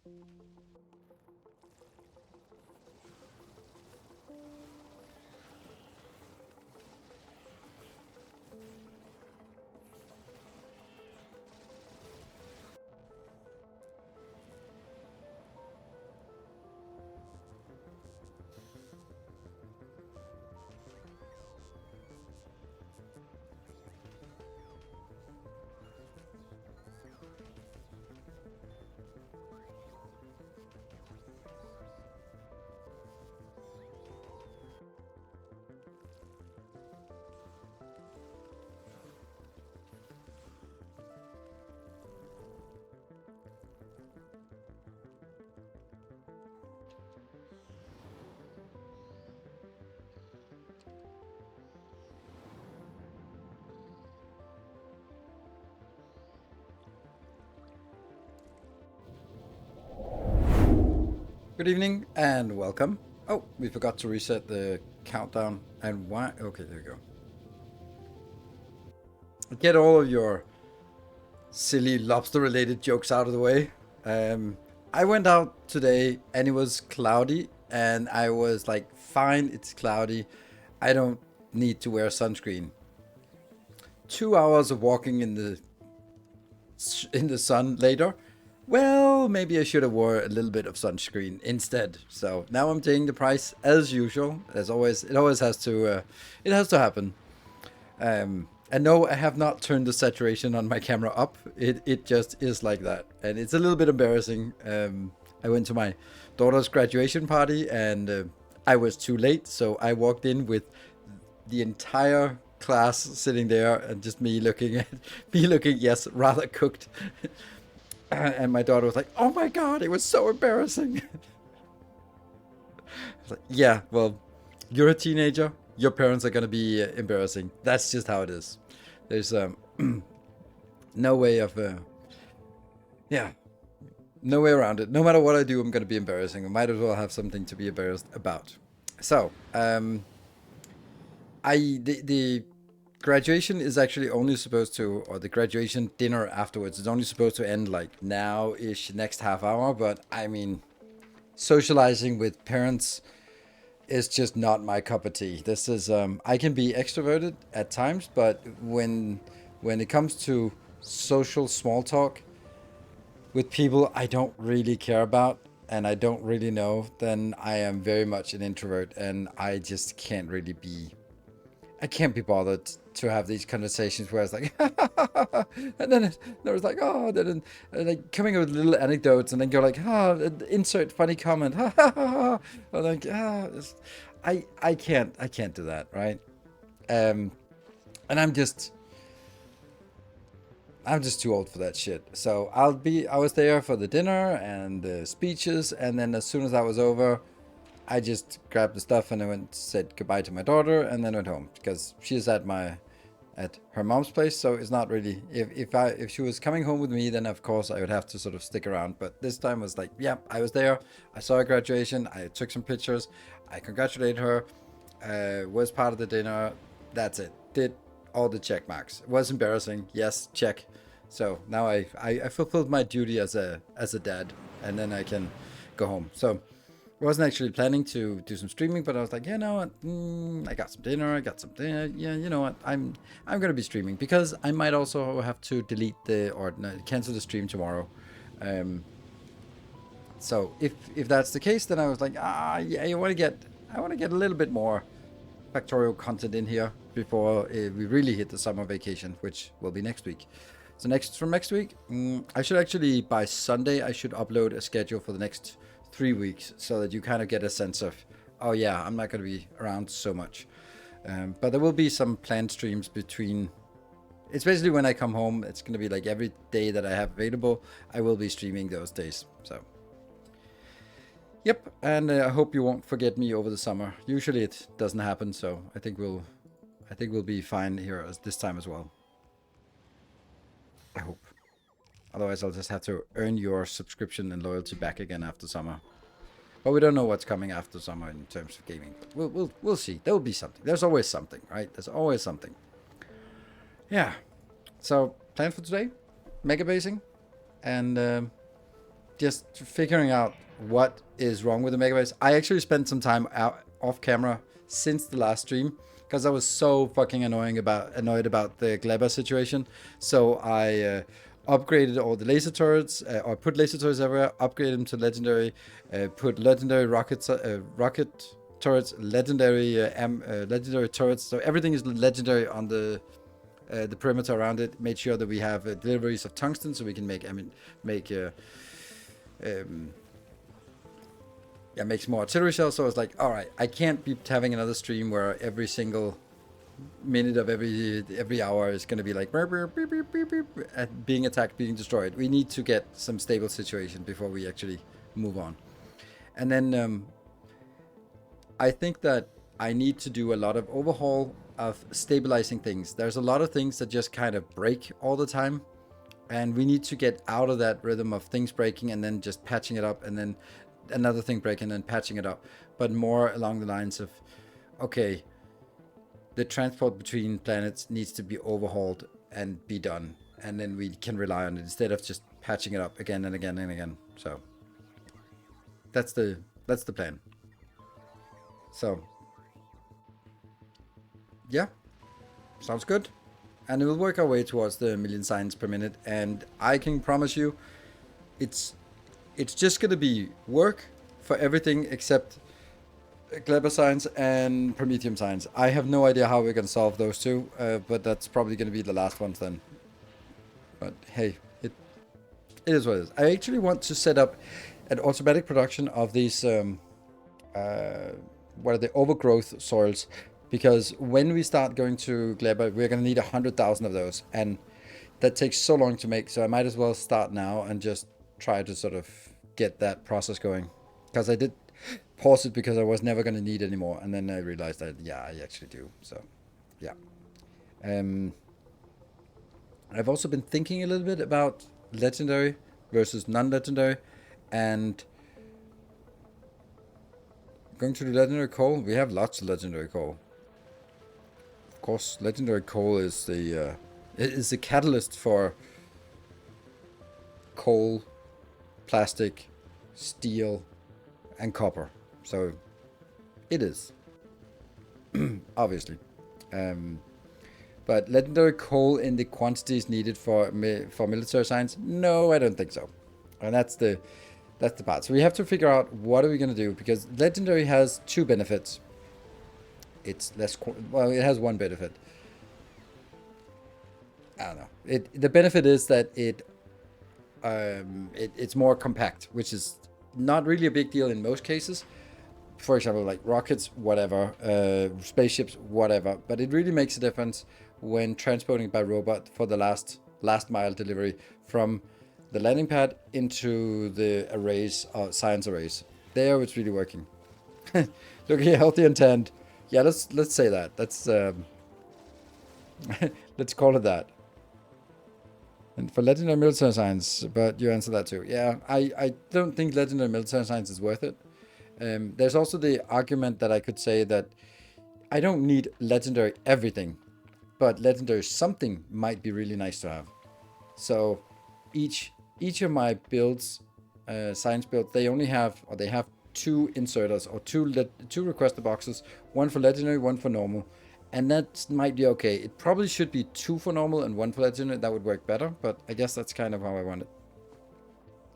Good evening and welcome. Oh, we forgot to reset the countdown. And why? Okay, there you go. Get all of your silly lobster related jokes out of the way. I went out today and it was cloudy, and I was like, fine, it's cloudy. I don't need to wear sunscreen. 2 hours of walking in the sun later. Well, maybe I should have wore a little bit of sunscreen instead. So now I'm paying the price as usual. As always, it has to happen. And no, I have not turned the saturation on my camera up. It just is like that, and it's a little bit embarrassing. I went to my daughter's graduation party, and I was too late, so I walked in with the entire class sitting there, and just me looking at me looking, yes, rather cooked. And my daughter was like, "Oh my god, it was so embarrassing." I was like, "Yeah, well, you're a teenager. Your parents are gonna be embarrassing. That's just how it is. There's no way of yeah, no way around it. No matter what I do, I'm gonna be embarrassing. I might as well have something to be embarrassed about." So, the graduation is actually only supposed to, or the graduation dinner afterwards is only supposed to end like now-ish, next half hour. But I mean, socializing with parents is just not my cup of tea. This is I can be extroverted at times, but when it comes to social small talk with people I don't really care about and I don't really know, then I am very much an introvert, and I just can't really be. I can't be bothered to have these conversations where it's like, and then there was like, oh, then like coming up with little anecdotes, and then go like, insert funny comment, or like, I can't do that, right? Um, and I'm just too old for that shit. So I was there for the dinner and the speeches, and then as soon as that was over, I just grabbed the stuff and I went said goodbye to my daughter, and then went home because she's at her mom's place. So it's not really, if she was coming home with me, then of course I would have to sort of stick around. But this time was like, yeah, I was there. I saw her graduation. I took some pictures. I congratulated her. Was part of the dinner. That's it. Did all the check marks. It was embarrassing. Yes, check. So now I fulfilled my duty as a dad, and then I can go home. So I wasn't actually planning to do some streaming, but I was like, yeah, no, I got some dinner, I got some dinner. Yeah, you know what? I'm gonna be streaming because I might also have to delete or no, cancel the stream tomorrow. Um, so if that's the case, then I was like, yeah, I want to get a little bit more Factorio content in here before we really hit the summer vacation, which will be next week. So next week, I should actually by Sunday I should upload a schedule for the next 3 weeks, so that you kind of get a sense of, oh yeah, I'm not going to be around so much. But there will be some planned streams between. It's basically when I come home. It's going to be like every day that I have available, I will be streaming those days. So, yep. And I hope you won't forget me over the summer. Usually it doesn't happen, so I think we'll be fine here this time as well. I hope. Otherwise, I'll just have to earn your subscription and loyalty back again after summer. But we don't know what's coming after summer in terms of gaming. But we'll see. There will be something. There's always something, right? There's always something. Yeah. So plan for today, megabasing, and just figuring out what is wrong with the Megabase. I actually spent some time out off camera since the last stream because I was so fucking annoyed about the Gleba situation. So I upgraded all the laser turrets, or put laser turrets everywhere, upgraded them to legendary, put legendary rocket turrets, legendary legendary turrets. So everything is legendary on the perimeter around it. Made sure that we have deliveries of tungsten, so we can make make more artillery shells. So I was like, all right, I can't be having another stream where every single minute of every hour is going to be like burp, burp, beep, beep, beep, beep, being attacked, being destroyed. We need to get some stable situation before we actually move on. And then I think that I need to do a lot of overhaul of stabilizing things. There's a lot of things that just kind of break all the time, and we need to get out of that rhythm of things breaking and then just patching it up, and then another thing breaking and then patching it up, but more along the lines of, okay, the transport between planets needs to be overhauled and be done, and then we can rely on it instead of just patching it up again and again and again. So that's the plan. So yeah, sounds good. And we'll work our way towards the 1,000,000 signs per minute, and I can promise you it's just gonna be work for everything except Gleba signs and Prometheum signs. I have no idea how we're gonna solve those two, but that's probably gonna be the last ones then. But hey, it is what it is. I actually want to set up an automatic production of these what are the overgrowth soils, because when we start going to Gleba, we're gonna need 100,000 of those, and that takes so long to make. So I might as well start now and just try to sort of get that process going, because I did pause it because I was never going to need any more, and then I realized that yeah, I actually do. So yeah, I've also been thinking a little bit about legendary versus non-legendary, and going to the legendary coal. We have lots of legendary coal. Of course, legendary coal is the catalyst for coal, plastic, steel, and copper. So it is obviously, but legendary coal in the quantities needed for military science, no, I don't think so. And that's the part. So we have to figure out what are we going to do, because legendary has two benefits. It's less well, it has one benefit. I don't know. The benefit is that it's more compact, which is not really a big deal in most cases. For example, like rockets, whatever, spaceships, whatever. But it really makes a difference when transporting by robot for the last mile delivery from the landing pad into the arrays, science arrays. There, it's really working. Looking healthy and tanned. Yeah, let's say that. That's let's call it that. And for legendary military science, but you answer that too. Yeah, I don't think legendary military science is worth it. There's also the argument that I could say that I don't need legendary everything, but legendary something might be really nice to have. So each of my builds, science builds, they have two inserters or two requester boxes, one for legendary, one for normal. And that might be okay. It probably should be 2 for normal and 1 for legendary. That would work better, but I guess that's kind of how I want it.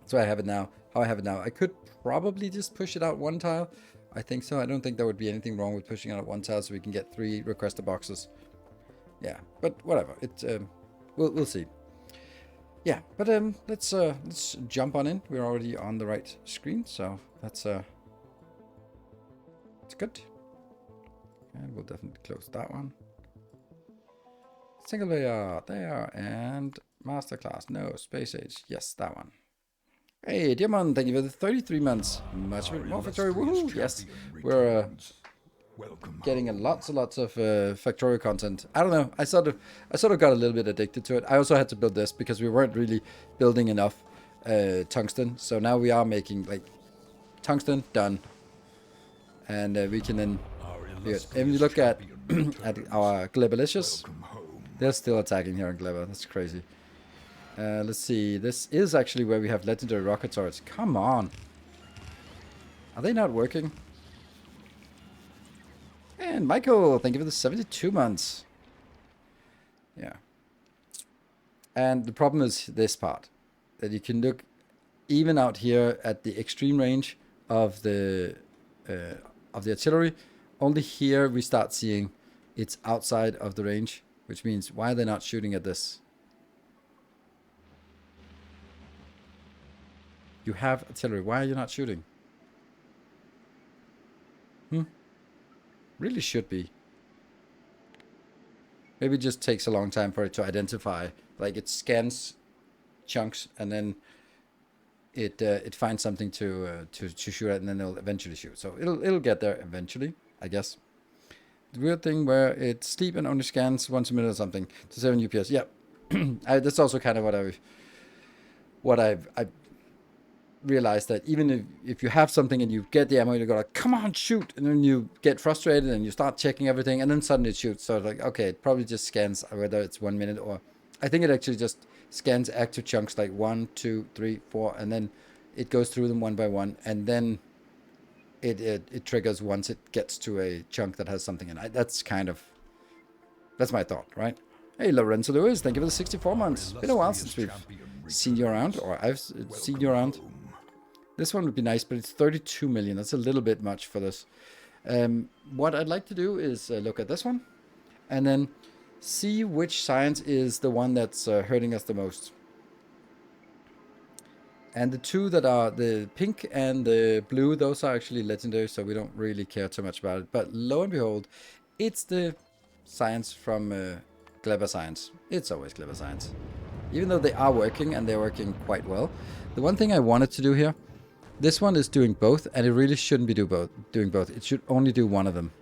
So I have it now. I could probably just push it out 1 tile. I think so. I don't think there would be anything wrong with pushing out 1 tile so we can get 3 requester boxes. Yeah, but whatever. We'll see. Yeah, but let's jump on in. We're already on the right screen, so that's it's good. And we'll definitely close that one. Single layer, there, and masterclass, no, space age, yes, that one. Hey, Diamond, thank you for the 33 months. Much more Factorio, woohoo, yes. We're getting lots and lots of Factorio content. I don't know, I sort of got a little bit addicted to it. I also had to build this because we weren't really building enough tungsten. So now we are making, like, tungsten, done. And we can then... Good. And you look at our Glebalicious, they're still attacking here in Gleba. That's crazy. Let's see. This is actually where we have legendary rocket turrets. Come on. Are they not working? And Michael, thank you for the 72 months. Yeah. And the problem is this part. That you can look even out here at the extreme range of the artillery. Only here we start seeing it's outside of the range. Which means, why are they not shooting at this? You have artillery. Why are you not shooting? Really should be. Maybe it just takes a long time for it to identify. Like it scans chunks and then it finds something to shoot at, and then it'll eventually shoot. So it'll get there eventually, I guess. The weird thing where it sleep and only scans once a minute or something to 7 UPS. Yeah, that's also kind of what I've realized, that even if you have something and you get the ammo, you go like, come on, shoot, and then you get frustrated and you start checking everything, and then suddenly it shoots. So like, okay, it probably just scans whether it's 1 minute, or I think it actually just scans active chunks like 1, 2, 3, 4, and then it goes through them one by one, and then it triggers once it gets to a chunk that has something in it. That's my thought, right? Hey, Lorenzo Lewis, thank you for the 64 months. Been a while since we've seen you around, or I've seen you around. This one would be nice, but it's 32 million. That's a little bit much for this. What I'd like to do is look at this one and then see which science is the one that's hurting us the most. And the two that are the pink and the blue, those are actually legendary, so we don't really care too much about it. But lo and behold, it's the science from Clever Science. It's always Clever Science. Even though they are working, and they're working quite well. The one thing I wanted to do here, this one is doing both, and it really shouldn't be doing both. It should only do one of them.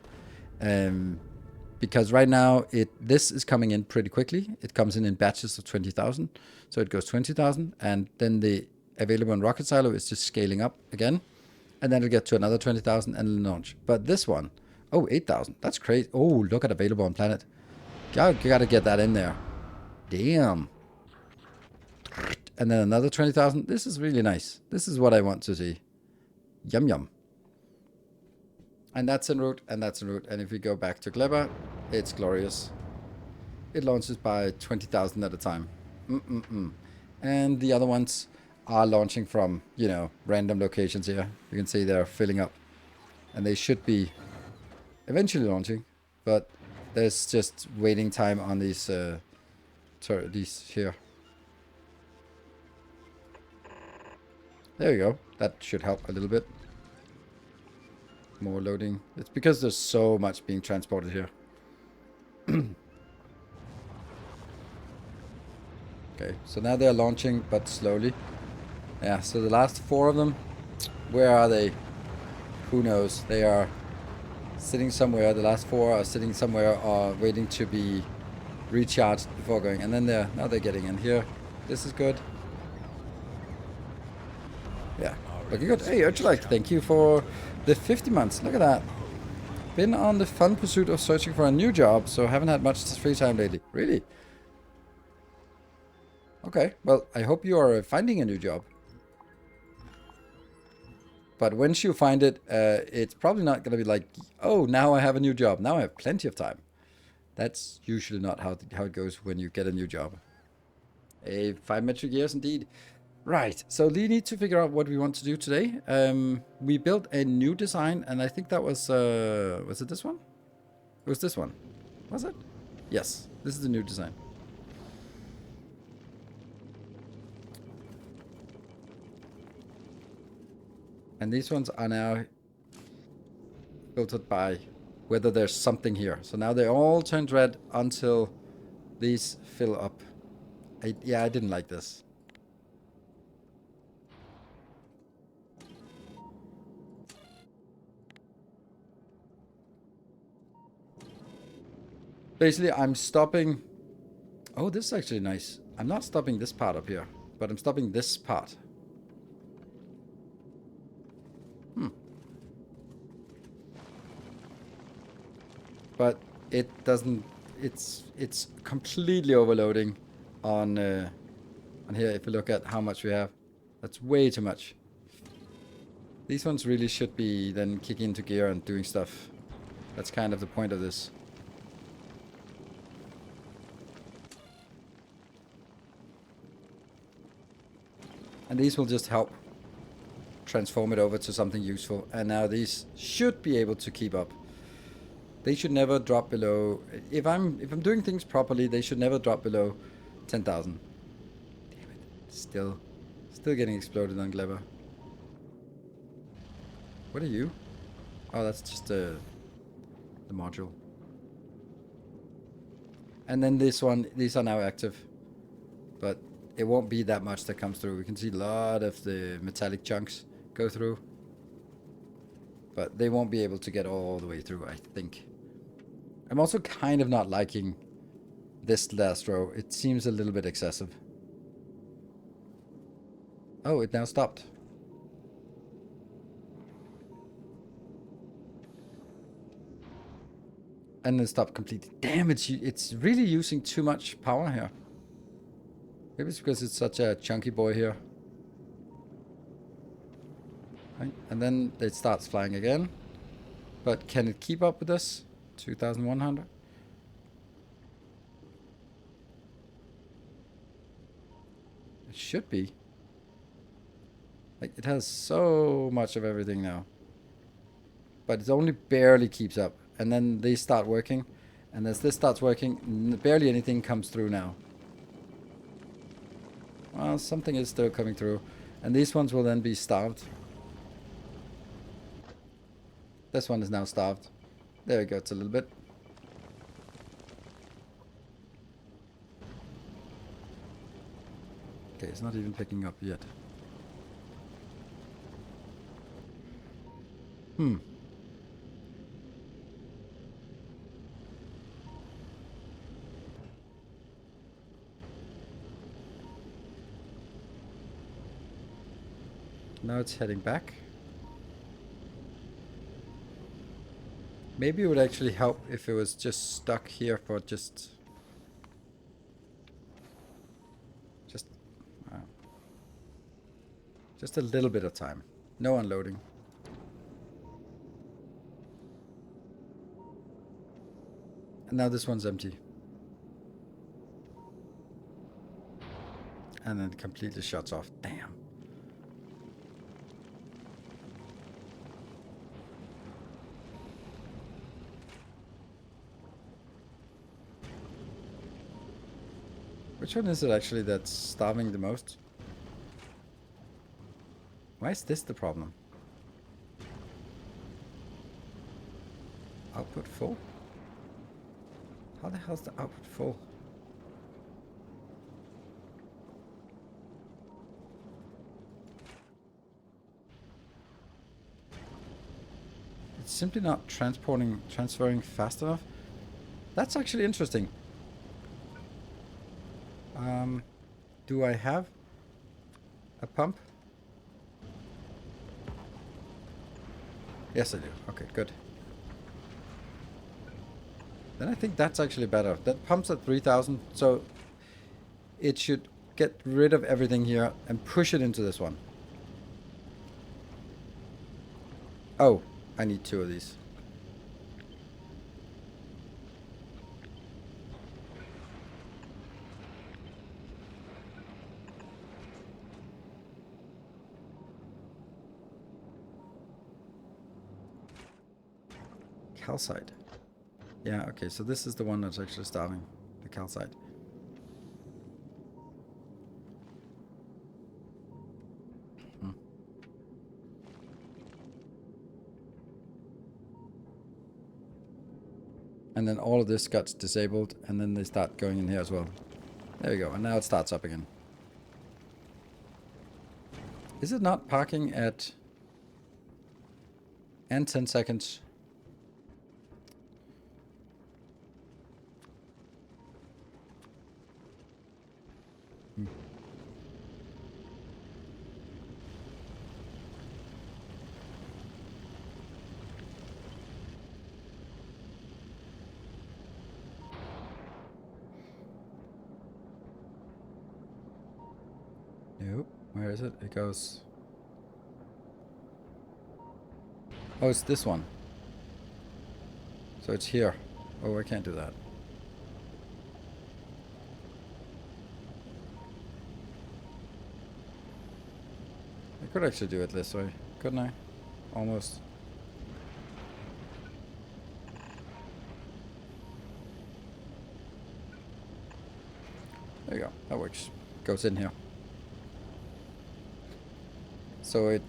Because right now, this is coming in pretty quickly. It comes in batches of 20,000. So it goes 20,000, and then the available in Rocket Silo is just scaling up again. And then it'll get to another 20,000 and it'll launch. But this one, 8,000. That's crazy. Oh, look at available on planet. You gotta get that in there. Damn. And then another 20,000. This is really nice. This is what I want to see. Yum yum. And that's en route, and that's en route. And if we go back to Clever, it's glorious. It launches by 20,000 at a time. And the other ones are launching from, random locations here. You can see they're filling up. And they should be eventually launching. But there's just waiting time on these here. There you go. That should help a little bit. More loading. It's because there's so much being transported here. Okay, so now they're launching, but slowly. Yeah, so the last 4 of them, where are they? Who knows? They are sitting somewhere. The last 4 are sitting somewhere or waiting to be recharged before going. And then now they're getting in here. This is good. Yeah, looking good. Hey, Urchelike, thank you for the 50 months. Look at that. Been on the fun pursuit of searching for a new job, so haven't had much free time lately. Really? Okay, well, I hope you are finding a new job. But once you find it, it's probably not going to be like, oh, now I have a new job. Now I have plenty of time. That's usually not how it goes when you get a new job. 5 metric years indeed. Right, so we need to figure out what we want to do today. We built a new design, and I think that was it this one? It was this one. Was it? Yes, this is the new design. And these ones are now filtered by whether there's something here. So now they all turned red until these fill up. I didn't like this. Basically, I'm stopping... Oh, this is actually nice. I'm not stopping this part up here, but I'm stopping this part. But it doesn't... It's completely overloading on And here, if you look at how much we have, that's way too much. These ones really should be then kicking into gear and doing stuff. That's kind of the point of this. And these will just help transform it over to something useful. And now these should be able to keep up. They should never drop below. If I'm doing things properly, they should never drop below 10,000. Damn it! Still getting exploded on Clever. What are you? Oh, that's just the module. And then this one, these are now active, but it won't be that much that comes through. We can see a lot of the metallic chunks go through, but they won't be able to get all the way through, I think. I'm also kind of not liking this last row. It seems a little bit excessive. Oh, it now stopped. And then stopped completely. Damn, it's really using too much power here. Maybe it's because it's such a chunky boy here. Right? And then it starts flying again. But can it keep up with this? 2,100? It should be. Like, it has so much of everything now. But it only barely keeps up. And then they start working. And as this starts working, barely anything comes through now. Well, something is still coming through. And these ones will then be starved. This one is now starved. There we go, it's a little bit. Okay, it's not even picking up yet. Now it's heading back. Maybe it would actually help if it was just stuck here for just a little bit of time. No unloading. And now this one's empty. And then completely shuts off. Damn. Which one is it actually that's starving the most? Why is this the problem? Output full? How the hell's the output full? It's simply not transferring fast enough. That's actually interesting. Do I have a pump? Yes, I do. Okay, good. Then I think that's actually better. That pumps at 3,000, so it should get rid of everything here and push it into this one. Oh, I need 2 of these. Calcite. Yeah, okay, so this is the one that's actually starving. The calcite. And then all of this gets disabled, and then they start going in here as well. There we go, and now it starts up again. Is it not parking at... and 10 seconds? Where is it? It goes... Oh, it's this one. So it's here. Oh, I can't do that. I could actually do it this way, couldn't I? Almost. There you go. That works. Goes in here. So it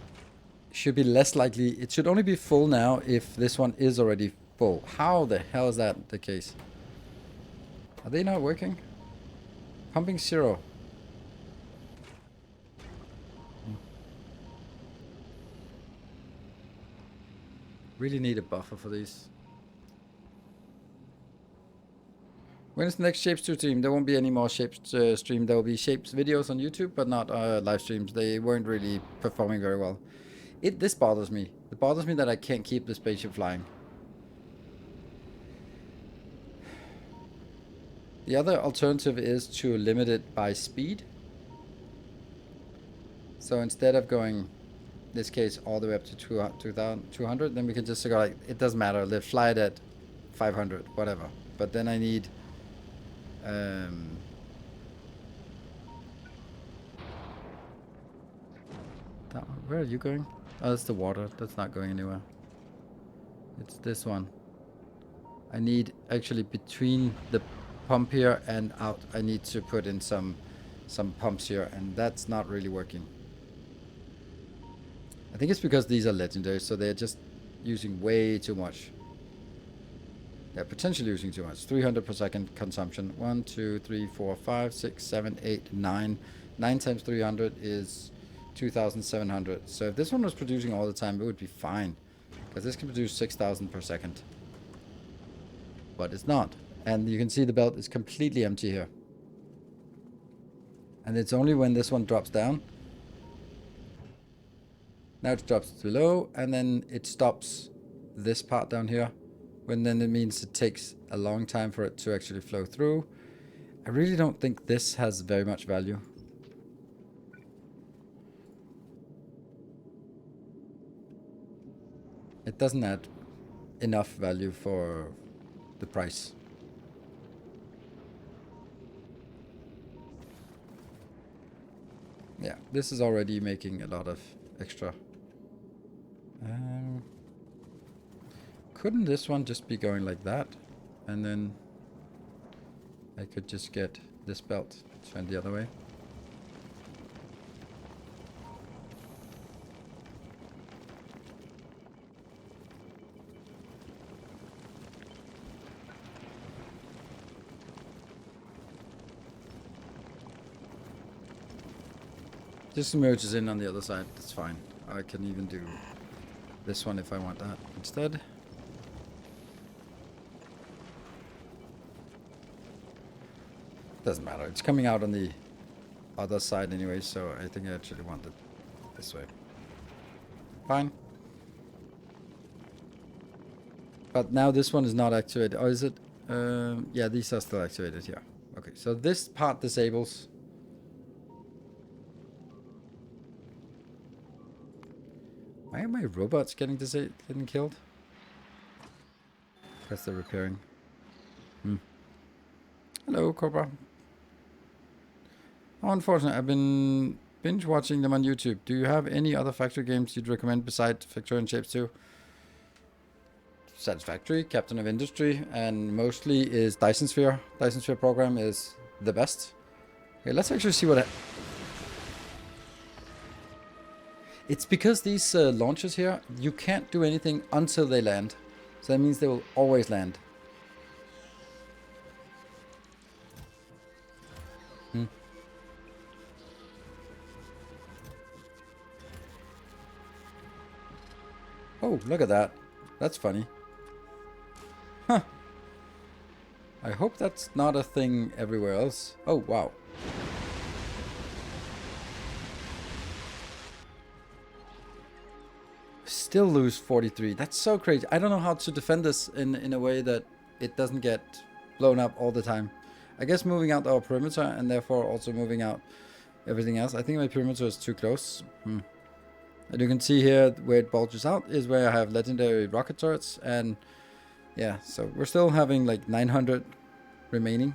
should be less likely. It should only be full now if this one is already full. How the hell is that the case? Are they not working? Pumping 0. Really need a buffer for these. When is the next Shapes 2 stream? There won't be any more Shapes stream. There will be Shapes videos on YouTube, but not live streams. They weren't really performing very well. This bothers me. It bothers me that I can't keep the spaceship flying. The other alternative is to limit it by speed. So instead of going, in this case, all the way up to 200, then we can just go like, it doesn't matter, let's fly it at 500, whatever. But then I need... that one. Where are you going? Oh, that's the water. That's not going anywhere. It's this one. I need, actually, between the pump here and out, I need to put in some pumps here, and that's not really working. I think it's because these are legendary, so they're just using way too much. They're potentially using too much. 300 per second consumption. 1, 2, 3, 4, 5, 6, 7, 8, 9. 9 times 300 is 2,700. So if this one was producing all the time, it would be fine. Because this can produce 6,000 per second. But it's not. And you can see the belt is completely empty here. And it's only when this one drops down. Now it drops below, and then it stops this part down here. When then it means it takes a long time for it to actually flow through. I really don't think this has very much value. It doesn't add enough value for the price. Yeah, this is already making a lot of extra. Couldn't this one just be going like that? And then I could just get this belt turned the other way. Just merges in on the other side, that's fine. I can even do this one if I want that instead. Doesn't matter, it's coming out on the other side anyway, so I think I actually want it this way. Fine. But now this one is not activated, or is it? Yeah, these are still activated here. Okay, so this part disables. Why are my robots getting killed? Because they're repairing. Hello, Cobra. Oh, unfortunately, I've been binge watching them on YouTube. Do you have any other Factorio games you'd recommend besides Factorio and Shapes 2? Satisfactory, Captain of Industry, and mostly is Dyson Sphere. Dyson Sphere program is the best. Okay, let's actually see what... It's because these launches here, you can't do anything until they land. So that means they will always land. Oh, look at that. That's funny. Huh. I hope that's not a thing everywhere else. Oh, wow. Still lose 43. That's so crazy. I don't know how to defend this in a way that it doesn't get blown up all the time. I guess moving out our perimeter and therefore also moving out everything else. I think my perimeter is too close. And you can see here where it bulges out is where I have legendary rocket turrets, and yeah, so we're still having like 900 remaining.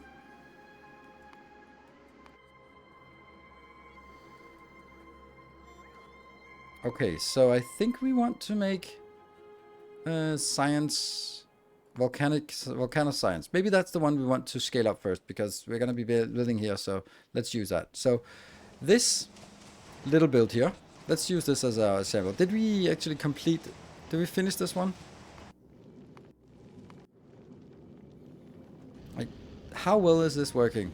Okay, so I think we want to make science, volcano science. Maybe that's the one we want to scale up first, because we're going to be building here, so let's use that. So this little build here, let's use this as our sample. Did we actually complete, did we finish this one? Like, how well is this working?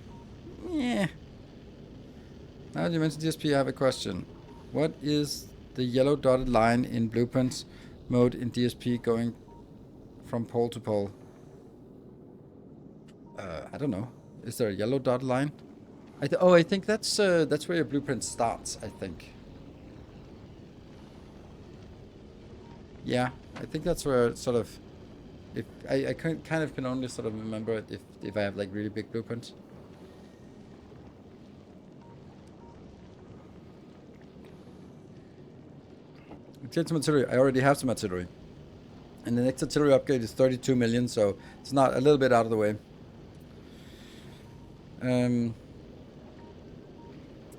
Yeah. Now you mentioned DSP, I have a question. What is the yellow dotted line in blueprints mode in DSP going from pole to pole? I don't know. Is there a yellow dotted line? I think that's where your blueprint starts, I think. Yeah, I think that's where it sort of, if I kind of can only sort of remember it if I have like really big blueprints. Get some artillery. I already have some artillery. And the next artillery upgrade is 32 million, so it's not a little bit out of the way.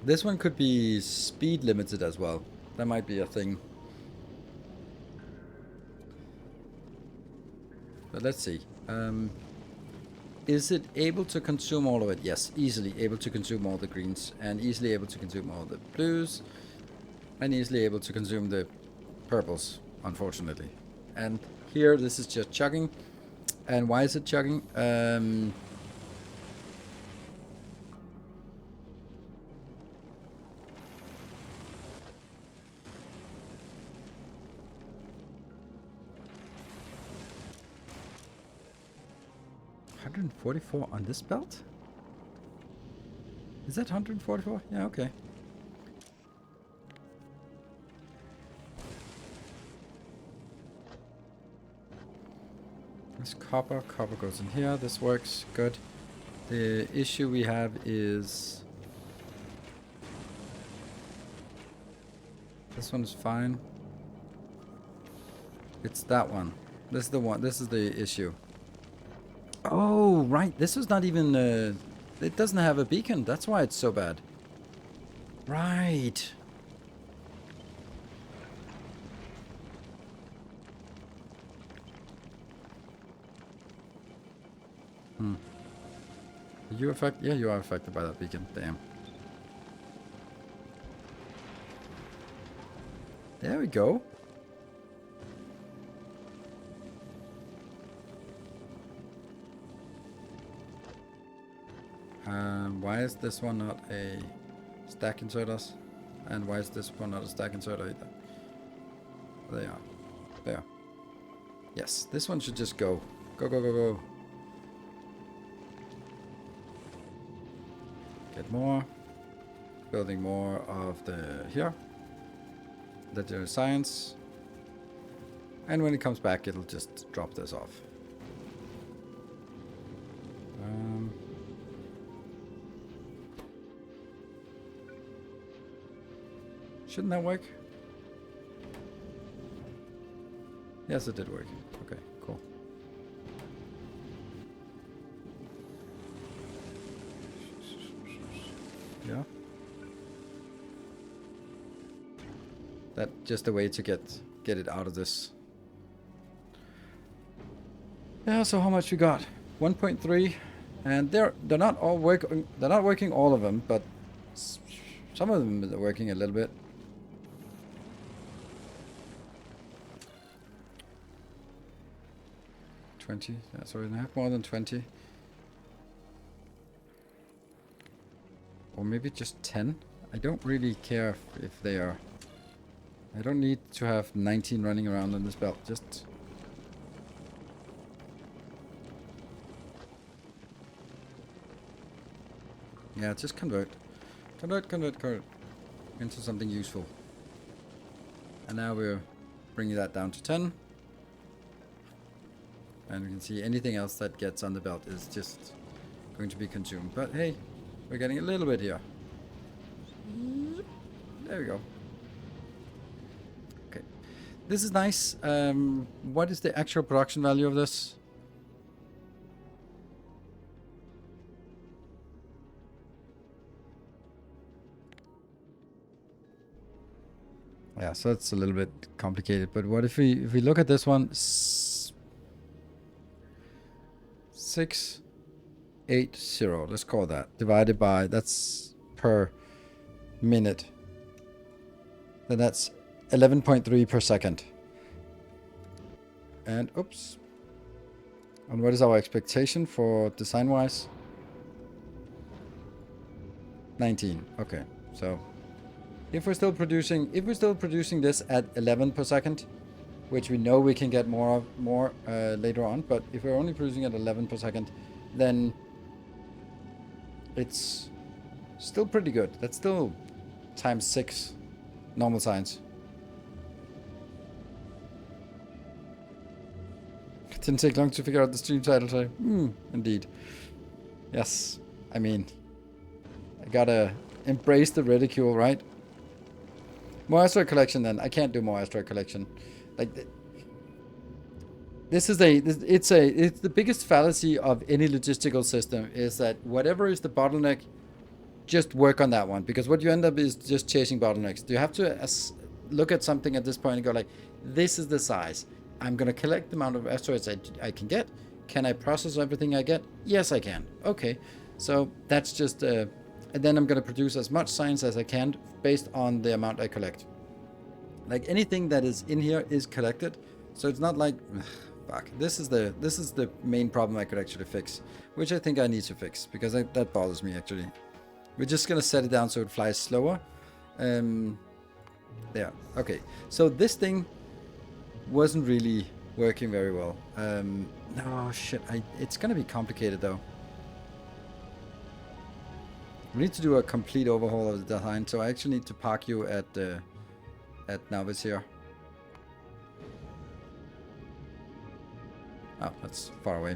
This one could be speed limited as well. That might be a thing. But let's see. Is it able to consume all of it? Yes, easily able to consume all the greens, and easily able to consume all the blues, and easily able to consume the purples, unfortunately. And here, this is just chugging. And why is it chugging? $144 on this belt? Is that 144? Yeah, okay. This copper goes in here. This works good. The issue we have is this one is fine. It's that one. This is the one. This is the issue. Oh, right. This is not even... it doesn't have a beacon. That's why it's so bad. Right. Are you affected? Yeah, you are affected by that beacon. Damn. There we go. Why is this one not a stack inserters? And why is this one not a stack inserter either? They are. There. Yes, this one should just go. Go, go, go, go. Get more. Building more of the here. Legendary science. And when it comes back, it'll just drop this off. Shouldn't that work? Yes, it did work. Okay, cool. Yeah. That's just a way to get it out of this. Yeah, so how much we got? 1.3, and they're not all working. They're not working all of them, but some of them are working a little bit. Yeah, so we have more than 20. Or maybe just 10. I don't really care if they are. I don't need to have 19 running around on this belt. Just... yeah, just convert. Convert into something useful. And now we're bringing that down to 10. And we can see anything else that gets on the belt is just going to be consumed. But hey, we're getting a little bit here. There we go. Okay. This is nice. What is the actual production value of this? Yeah, so it's a little bit complicated. But what if we look at this one? 680. Let's call that divided by, that's per minute. Then that's 11.3 per second. And oops. And what is our expectation for design wise? 19. Okay, so if we're still producing this at 11 per second, which we know we can get more later on, but if we're only producing at 11 per second, then it's still pretty good. That's still times 6 normal science. It didn't take long to figure out the stream title today. Indeed. Yes, I mean, I gotta embrace the ridicule, right? More asteroid collection then. I can't do more asteroid collection. Like, it's the biggest fallacy of any logistical system is that whatever is the bottleneck, just work on that one, because what you end up is just chasing bottlenecks. You have to look at something at this point and go like, this is the size. I'm going to collect the amount of asteroids I can get. Can I process everything I get? Yes, I can. Okay. So that's just, and then I'm going to produce as much science as I can based on the amount I collect. Like anything that is in here is collected. So it's not like, fuck, this is the main problem I could actually fix, which I think I need to fix because that bothers me actually. We're just going to set it down so it flies slower. Yeah. Okay. So this thing wasn't really working very well. No shit. It's gonna be complicated though. We need to do a complete overhaul of the design. So I actually need to park you at Novice here. Oh, that's far away.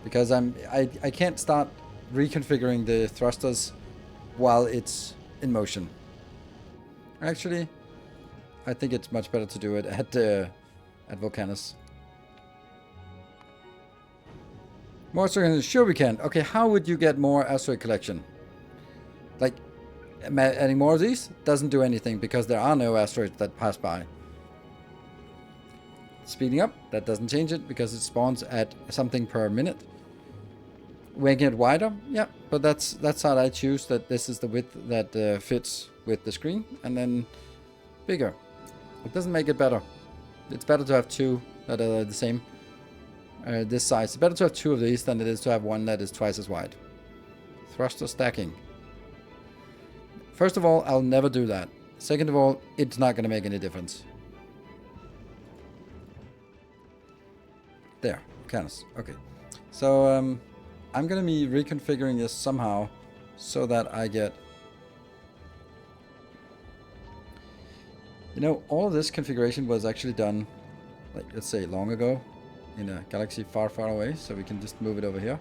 Because I can't start reconfiguring the thrusters while it's in motion. Actually, I think it's much better to do it at Volcanus. More asteroid, sure we can. Okay, how would you get more asteroid collection? Like, adding more of these doesn't do anything because there are no asteroids that pass by. Speeding up, that doesn't change it because it spawns at something per minute. Making it wider, yeah, but that's how I choose that this is the width that fits with the screen, and then bigger. It doesn't make it better. It's better to have two that are the same this size. It's better to have two of these than it is to have one that is twice as wide. Thruster stacking. First of all, I'll never do that. Second of all, it's not going to make any difference. There, Canis. Okay. So I'm going to be reconfiguring this somehow so that I get... You know, all of this configuration was actually done, like, let's say, long ago in a galaxy far, far away. So we can just move it over here.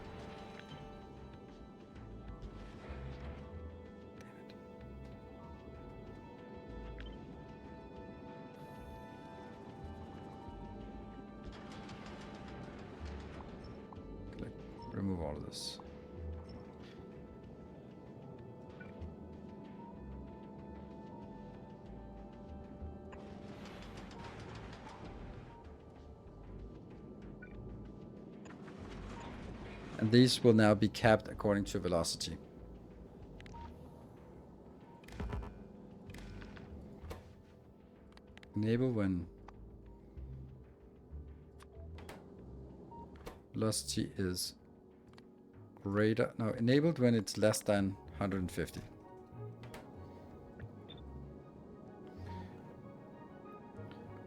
Click, remove all of this. And these will now be capped according to velocity. Enable when velocity is greater. No, enabled when it's less than 150.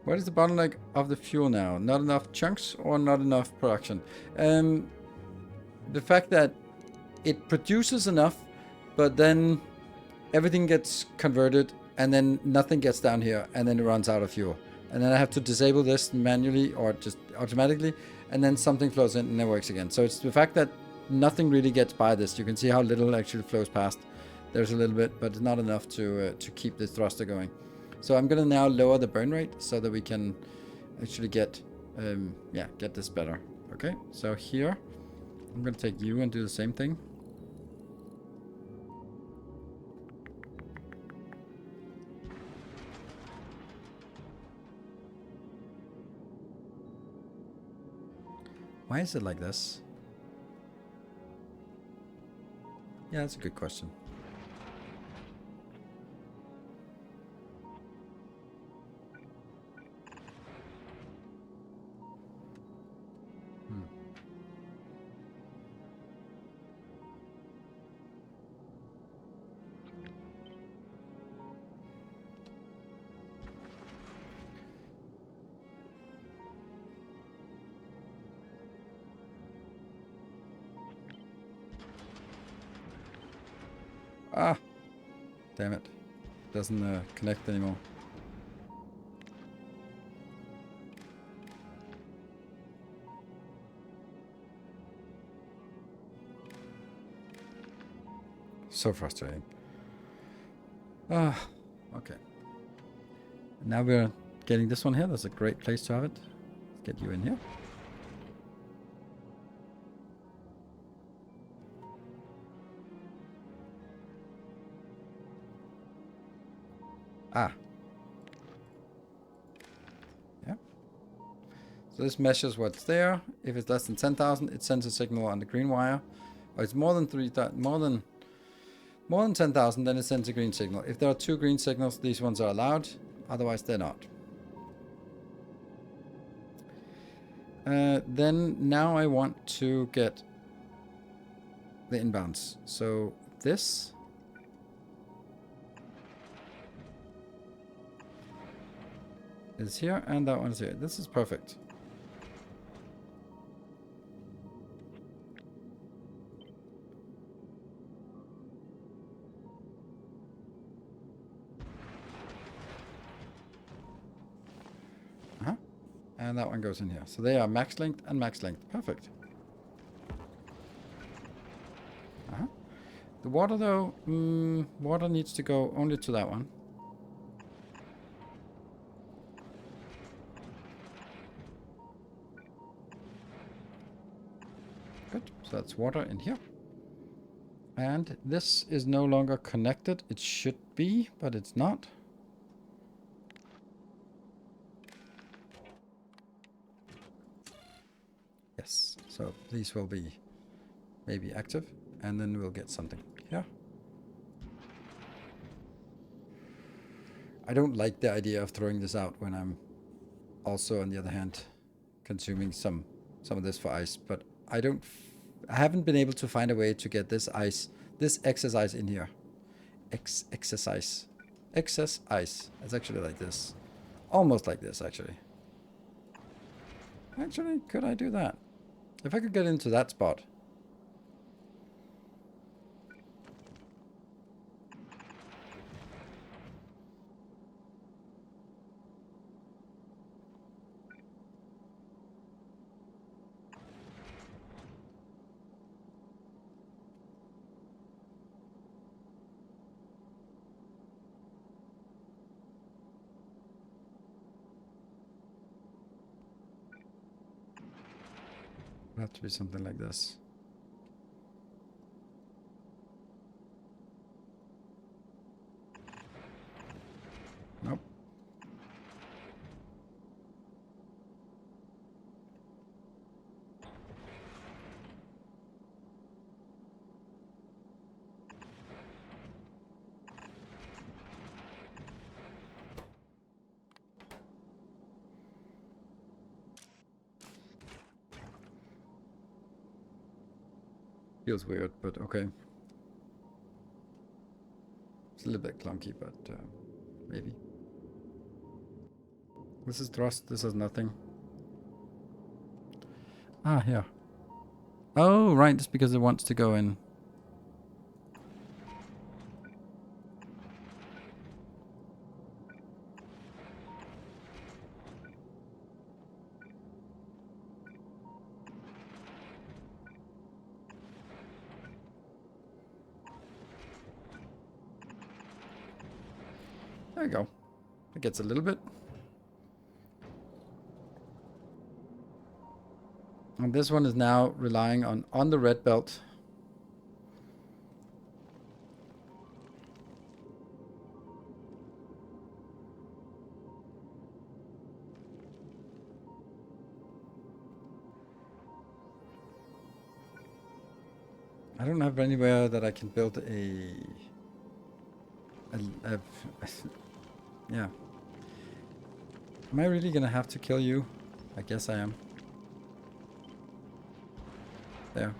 What is the bottleneck of the fuel now? Not enough chunks or not enough production? The fact that it produces enough, but then everything gets converted and then nothing gets down here and then it runs out of fuel. And then I have to disable this manually or just automatically, and then something flows in and it works again. So it's the fact that nothing really gets by this. You can see how little actually flows past. there's a little bit, but it's not enough to keep this thruster going. So I'm gonna now lower the burn rate so that we can actually get get this better. Okay, so here I'm gonna take you and do the same thing. Why is it like this? Yeah, that's a good question. Ah, damn it. Doesn't connect anymore. So frustrating. Ah, okay. Now we're getting this one here. That's a great place to have it. Let's get you in here. Ah. Yeah. So this measures what's there. If it's less than 10,000, it sends a signal on the green wire. Or it's more than 3,000, more than 10,000, then it sends a green signal. If there are 2 green signals, these ones are allowed. Otherwise, they're not. Then now I want to get the inbounds. So this is here and that one is here. This is perfect. And that one goes in here. So they are max length and max length. Perfect. The water though, water needs to go only to that one. Good. So that's water in here. And this is no longer connected. It should be, but it's not. Yes. So these will be maybe active, and then we'll get something here. I don't like the idea of throwing this out when I'm also, on the other hand, consuming some of this for ice, but I haven't been able to find a way to get this excess ice in here. Excess ice. It's actually like this. Almost like this, actually. Actually, could I do that? If I could get into that spot. It'll have to be something like this. Nope. Feels weird, but okay. It's a little bit clunky, but maybe. This is thrust, this is nothing. Ah, here. Oh, right, just because it wants to go in. There you go. It gets a little bit. And this one is now relying on the red belt. I don't have anywhere that I can build a yeah. Am I really gonna have to kill you? I guess I am. There.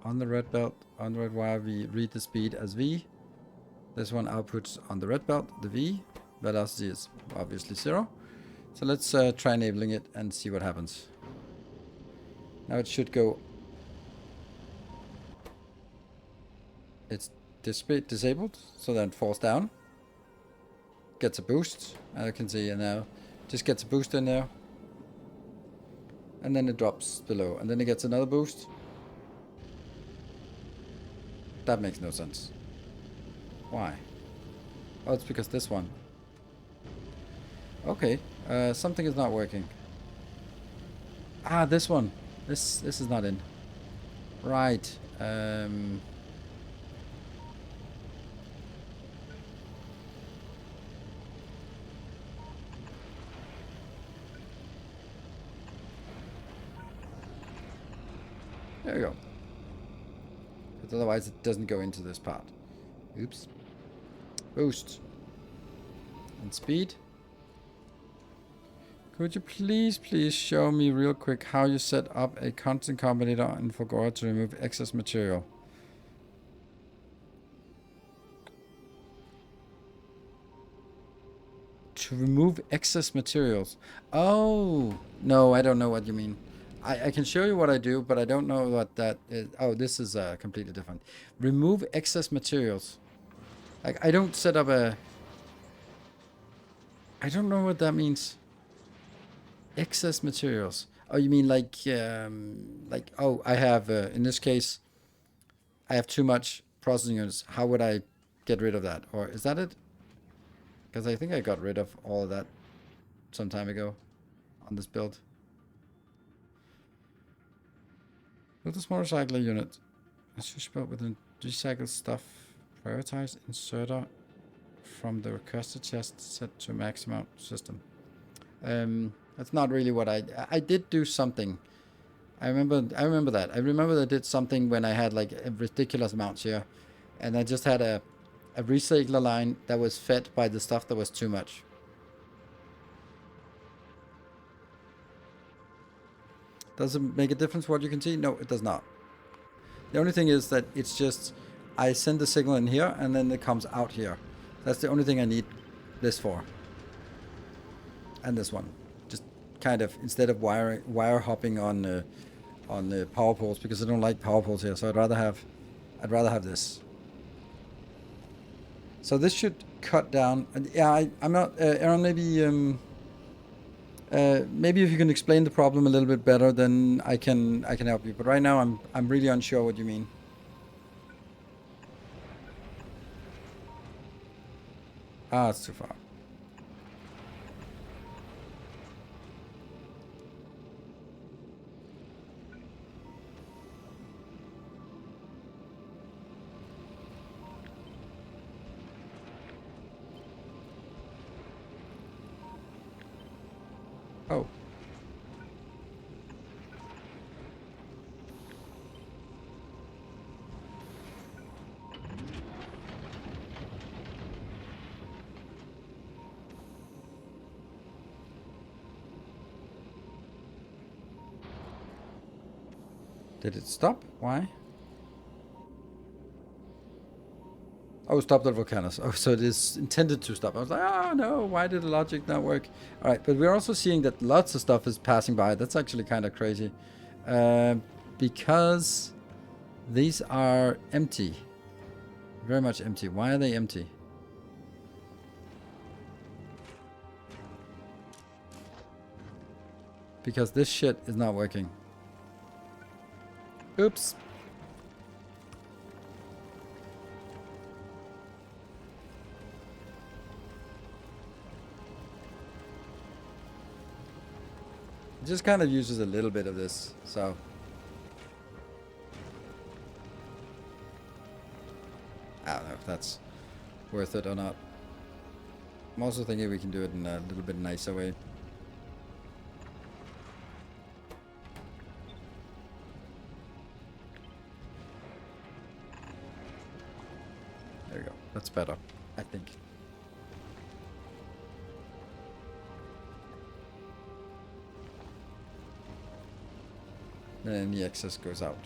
On the red belt, on the red wire, we read the speed as V. This one outputs on the red belt, the V. Velocity is obviously 0. So let's try enabling it and see what happens. Now it should go. It's disabled, so then it falls down. Gets a boost, as you can see, and now just gets a boost in there. And then it drops below, and then it gets another boost. That makes no sense. Why? Oh, it's because this one. Okay, something is not working. Ah, this one. This is not in. Right. There we go. Because otherwise it doesn't go into this part. Oops. Boost. And speed. Could you please show me real quick how you set up a content combinator in Factorio to remove excess material? To remove excess materials. Oh, no, I don't know what you mean. I can show you what I do, but I don't know what that is. Oh, this is completely different. Remove excess materials. Like, I don't set up a... I don't know what that means. Excess materials. Oh, you mean like, oh, I have, in this case, I have too much processing units. How would I get rid of that? Or is that it? Because I think I got rid of all of that some time ago on this build. Build a small recycler unit. Switch built with a recycled stuff. Prioritize inserter from the requested chest set to maximum system. That's not really what I did do something. I remember that. I remember I did something when I had like a ridiculous amounts here. And I just had a recycler line that was fed by the stuff that was too much. Does it make a difference what you can see? No, it does not. The only thing is that it's just, I send the signal in here and then it comes out here. That's the only thing I need this for. And this one. Just kind of, instead of wire hopping on the power poles, because I don't like power poles here, so I'd rather have this. So this should cut down. Yeah, I'm not, Aaron, maybe if you can explain the problem a little bit better, then I can help you. But right now I'm really unsure what you mean. Ah, it's too far. Oh. Did it stop? Why? Oh, stopped at volcanoes. Oh, so it is intended to stop. I was like, oh no, why did the logic not work? All right, but we're also seeing that lots of stuff is passing by. That's actually kind of crazy. Because these are empty. Very much empty. Why are they empty? Because this shit is not working. Oops. It just kind of uses a little bit of this, so. I don't know if that's worth it or not. I'm also thinking we can do it in a little bit nicer way. There we go. That's better, I think. Then the excess goes out.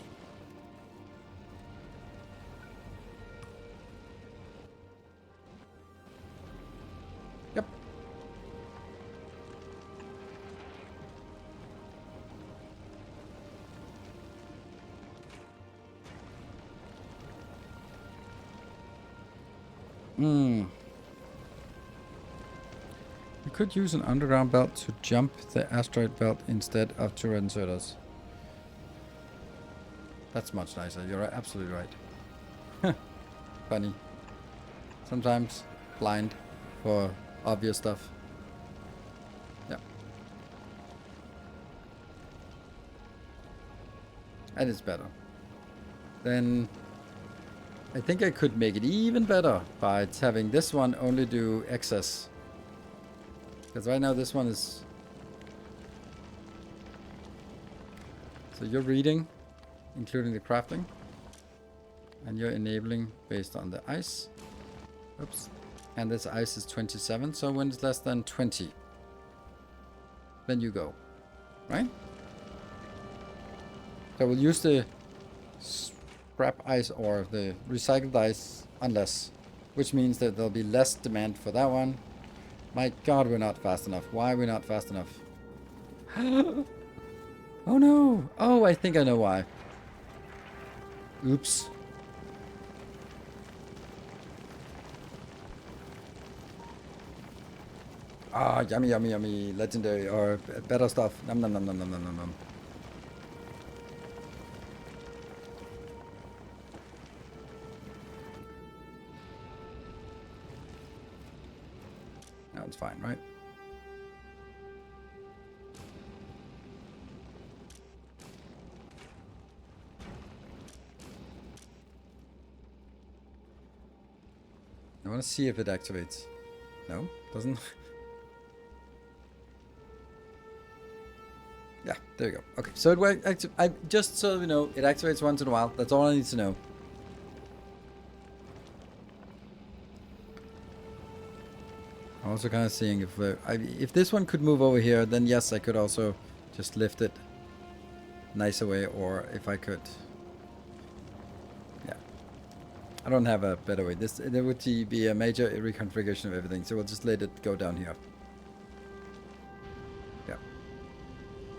Yep. You could use an underground belt to jump the asteroid belt instead of turret inserters. That's much nicer. You're absolutely right. Funny. Sometimes blind for obvious stuff. Yeah. And it's better. Then I think I could make it even better by having this one only do excess. Because right now this one is... So you're reading, including the crafting. And you're enabling based on the ice. Oops. And this ice is 27, so when it's less than 20, then you go. Right? So we'll use the scrap ice or the recycled ice unless, which means that there'll be less demand for that one. My god, we're not fast enough. Why are we not fast enough? Oh no! Oh, I think I know why. Oops. Ah, yummy, yummy, yummy. Legendary or better stuff. Nom nom nom nom nom nom nom nom. Now it's fine, right? I want to see if it activates. No, doesn't. Yeah, there we go. Okay, so I just so you know, it activates once in a while. That's all I need to know. I'm also kind of seeing if this one could move over here, then yes, I could also just lift it nicer way, or if I could. Yeah, I don't have a better way. There would be a major reconfiguration of everything, so we'll just let it go down here. Yeah.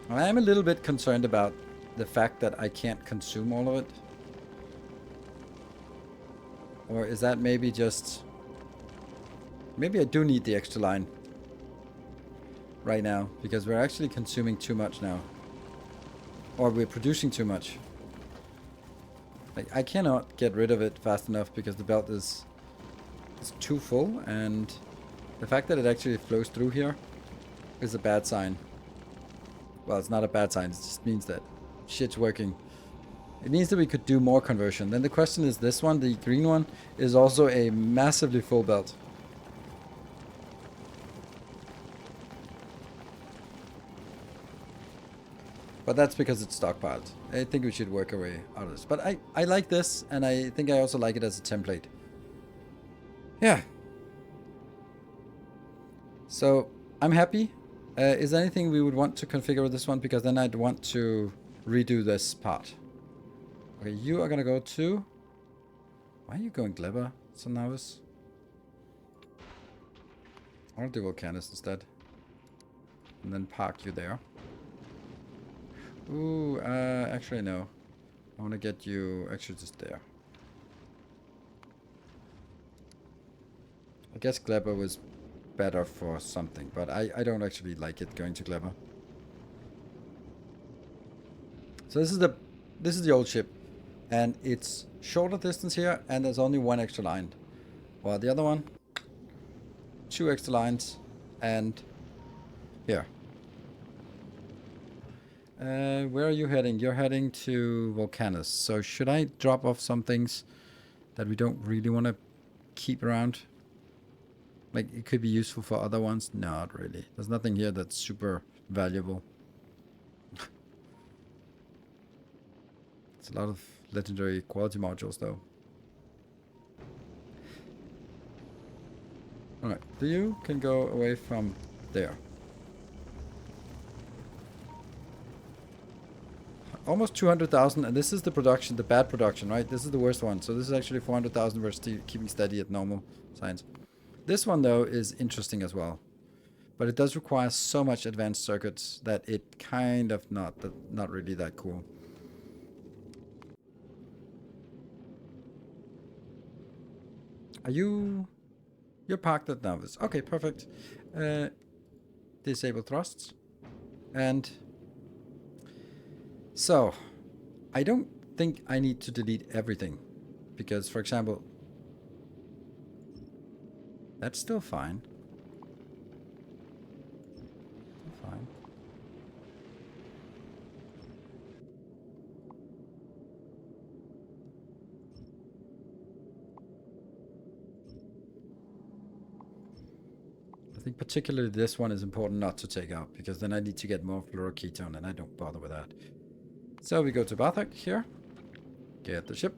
I am a little bit concerned about the fact that I can't consume all of it. Or is that maybe just... Maybe I do need the extra line right now, because we're actually consuming too much now. Or we're producing too much. Like, I cannot get rid of it fast enough because the belt is too full, and the fact that it actually flows through here is a bad sign. Well, it's not a bad sign, it just means that shit's working. It means that we could do more conversion. Then the question is, this one, the green one, is also a massively full belt. But that's because it's stockpiled. I think we should work our way out of this. But I like this, and I think I also like it as a template. Yeah. So, I'm happy. Is there anything we would want to configure with this one? Because then I'd want to redo this part. Okay, you are going to go to... Why are you going Gleber, Sonavis? I'll do Volcanus instead. And then park you there. Ooh, actually no. I want to get you actually just there. I guess Gleber was better for something, but I don't actually like it going to Gleber. So this is the old ship, and it's shorter distance here, and there's only one extra line. While the other one, 2 extra lines, and here. Where are you heading? You're heading to Volcanus. So should I drop off some things that we don't really want to keep around? Like, it could be useful for other ones? Not really. There's nothing here that's super valuable. It's a lot of legendary quality modules, though. Alright, you can go away from there. Almost 200,000, and this is the production, the bad production, right? This is the worst one. So this is actually 400,000 versus keeping steady at normal science. This one, though, is interesting as well. But it does require so much advanced circuits that it kind of not really that cool. Are you... You're parked at Novice. Okay, perfect. Disable thrusts. And... So, I don't think I need to delete everything. Because, for example... That's still fine. Fine. I think particularly this one is important not to take out, because then I need to get more fluoroketone, and I don't bother with that. So we go to Bathak here. Get the ship.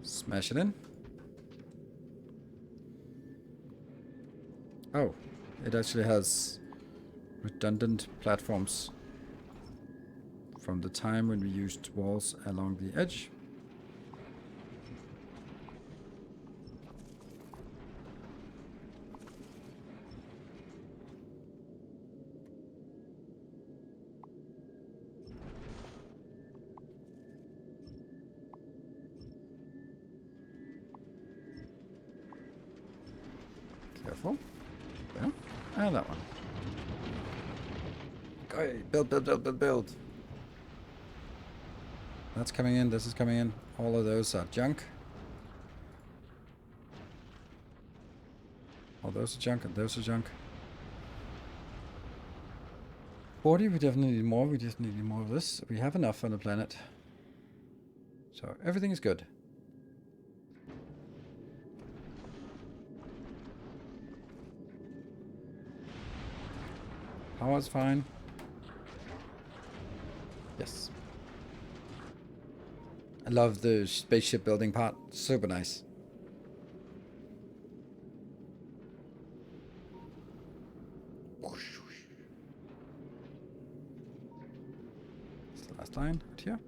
Smash it in. Oh, it actually has redundant platforms from the time when we used walls along the edge. Careful. There. And that one. Okay, build. That's coming in, this is coming in. All of those are junk. All those are junk, and those are junk. 40, we definitely need more. We just need more of this. We have enough on the planet. So everything is good. Power's fine. Yes. I love the spaceship building part. Super nice. It's the last line right here.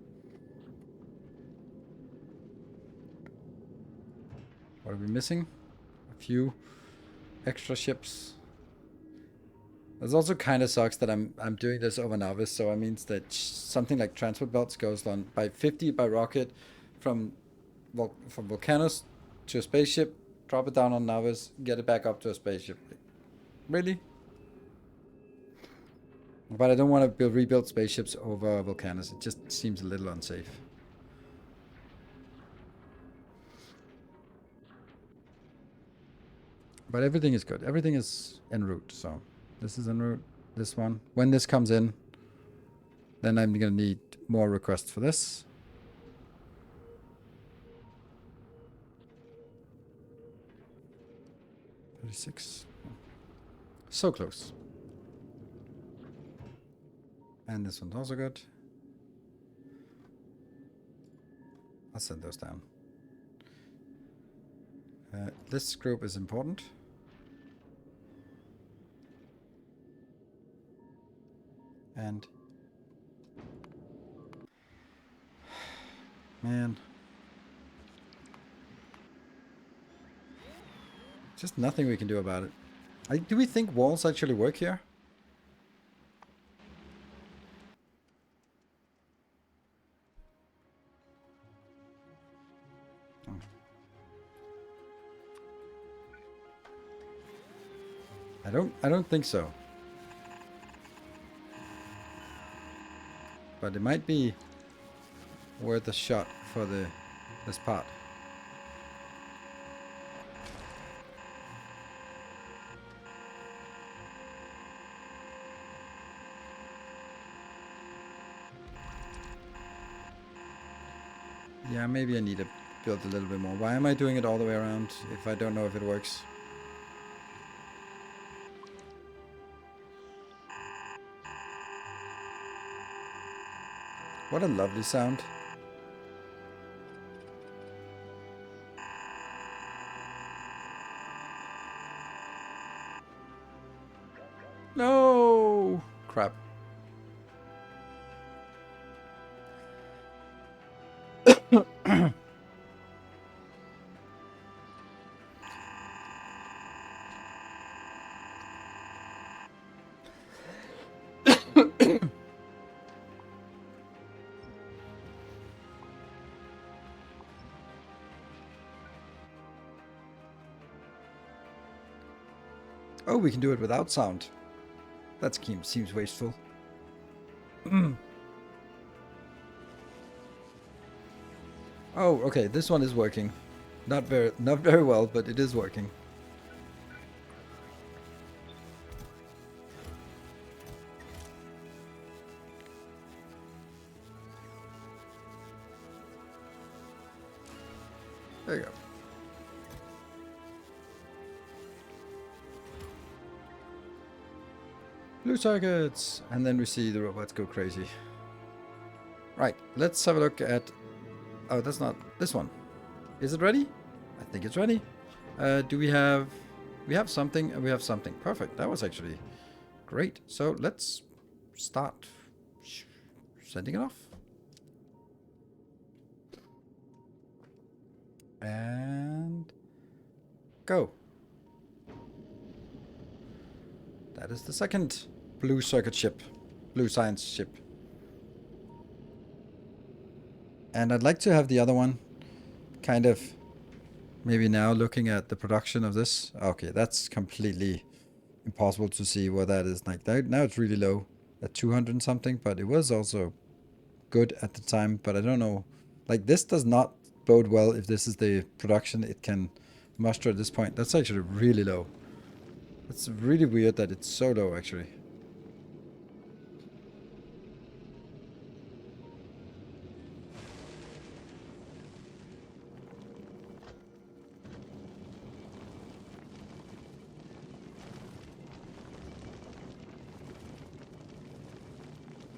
What are we missing? A few extra ships. It also kind of sucks that I'm doing this over Novice, so it means that something like transport belts goes on by 50 by rocket from Volcanus to a spaceship, drop it down on Novice, get it back up to a spaceship. Really? But I don't want to rebuild spaceships over Volcanus. It just seems a little unsafe. But everything is good. Everything is en route, so... This is en route. This one. When this comes in, then I'm going to need more requests for this. $36. So close. And this one's also good. I'll send those down. This group is important. And man, just nothing we can do about it. Do we think walls actually work here? Oh. I don't think so. But it might be worth a shot for this part. Yeah, maybe I need to build a little bit more. Why am I doing it all the way around if I don't know if it works? What a lovely sound. No! Crap. Oh, we can do it without sound. That seems wasteful. Oh, okay, this one is working. Not very well, but it is working. There you go. Blue circuits! And then we see the robots go crazy. Right, let's have a look at... Oh, that's not this one. Is it ready? I think it's ready. Do we have... We have something and we have something. Perfect. That was actually great. So let's start sending it off. And go. That is the second blue circuit ship. Blue science ship. And I'd like to have the other one kind of maybe now looking at the production of this. Okay, that's completely impossible to see what that is like. Now it's really low at 200 and something, but it was also good at the time. But I don't know. Like, this does not bode well if this is the production it can muster at this point. That's actually really low. It's really weird that it's so low, actually.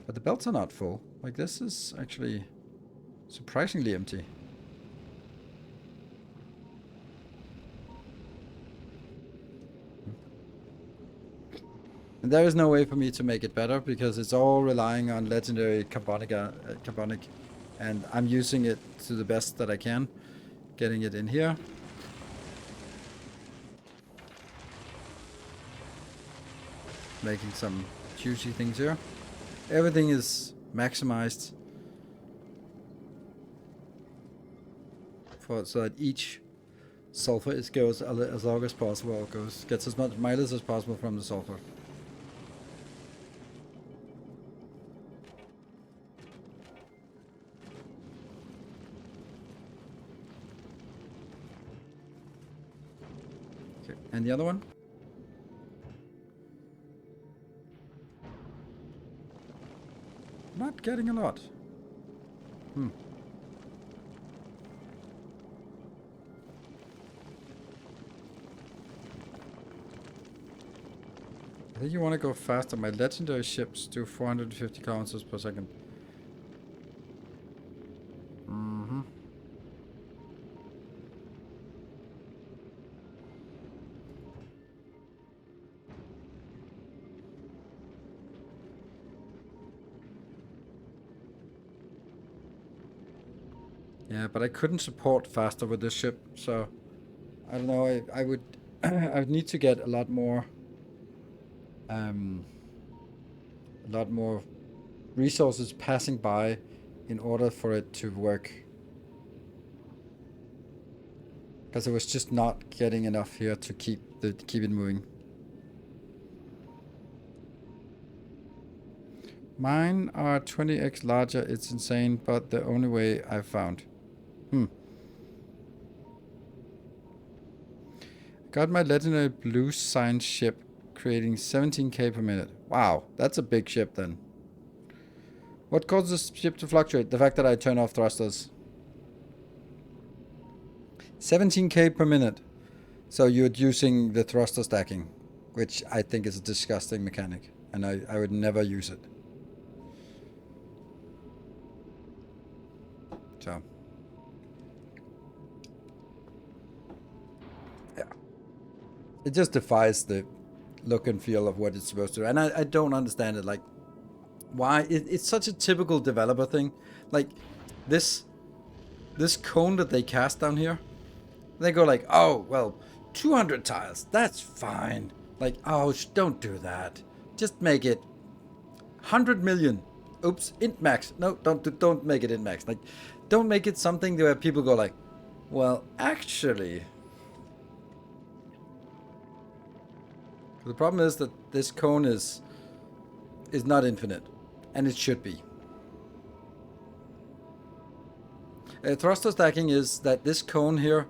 But the belts are not full. Like, this is actually surprisingly empty. And there is no way for me to make it better because it's all relying on legendary carbonic, and I'm using it to the best that I can, getting it in here. Making some juicy things here. Everything is maximized for so that each sulfur goes as long as possible. Gets as much mileage as possible from the sulfur. Okay, and the other one. Not getting a lot. I think you want to go faster. My legendary ships do 450 kilometers per second. Yeah, but I couldn't support faster with this ship, so I don't know. I would I would need to get a lot more resources passing by in order for it to work, because it was just not getting enough here to keep it moving. Mine are 20x larger. It's insane, but the only way I've found. Got my legendary blue science ship creating 17k per minute. Wow, that's a big ship then. What causes the ship to fluctuate? The fact that I turn off thrusters. 17k per minute. So you're using the thruster stacking, which I think is a disgusting mechanic, and I would never use it. So, yeah. It just defies the look and feel of what it's supposed to do. And I don't understand it. Like, why? It's such a typical developer thing. Like, this cone that they cast down here, they go like, oh, well, 200 tiles, that's fine. Like, oh, don't do that. Just make it 100 million. Oops, int max. No, don't make it int max. Like, don't make it something where people go like, well, actually. The problem is that this cone is not infinite, and it should be. Thruster stacking is that this cone here,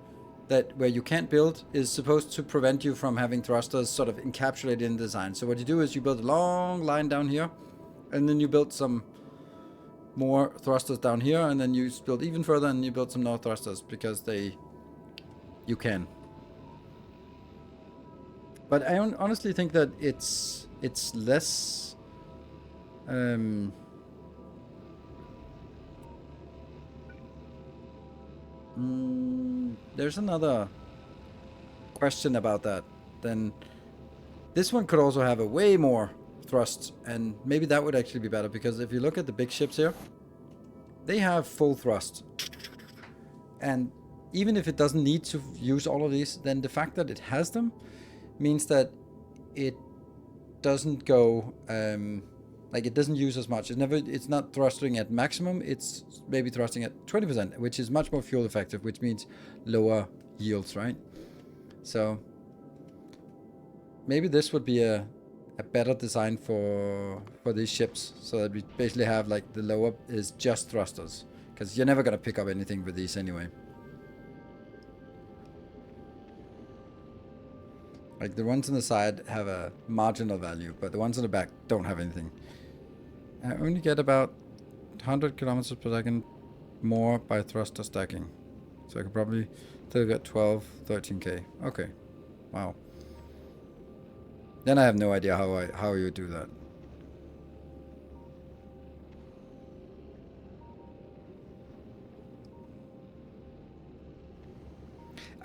that where you can't build, is supposed to prevent you from having thrusters sort of encapsulated in design. So what you do is you build a long line down here, and then you build some more thrusters down here, and then you build even further, and you build some more thrusters because you can. But I honestly think that it's less. There's another question about that. Then this one could also have a way more thrust, and maybe that would actually be better, because if you look at the big ships here, they have full thrust, and even if it doesn't need to use all of these, then the fact that it has them means that it doesn't go like it doesn't use as much. It's not thrusting at maximum. It's maybe thrusting at 20%, which is much more fuel effective, which means lower yields, right? So maybe this would be a better design for these ships, so that we basically have like the lower is just thrusters, because you're never gonna pick up anything with these anyway. Like the ones on the side have a marginal value, but the ones on the back don't have anything. I only get about 100 kilometers per second more by thruster stacking. So I could probably still get 12, 13k. Okay. Wow. Then I have no idea how you do that.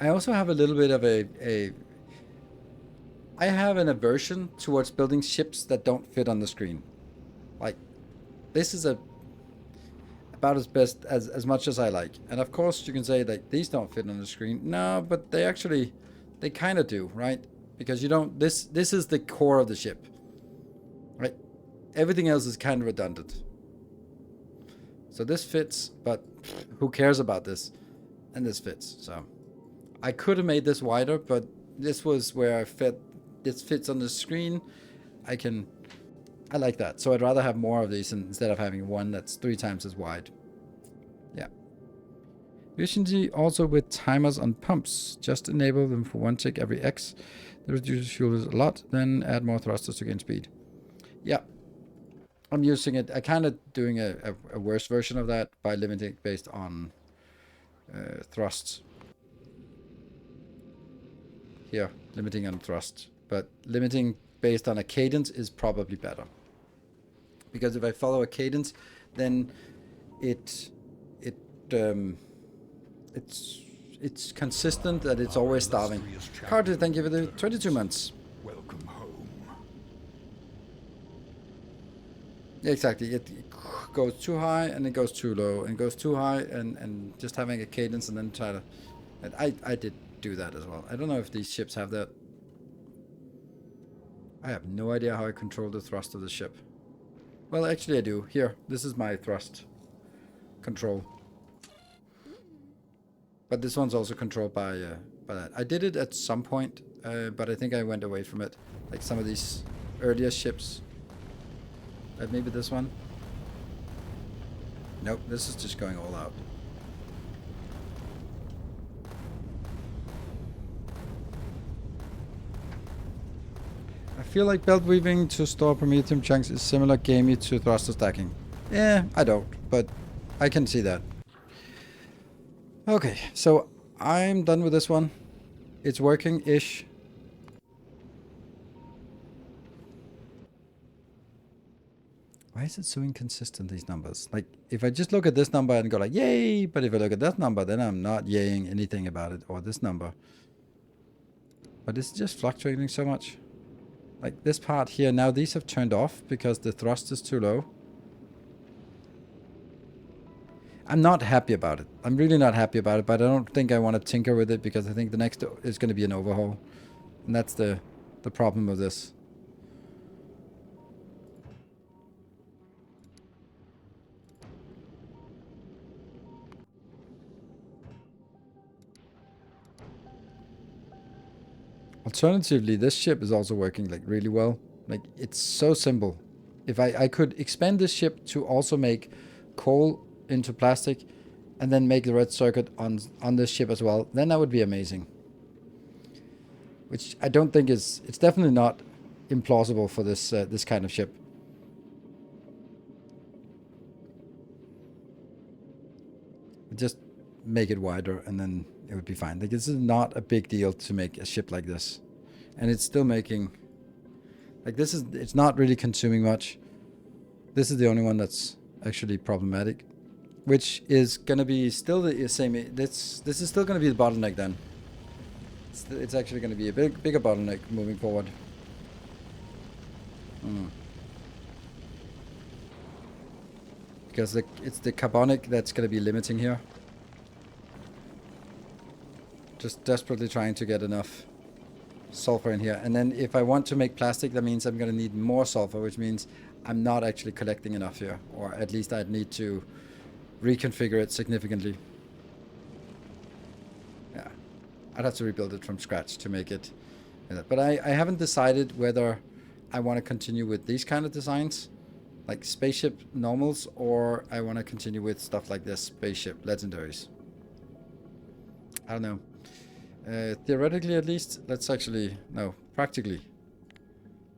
I also have a little bit of I have an aversion towards building ships that don't fit on the screen. Like, this is about as much as I like. And of course you can say that these don't fit on the screen. No, but they kind of do, right? Because you don't, this is the core of the ship, right? Everything else is kind of redundant. So this fits, but who cares about this? And this fits, so. I could have made this wider, but this was where I fit. This fits on the screen. I like that. So I'd rather have more of these instead of having one that's 3 times as wide. Yeah. Efficiency also with timers on pumps. Just enable them for 1 tick every X. That reduces fuel a lot. Then add more thrusters to gain speed. Yeah. I'm using it. I kind of doing a worse version of that by limiting based on thrusts. Here, limiting on thrust. But limiting based on a cadence is probably better. Because if I follow a cadence, then it's consistent that it's always starving. Carter, thank you for the 22 months. Welcome home. Yeah, exactly. It goes too high and it goes too low, and goes too high and just having a cadence and then try to. And I did do that as well. I don't know if these ships have that. I have no idea how I control the thrust of the ship. Well, actually I do. Here, this is my thrust control. But this one's also controlled by that. I did it at some point, but I think I went away from it. Like some of these earlier ships. Maybe this one. Nope, this is just going all out. I feel like belt weaving to store Prometheum chunks is similar gamey to thruster stacking. I don't, but I can see that. Okay, so I'm done with this one. It's working-ish. Why is it so inconsistent, these numbers? Like, if I just look at this number and go like, yay, but if I look at that number, then I'm not yaying anything about it, or this number. But it's just fluctuating so much. Like this part here, now these have turned off because the thrust is too low. I'm not happy about it. I'm really not happy about it, but I don't think I want to tinker with it because I think the next is going to be an overhaul. And that's the problem of this. Alternatively, this ship is also working like really well. Like, it's so simple. If I could expand this ship to also make coal into plastic and then make the red circuit on this ship as well, then that would be amazing. Which I don't think is... It's definitely not implausible for this this kind of ship. Just make it wider and then it would be fine. Like, this is not a big deal to make a ship like this. And it's still making... Like, this is... It's not really consuming much. This is the only one that's actually problematic. Which is going to be still the same... This is still going to be the bottleneck then. It's actually going to be a bigger bottleneck moving forward. Because it's the carbonic that's going to be limiting here. Just desperately trying to get enough sulfur in here. And then if I want to make plastic, that means I'm going to need more sulfur, which means I'm not actually collecting enough here. Or at least I'd need to reconfigure it significantly. Yeah. I'd have to rebuild it from scratch to make it. But I haven't decided whether I want to continue with these kind of designs, like spaceship normals, or I want to continue with stuff like this, spaceship legendaries. I don't know. Theoretically, at least, let's actually... No, practically.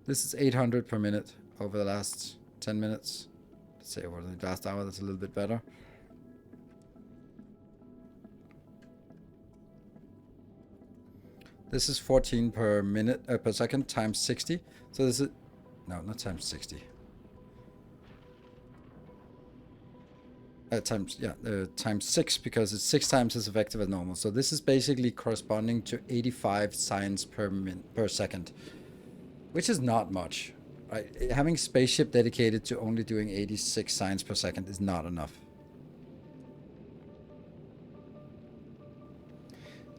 This is 800 per minute over the last 10 minutes. Let's say over the last hour, that's a little bit better. This is 14 per minute, per second, times 60. So this is... No, not times 60. Times 6, because it's 6 times as effective as normal. So this is basically corresponding to 85 signs per second, which is not much. Right? Having spaceship dedicated to only doing 86 signs per second is not enough.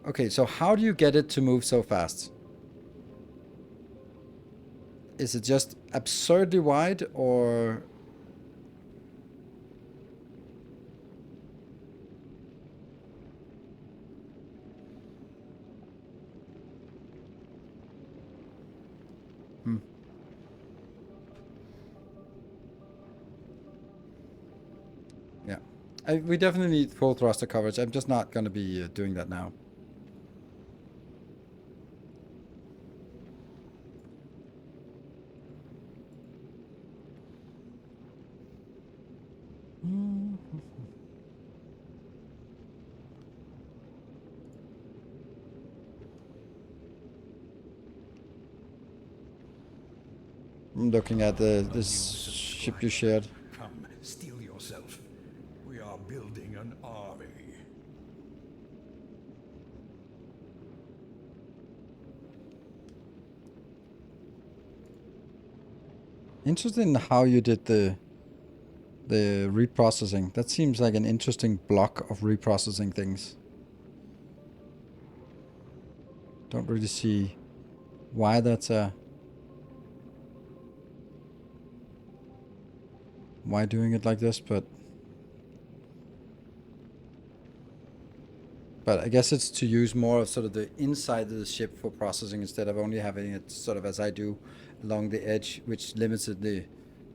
Okay, so how do you get it to move so fast? Is it just absurdly wide, or... Yeah. We definitely need full thruster coverage. I'm just not going to be doing that now. I'm looking at this ship you shared. Come, steel yourself. We are building an army. Interested in how you did the reprocessing. That seems like an interesting block of reprocessing things. Don't really see why that's why doing it like this, but I guess it's to use more of sort of the inside of the ship for processing instead of only having it sort of as I do along the edge, which limits the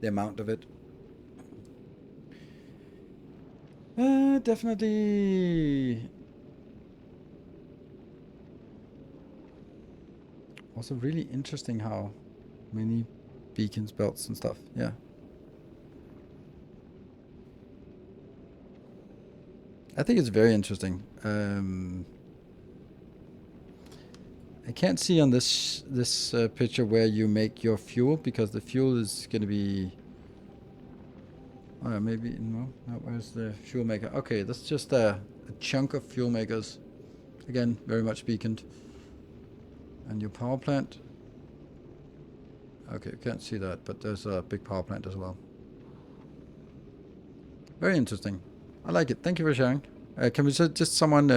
amount of it. Definitely. Also really interesting how many beacons, belts and stuff. Yeah. I think it's very interesting. I can't see on this picture where you make your fuel, because the fuel is going to be... Oh, maybe... No, where's the fuel maker? Okay, that's just a chunk of fuel makers. Again, very much beaconed. And your power plant... Okay, you can't see that, but there's a big power plant as well. Very interesting. I like it. Thank you for sharing. Can we just someone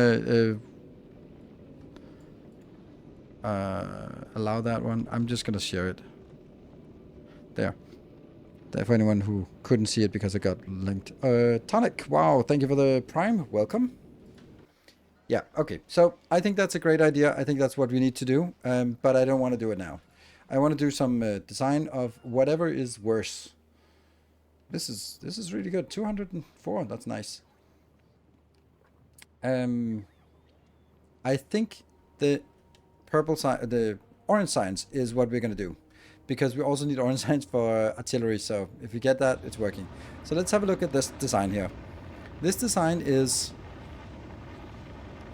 allow that one? I'm just gonna share it. There. For anyone who couldn't see it because it got linked. Tonic, wow, thank you for the Prime. Welcome. Yeah, okay. So I think that's a great idea. I think that's what we need to do. But I don't want to do it now. I want to do some design of whatever is worse. This is really good. 204. That's nice. I think the the orange signs is what we're gonna do, because we also need orange signs for artillery. So if we get that, it's working. So let's have a look at this design here. This design is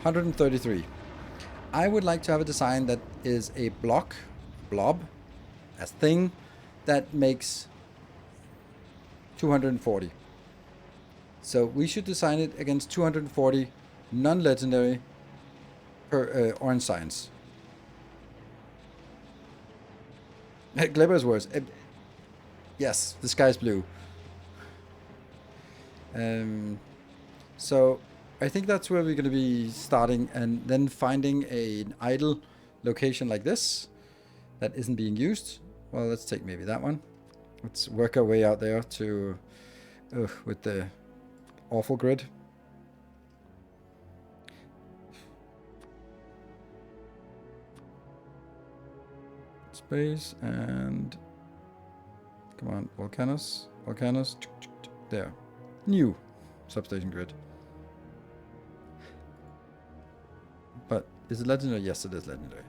133. I would like to have a design that is a blob, a thing that makes 240. So we should design it against 240 non-legendary per orange signs. Glimmer is worse. Yes, the sky's blue. So I think that's where we're going to be starting, and then finding an idle location like this that isn't being used. Well, let's take maybe that one. Let's work our way out there to with the awful grid. Space and come on, volcanoes, there. New substation grid. But is it legendary? Yes, it is legendary.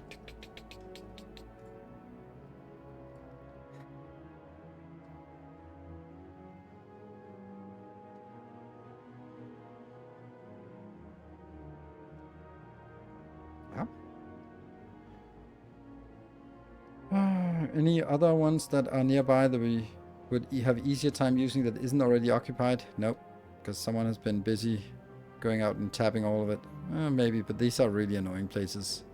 Any other ones that are nearby that we would have easier time using that isn't already occupied? Nope, because someone has been busy going out and tapping all of it. Maybe, but these are really annoying places.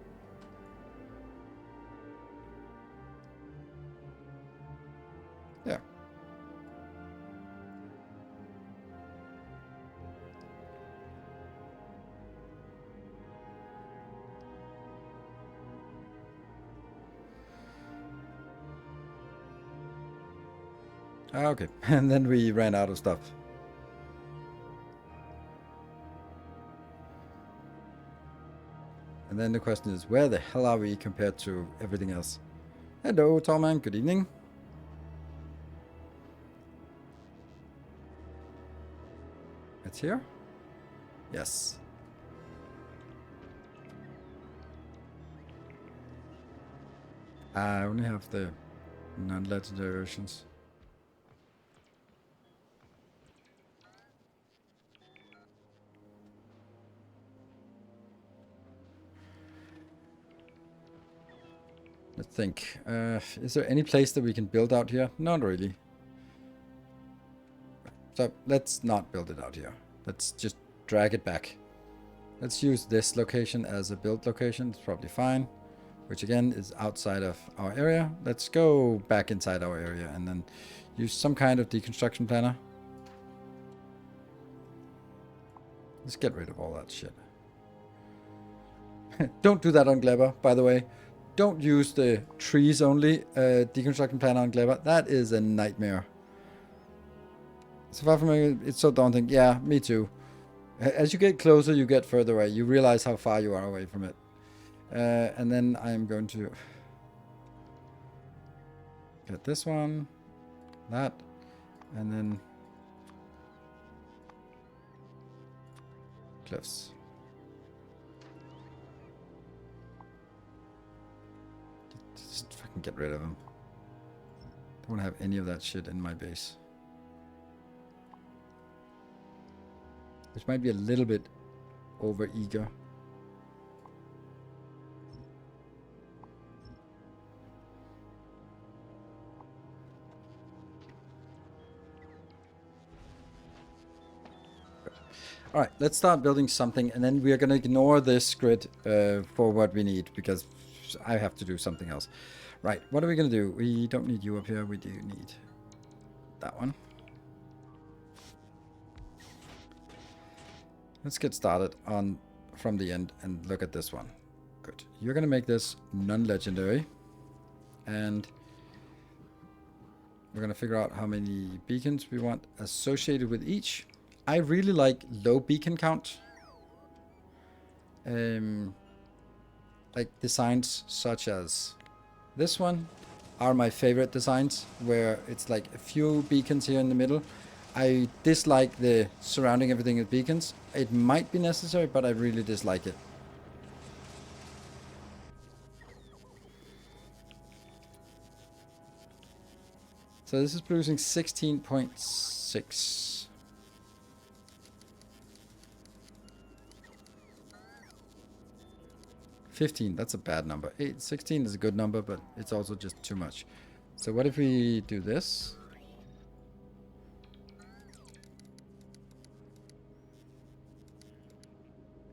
Yeah. Okay, and then we ran out of stuff. And then the question is, where the hell are we compared to everything else? Hello, Tallman, good evening. It's here? Yes. I only have the non-legendary versions. Let's think. Is there any place that we can build out here? Not really. So let's not build it out here. Let's just drag it back. Let's use this location as a build location. It's probably fine. Which again is outside of our area. Let's go back inside our area and then use some kind of deconstruction planner. Let's get rid of all that shit. Don't do that on Gleba, by the way. Don't use the trees only deconstruction planner on Gleba. That is a nightmare. So far from me, it's so daunting. Yeah, me too. As you get closer, you get further away. You realize how far you are away from it. And then I'm going to get this one, that, and then cliffs. Just fucking get rid of them. Don't want to have any of that shit in my base. Which might be a little bit over eager. All right, let's start building something, and then we are going to ignore this grid for what we need, because I have to do something else. Right, what are we going to do? We don't need you up here. We do need that one. Let's get started on from the end and look at this one. Good. You're going to make this non-legendary, and we're going to figure out how many beacons we want associated with each. I really like low beacon count. Like designs such as this one are my favorite designs, where it's like a few beacons here in the middle. I dislike the surrounding everything with beacons. It might be necessary, but I really dislike it. So this is producing 16.6. 15, that's a bad number. 16 is a good number, but it's also just too much. So what if we do this?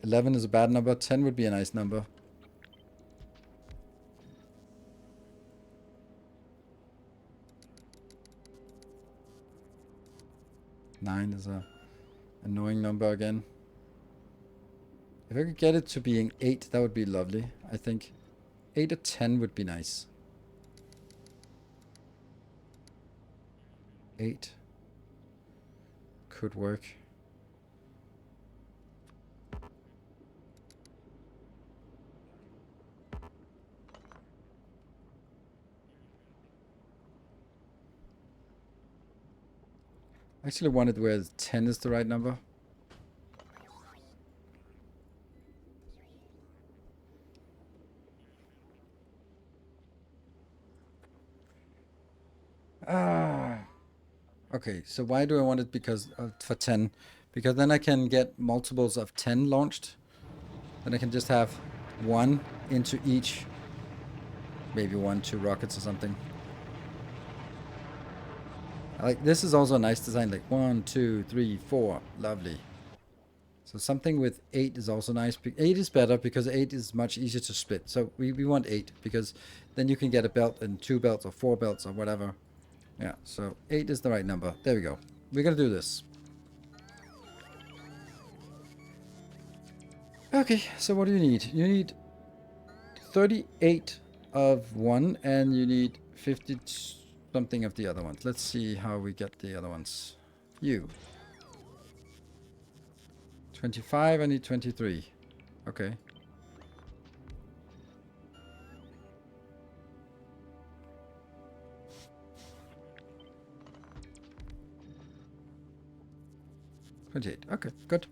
$11 is a bad number. 10 would be a nice number. Nine is a annoying number again. If I could get it to being 8, that would be lovely, I think. 8 or 10 would be nice. 8 could work. I actually wanted where 10 is the right number. Okay, so why do I want it? Because for 10? Because then I can get multiples of 10 launched. Then I can just have one into each. Maybe 1, 2 rockets or something. Like, this is also a nice design, like 1, 2, 3, 4. Lovely. So something with 8 is also nice. 8 is better because 8 is much easier to split. So we want 8 because then you can get a belt and 2 belts or 4 belts or whatever. Yeah, so 8 is the right number. There we go. We're gonna do this. Okay, so what do you need? You need 38 of one, and you need 50 something of the other ones. Let's see how we get the other ones. You. 25, I need 23. Okay. Okay, good.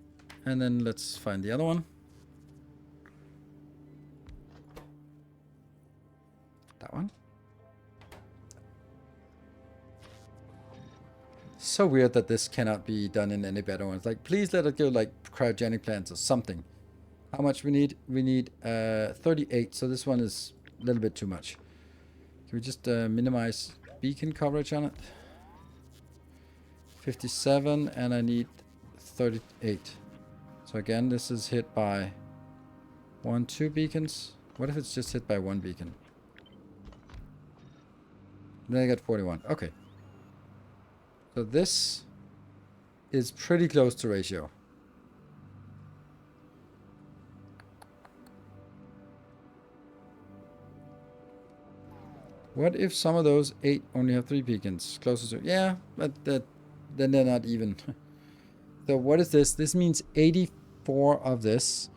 And then let's find the other one. That one. So weird that this cannot be done in any better ones. Like, please let it go like cryogenic plants or something. How much we need? We need 38. So this one is a little bit too much. Can we just minimize beacon coverage on it? 57, and I need 38. So again, this is hit by 1, 2 beacons. What if it's just hit by 1 beacon? Then I get 41. Okay. So this is pretty close to ratio. What if some of those 8 only have 3 beacons? Closer to... Yeah, but then they're not even. So what is this? This means 84 of this.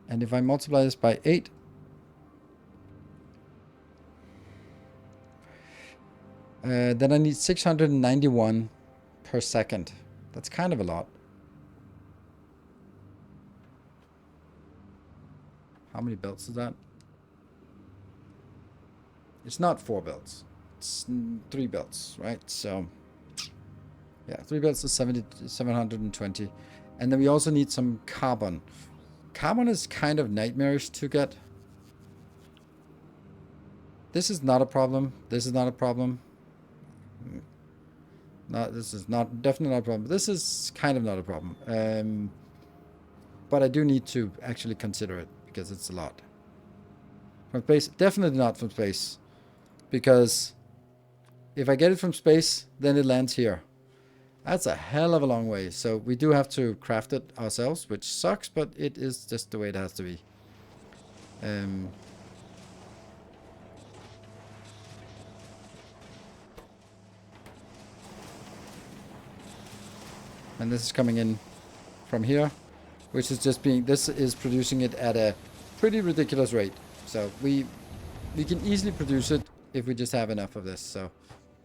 And if I multiply this by 8... then I need 691 per second. That's kind of a lot. How many belts is that? It's not 4 belts. It's 3 belts, right? So, yeah, 3 belts is 720. And then we also need some carbon. Carbon is kind of nightmarish to get. This is not a problem. This is not a problem. This is not definitely not a problem. This is kind of not a problem. But I do need to actually consider it, because it's a lot. From space, definitely not from space. Because if I get it from space, then it lands here. That's a hell of a long way. So we do have to craft it ourselves, which sucks, but it is just the way it has to be. And this is coming in from here, which is just being, this is producing it at a pretty ridiculous rate. So we can easily produce it if we just have enough of this. So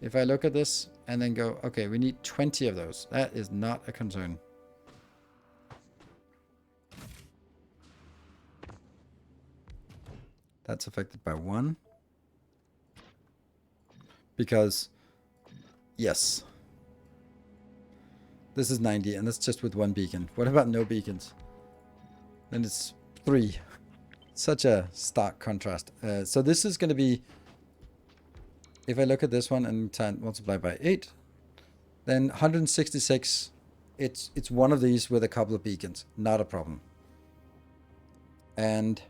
if I look at this and then go, okay, we need 20 of those. That is not a concern. That's affected by 1. Because, yes. This is 90, and that's just with 1 beacon. What about no beacons? Then it's 3. Such a stark contrast. So this is going to be, if I look at this one and multiply by 8, then 166, it's one of these with a couple of beacons. Not a problem. And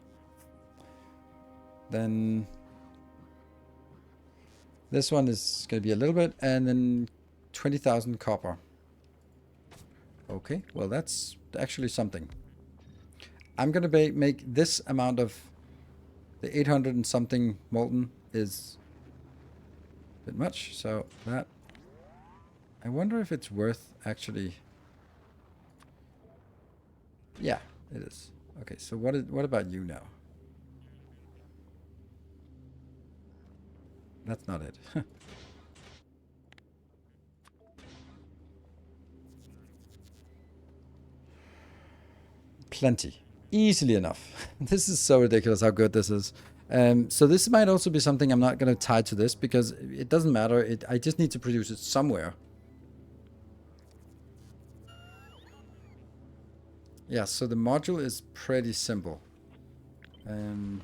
then this one is going to be a little bit, and then 20,000 copper. Okay, well that's actually something. I'm going to make this amount of the 800 and something molten is a bit much. So that, I wonder if it's worth actually. Yeah, it is. Okay, so what about you now? That's not it. Plenty. Easily enough. This is so ridiculous how good this is. So this might also be something I'm not going to tie to this, because it doesn't matter. I just need to produce it somewhere. Yeah, so the module is pretty simple. I'm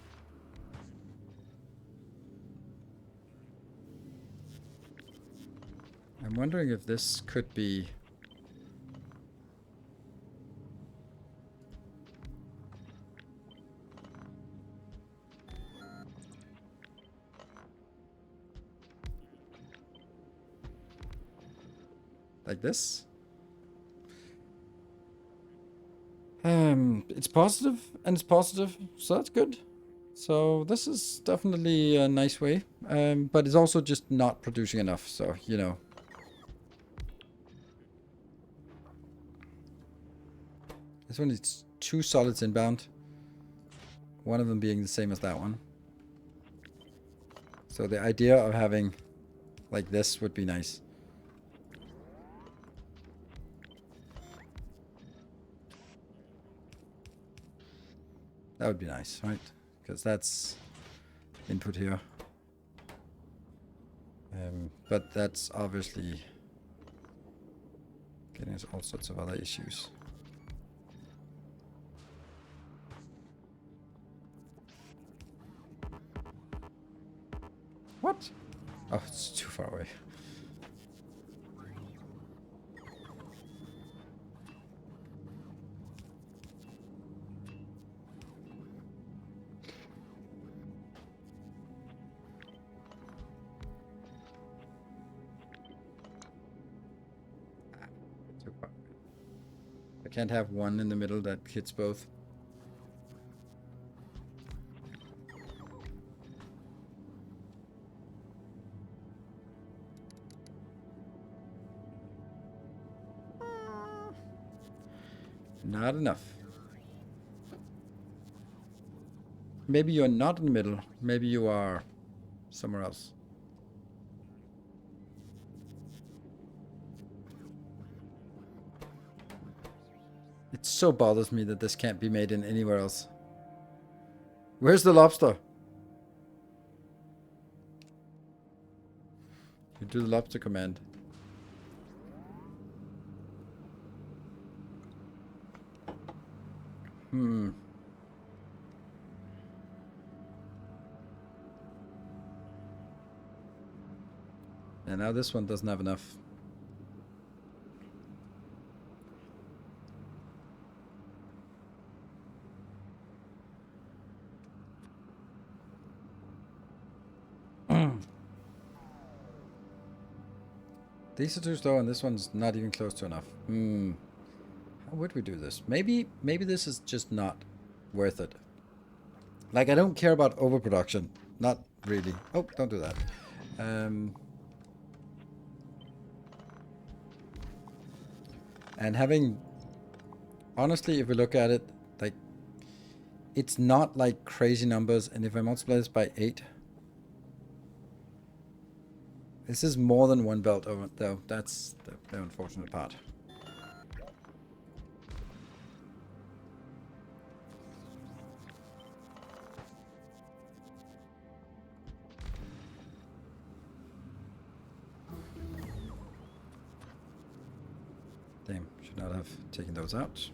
wondering if this could be... like this. It's positive and it's positive, so that's good. So this is definitely a nice way, but it's also just not producing enough, so, you know. This one is 2 solids inbound. One of them being the same as that one. So the idea of having like this would be nice. That would be nice, right? Because that's input here. But that's obviously getting us all sorts of other issues. What? Oh, it's too far away. Too far. I can't have one in the middle that hits both. Not enough. Maybe you're not in the middle. Maybe you are somewhere else. It so bothers me that this can't be made in anywhere else. Where's the lobster? You do the lobster command. And now this one doesn't have enough. These are too slow, and this one's not even close to enough. How would we do this? Maybe this is just not worth it. Like, I don't care about overproduction. Not really. Oh, don't do that. And having... Honestly, if we look at it, like... It's not like crazy numbers, and if I multiply this by 8... This is more than one belt, though. That's the unfortunate part. Damn, should not have taken those out.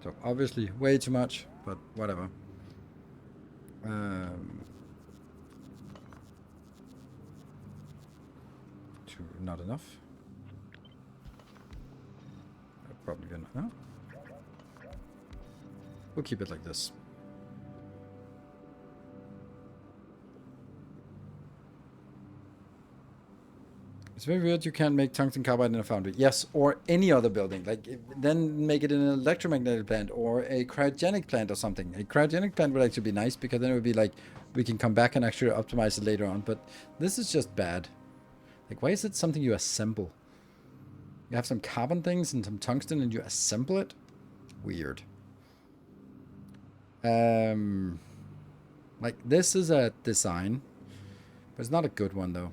So obviously way too much, but whatever. Not enough. Probably gonna. No? We'll keep it like this. It's very weird you can't make tungsten carbide in a foundry. Yes, or any other building. Like, then make it in an electromagnetic plant or a cryogenic plant or something. A cryogenic plant would actually be nice because then it would be like, we can come back and actually optimize it later on. But this is just bad. Like, why is it something you assemble? You have some carbon things and some tungsten and you assemble it? Weird. Like, this is a design, but it's not a good one, though.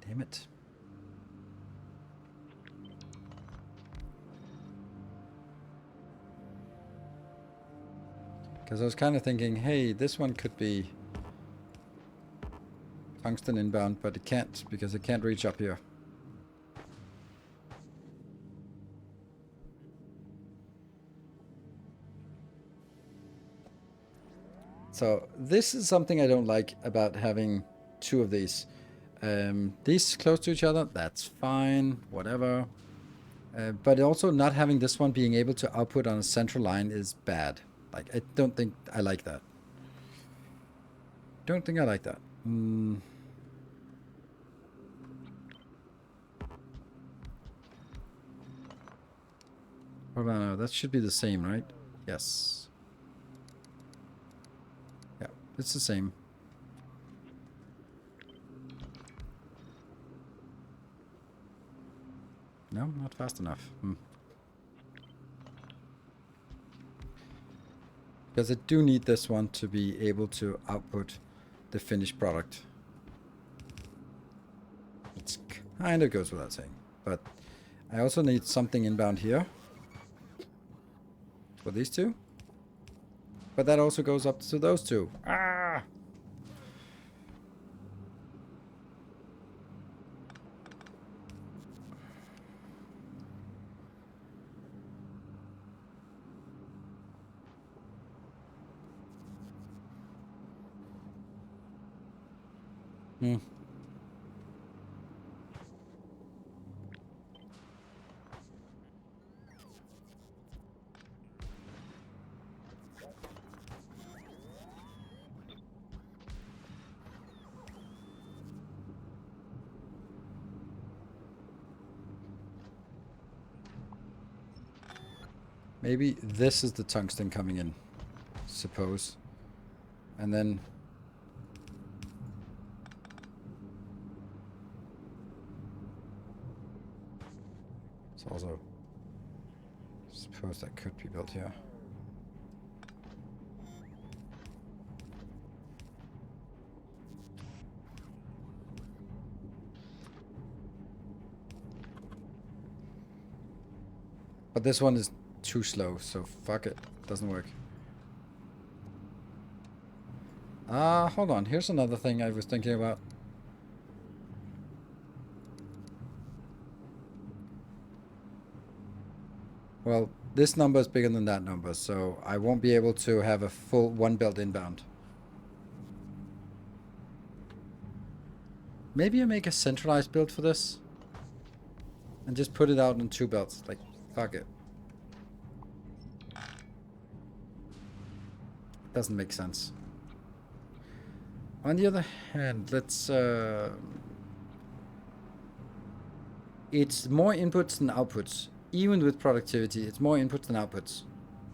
Damn it. Because I was kind of thinking, hey, this one could be tungsten inbound, but it can't because it can't reach up here. So this is something I don't like about having two of these. These close to each other, that's fine, whatever. But also not having this one being able to output on a central line is bad. Like, I don't think I like that. Don't think I like that. Hold on, no, that should be the same, right? Yes. Yeah, it's the same. No, not fast enough. Because I do need this one to be able to output the finished product. It kind of goes without saying. But I also need something inbound here. For these two. But that also goes up to those two. Ah! Maybe this is the tungsten coming in. Suppose. And then... It's also... Suppose that could be built here. But this one is too slow, so fuck it. Doesn't work. Hold on. Here's another thing I was thinking about. Well, this number is bigger than that number, so I won't be able to have a full one belt inbound. Maybe I make a centralized build for this. And just put it out in 2 belts. Like, fuck it. Doesn't make sense. On the other hand, let's... it's more inputs than outputs. Even with productivity, it's more inputs than outputs.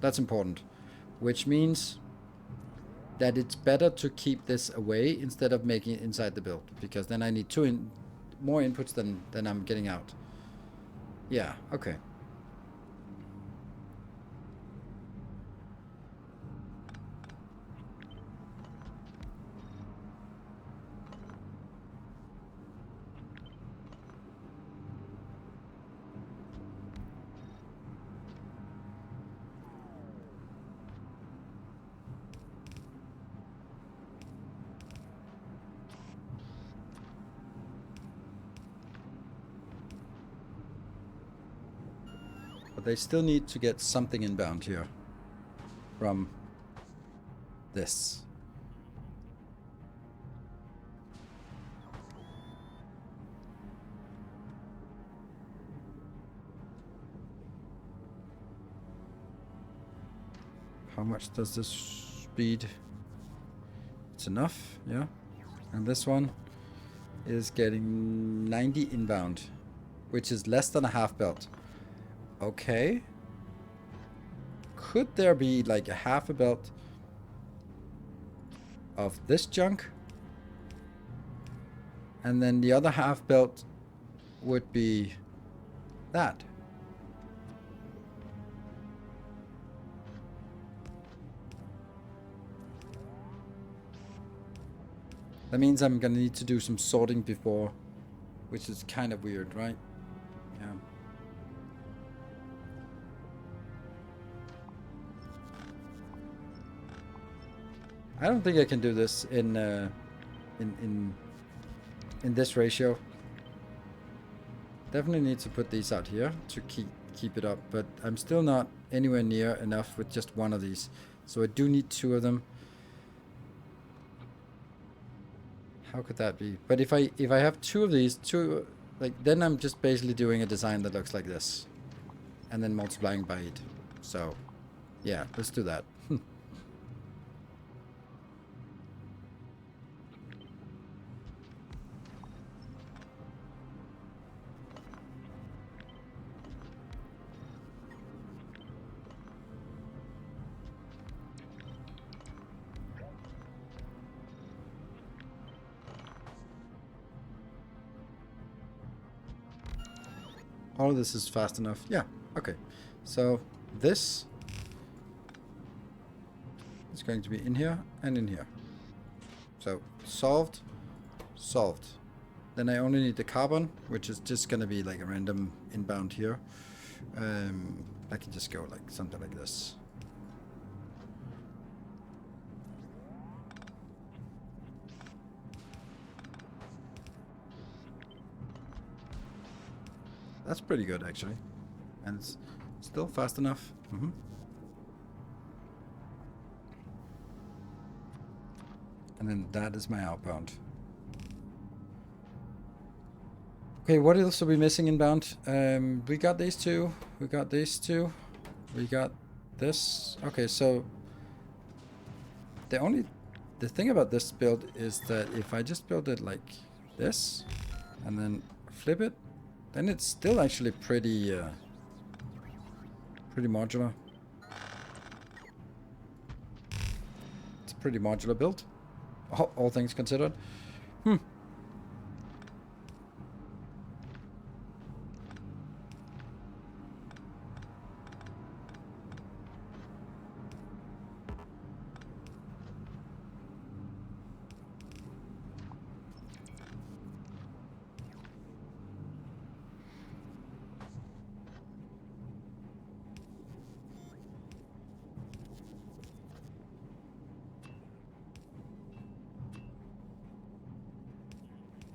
That's important. Which means that it's better to keep this away instead of making it inside the build. Because then I need more inputs than I'm getting out. Yeah, okay. But they still need to get something inbound here from this. How much does this speed? It's enough, yeah. And this one is getting 90 inbound, which is less than a half belt. Okay. Could there be like a half a belt of this junk? And then the other half belt would be that. That means I'm gonna need to do some sorting before, which is kind of weird, right? Yeah. I don't think I can do this in this ratio. Definitely need to put these out here to keep it up, but I'm still not anywhere near enough with just one of these. So I do need 2 of them. How could that be? But if I have 2 of these, then I'm just basically doing a design that looks like this, and then multiplying by 8. So, yeah, let's do that. All of this is fast enough. Yeah, okay. So this is going to be in here and in here. So solved, solved. Then I only need the carbon, which is just going to be like a random inbound here. I can just go like something like this. That's pretty good, actually. And it's still fast enough. And then that is my outbound. Okay, what else are we missing inbound? We got these 2. We got these 2. We got this. Okay, so the thing about this build is that if I just build it like this and then flip it, then it's still actually pretty modular. It's a pretty modular build, all things considered.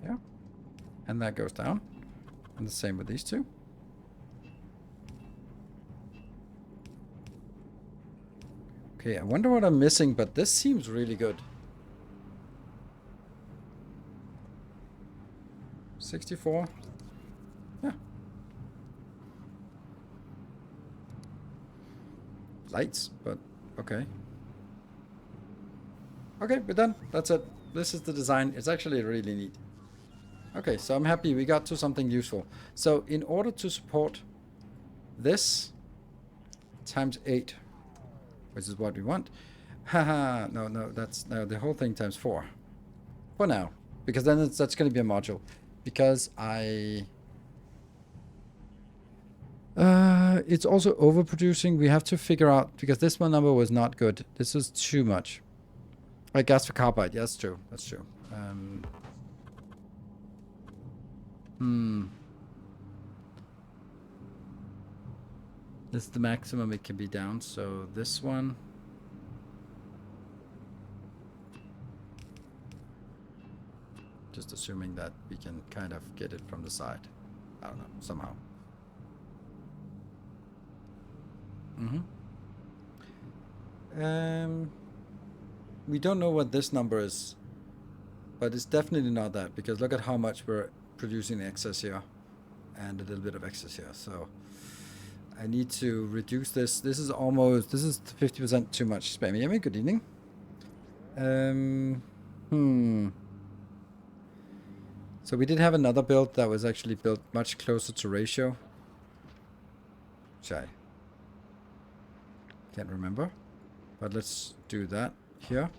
Yeah. And that goes down. And the same with these 2. Okay, I wonder what I'm missing, but this seems really good. 64. Yeah. Lights, but okay. Okay, we're done. That's it. This is the design. It's actually really neat. Okay, so I'm happy we got to something useful. So in order to support this times 8, which is what we want. Haha, no, that's the whole thing times 4. For now. Because then that's going to be a module. Because it's also overproducing. We have to figure out, because this one number was not good. This is too much. Gas for carbide. Yeah, that's true. That's true. This is the maximum it can be down. So this one. Just assuming that we can kind of get it from the side. I don't know, somehow. We don't know what this number is, but it's definitely not that, because look at how much we're producing excess here and a little bit of excess here. So I need to reduce this. This is 50% too much spam. Yemi, good evening. So we did have another build that was actually built much closer to ratio. Which I can't remember. But let's do that here.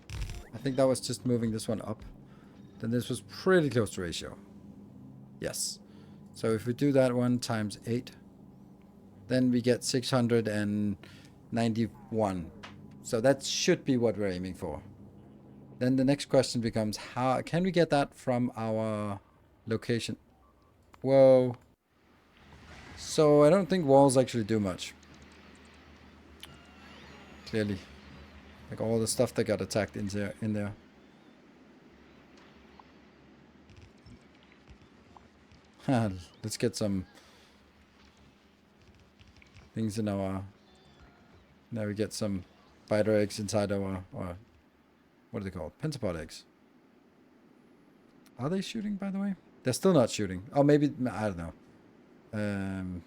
I think that was just moving this one up. Then this was pretty close to ratio. Yes. So if we do that one times 8, then we get 691. So that should be what we're aiming for. Then the next question becomes, how can we get that from our location? Whoa. So I don't think walls actually do much. Clearly. Like all the stuff that got attacked in there. Let's get some things in our... Now we get some spider eggs inside our... Or what are they called? Pentapod eggs. Are they shooting, by the way? They're still not shooting. Oh, maybe... I don't know.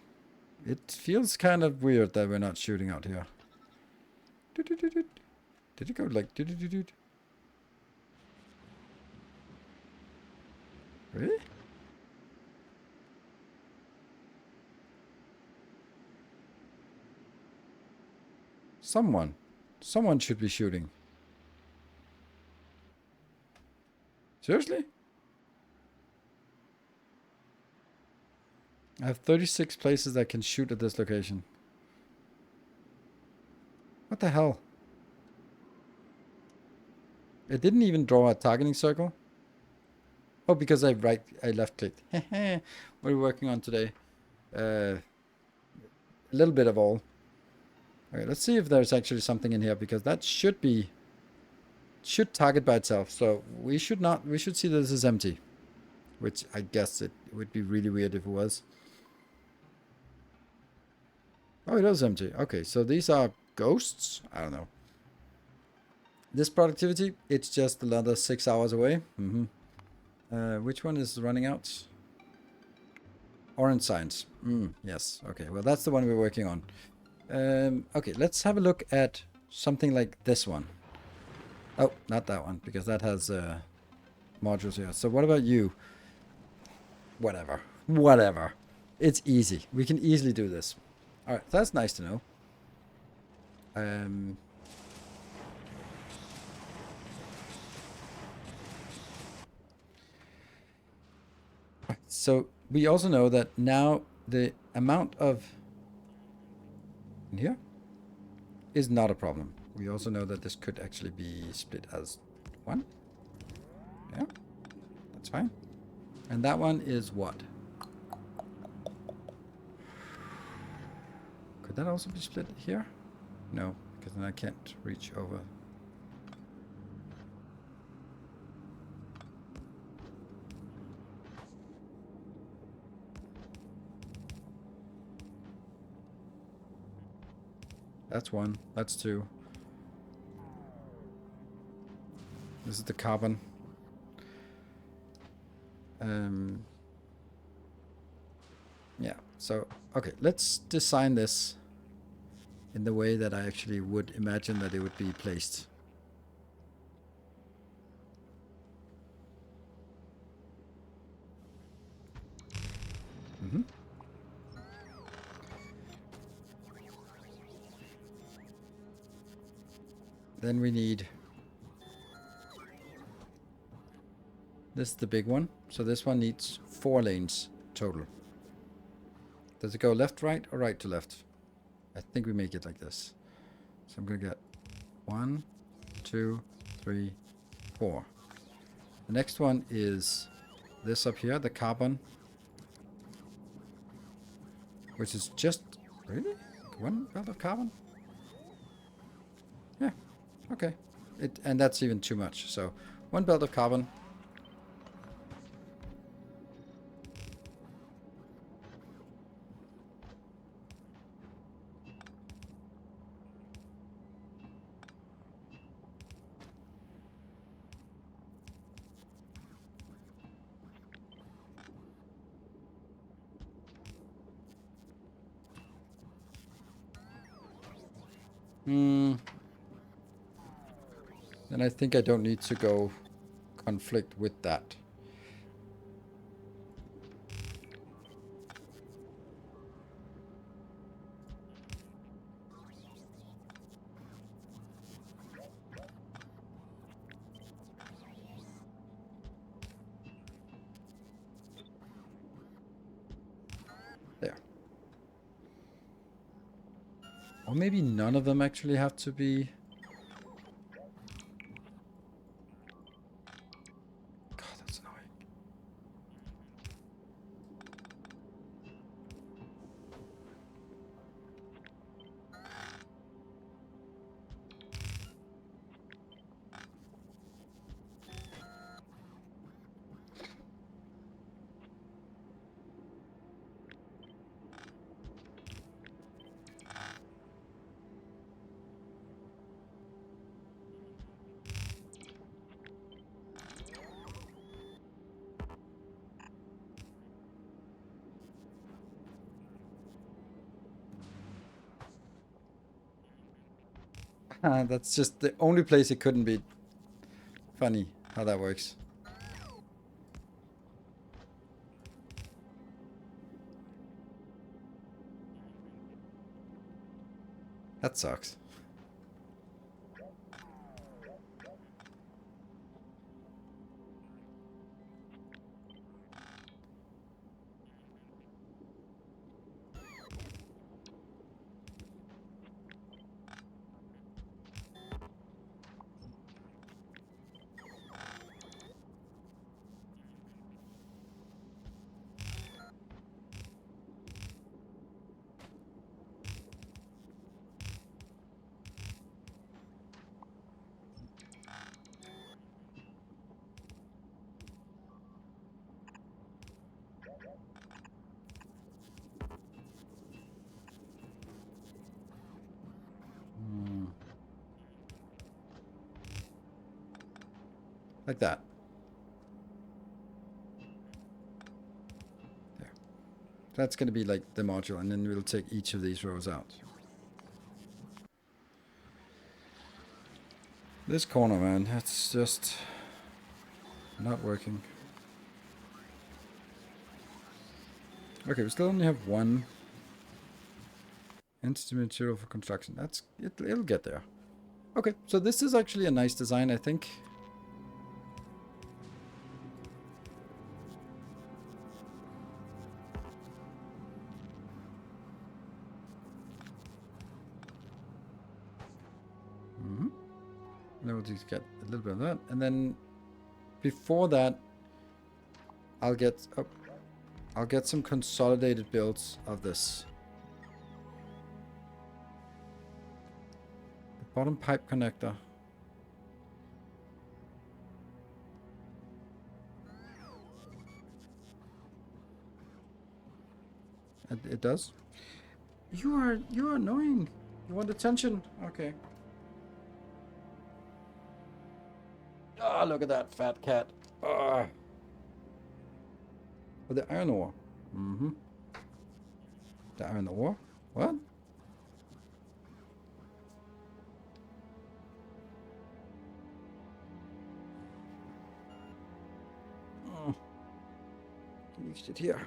It feels kind of weird that we're not shooting out here. Did it go like... Really? Someone should be shooting. Seriously? I have 36 places that can shoot at this location. What the hell? It didn't even draw a targeting circle. Oh, because I left clicked. What are we working on today? A little bit of all. Okay, let's see if there's actually something in here, because that should target by itself. So we should see that this is empty, which I guess it would be really weird if it was. Oh, it is empty. Okay, so these are ghosts. I don't know. This productivity, it's just another 6 hours away. Which one is running out? Orange signs. Yes. Okay. Well, that's the one we're working on. Okay, let's have a look at something like this one. Oh, not that one, because that has modules here. So what about you? Whatever. It's easy. We can easily do this. All right, that's nice to know. So we also know that now the amount of in here is not a problem. We also know that this could actually be split as 1. Yeah, that's fine. And that one is what? Could that also be split here? No, because then I can't reach over. That's 1. That's 2. This is the carbon. Yeah, so, okay, let's design this in the way that I actually would imagine that it would be placed. Then we need... This is the big one. So this one needs 4 lanes total. Does it go left, right, or right to left? I think we make it like this. So I'm going to get 1, 2, 3, 4. The next one is this up here, the carbon. Which is just... Really? 1 belt of carbon? Yeah. Okay. And that's even too much. So 1 belt of carbon. Then I think I don't need to go conflict with that. There. Or maybe none of them actually have to be... God, that's annoying. That's just the only place it couldn't be. Funny how that works. That sucks. Like that. There. That's going to be like the module, and then we'll take each of these rows out. This corner, man, that's just not working. Okay, we still only have 1 entity material for construction. That's it'll get there. Okay, so this is actually a nice design, I think. Now we'll just get a little bit of that, and then before that, I'll get some consolidated builds of this. The bottom pipe connector. It does. You're annoying. You want attention? Okay. Oh, look at that fat cat. Oh, the iron ore. Mm-hmm. The iron ore? What? Mm. Leave it here.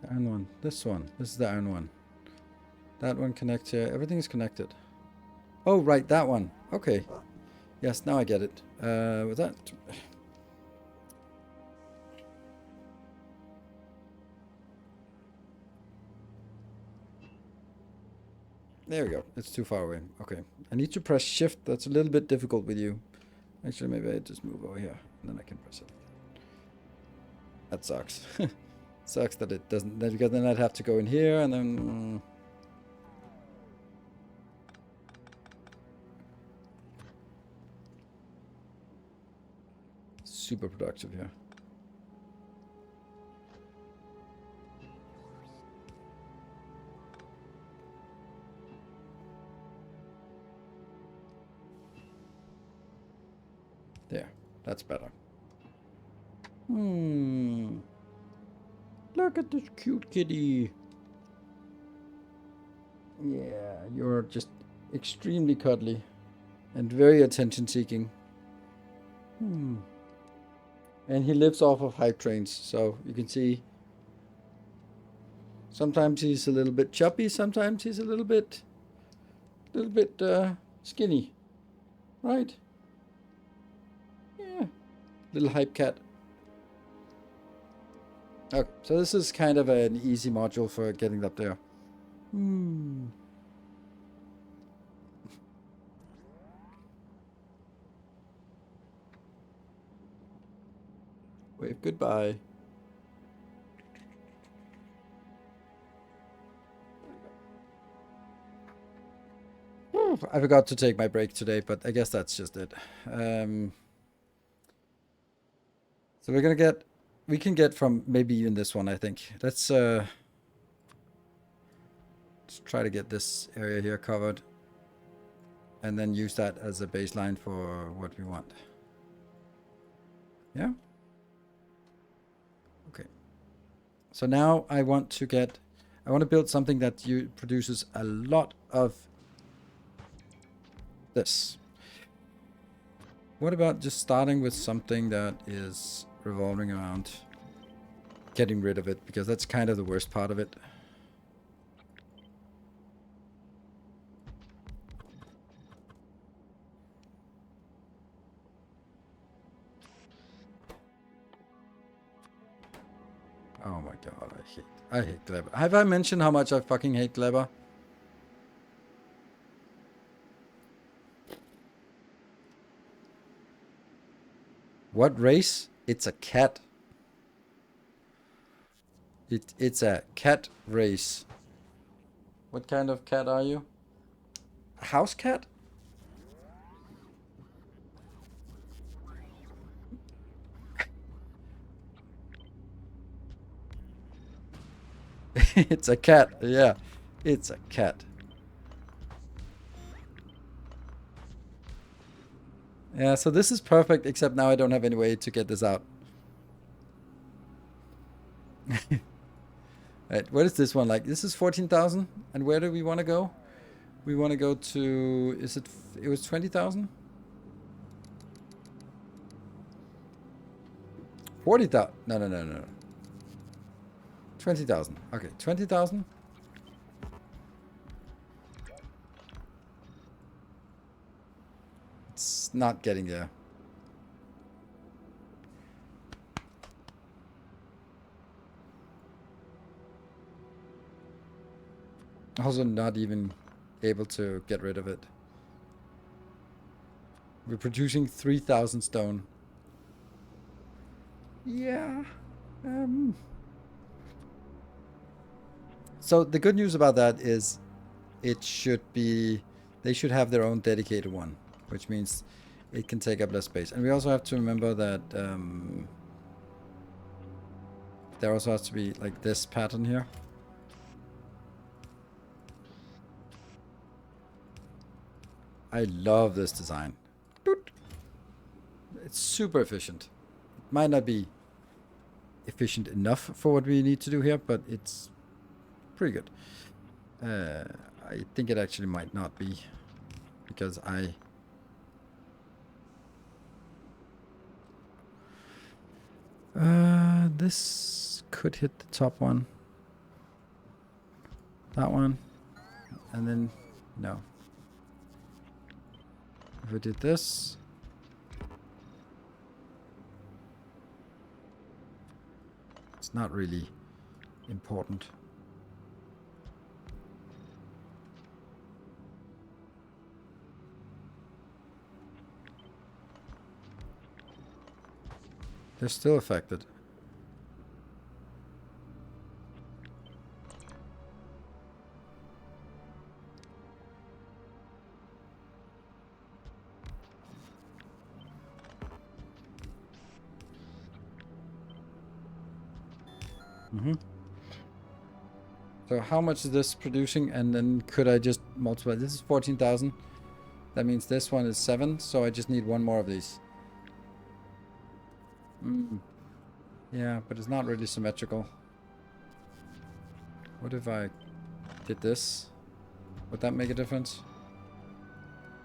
The iron one. This one. This is the iron one. That one connects here. Everything is connected. Oh, right. That one. Okay. Yes, now I get it. Was that... There we go. It's too far away. Okay. I need to press shift. That's a little bit difficult with you. Actually, maybe I just move over here. And then I can press it. That sucks. Sucks that it doesn't... Because then I'd have to go in here and then... Super productive here. There. That's better. Look at this cute kitty. Yeah, you're just extremely cuddly and very attention-seeking. And he lives off of hype trains, so you can see sometimes he's a little bit chubby, sometimes he's a little bit skinny, right? Yeah, little hype cat. Okay, so this is kind of an easy module for getting up there. Wave goodbye. I forgot to take my break today, but I guess that's just it. So we can get from maybe even this one, I think. Let's try to get this area here covered and then use that as a baseline for what we want. Yeah? Okay. So now I want to build something that produces a lot of this. What about just starting with something that is revolving around getting rid of it, because that's kind of the worst part of it. Oh my god, I hate Gleba. Have I mentioned how much I fucking hate Gleba? What race? It's a cat. It's a cat race. What kind of cat are you? A house cat? It's a cat. Yeah, it's a cat. Yeah, so this is perfect, except now I don't have any way to get this out. Right, what is this one like? This is 14,000, and where do we want to go? We want to go to, it was 20,000? 40,000, no. 20,000, okay, 20,000. It's not getting there. Also not even able to get rid of it. We're producing 3,000 stone. Yeah. So the good news about that is they should have their own dedicated one, which means it can take up less space. And we also have to remember that there also has to be like this pattern here. I love this design. Doot. It's super efficient. It might not be efficient enough for what we need to do here, but it's pretty good. I think it actually might not be, because this could hit the top one. That one. And then, no. If we did this. It's not really important. They're still affected. So how much is this producing? And then could I just multiply? This is 14,000. That means this one is 7. So I just need one more of these. Yeah, but it's not really symmetrical. What if I did this? Would that make a difference?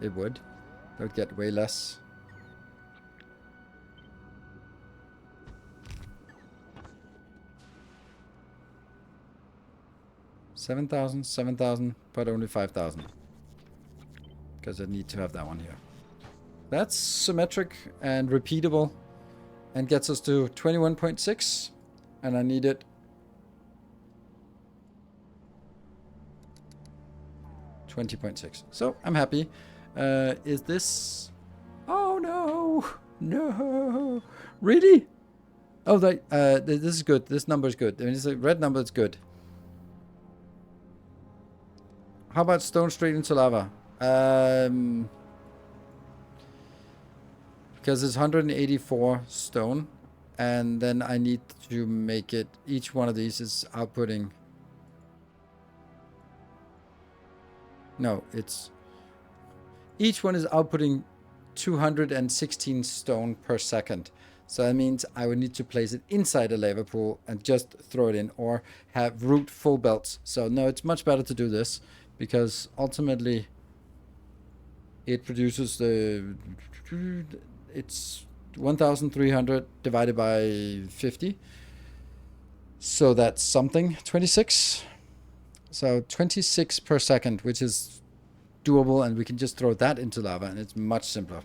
It would. It would get way less. $7,000, but only 5,000. Because I need to have that one here. That's symmetric and repeatable. And gets us to 21.6. And I need it 20.6. So I'm happy. Is this... Oh no! No! Really? Oh, this is good. This number is good. I mean, it's a red number, it's good. How about stone straight into lava? Because it's 184 stone. And then I need to make it... Each one of these is outputting... No, it's... Each one is outputting 216 stone per second. So that means I would need to place it inside a lava pool and just throw it in. Or have root full belts. So no, it's much better to do this. Because ultimately... It produces the... It's 1,300 divided by 50. So that's something. 26. So 26 per second, which is doable, and we can just throw that into lava, and it's much simpler.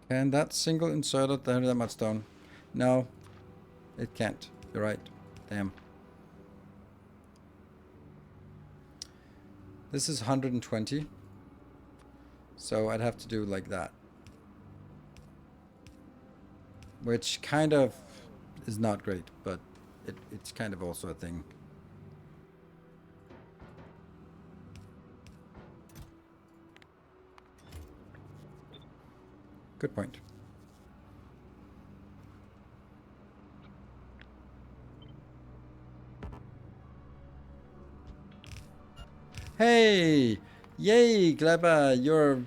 Can that single inserter have that much stone? No, it can't. You're right. Damn. This is 120. So I'd have to do like that. Which kind of is not great, but it's kind of also a thing. Good point. Hey! Yay, Gleba, you're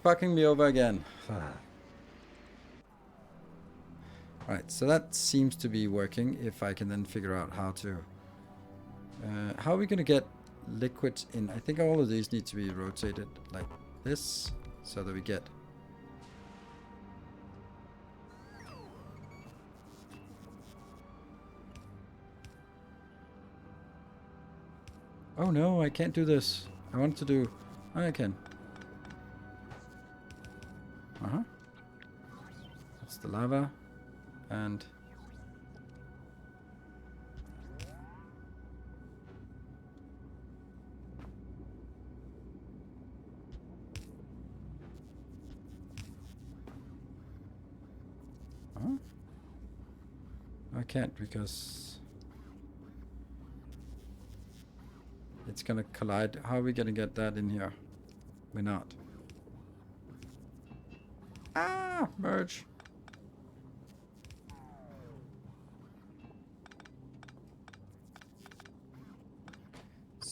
fucking me over again. Alright, so that seems to be working, if I can then figure out how to... how are we going to get liquids in? I think all of these need to be rotated like this, so that we get... Oh no, I can't do this. I want to do... Oh, I can. That's the lava. And... I can't because... It's gonna collide. How are we gonna get that in here? We're not. Ah! Merge.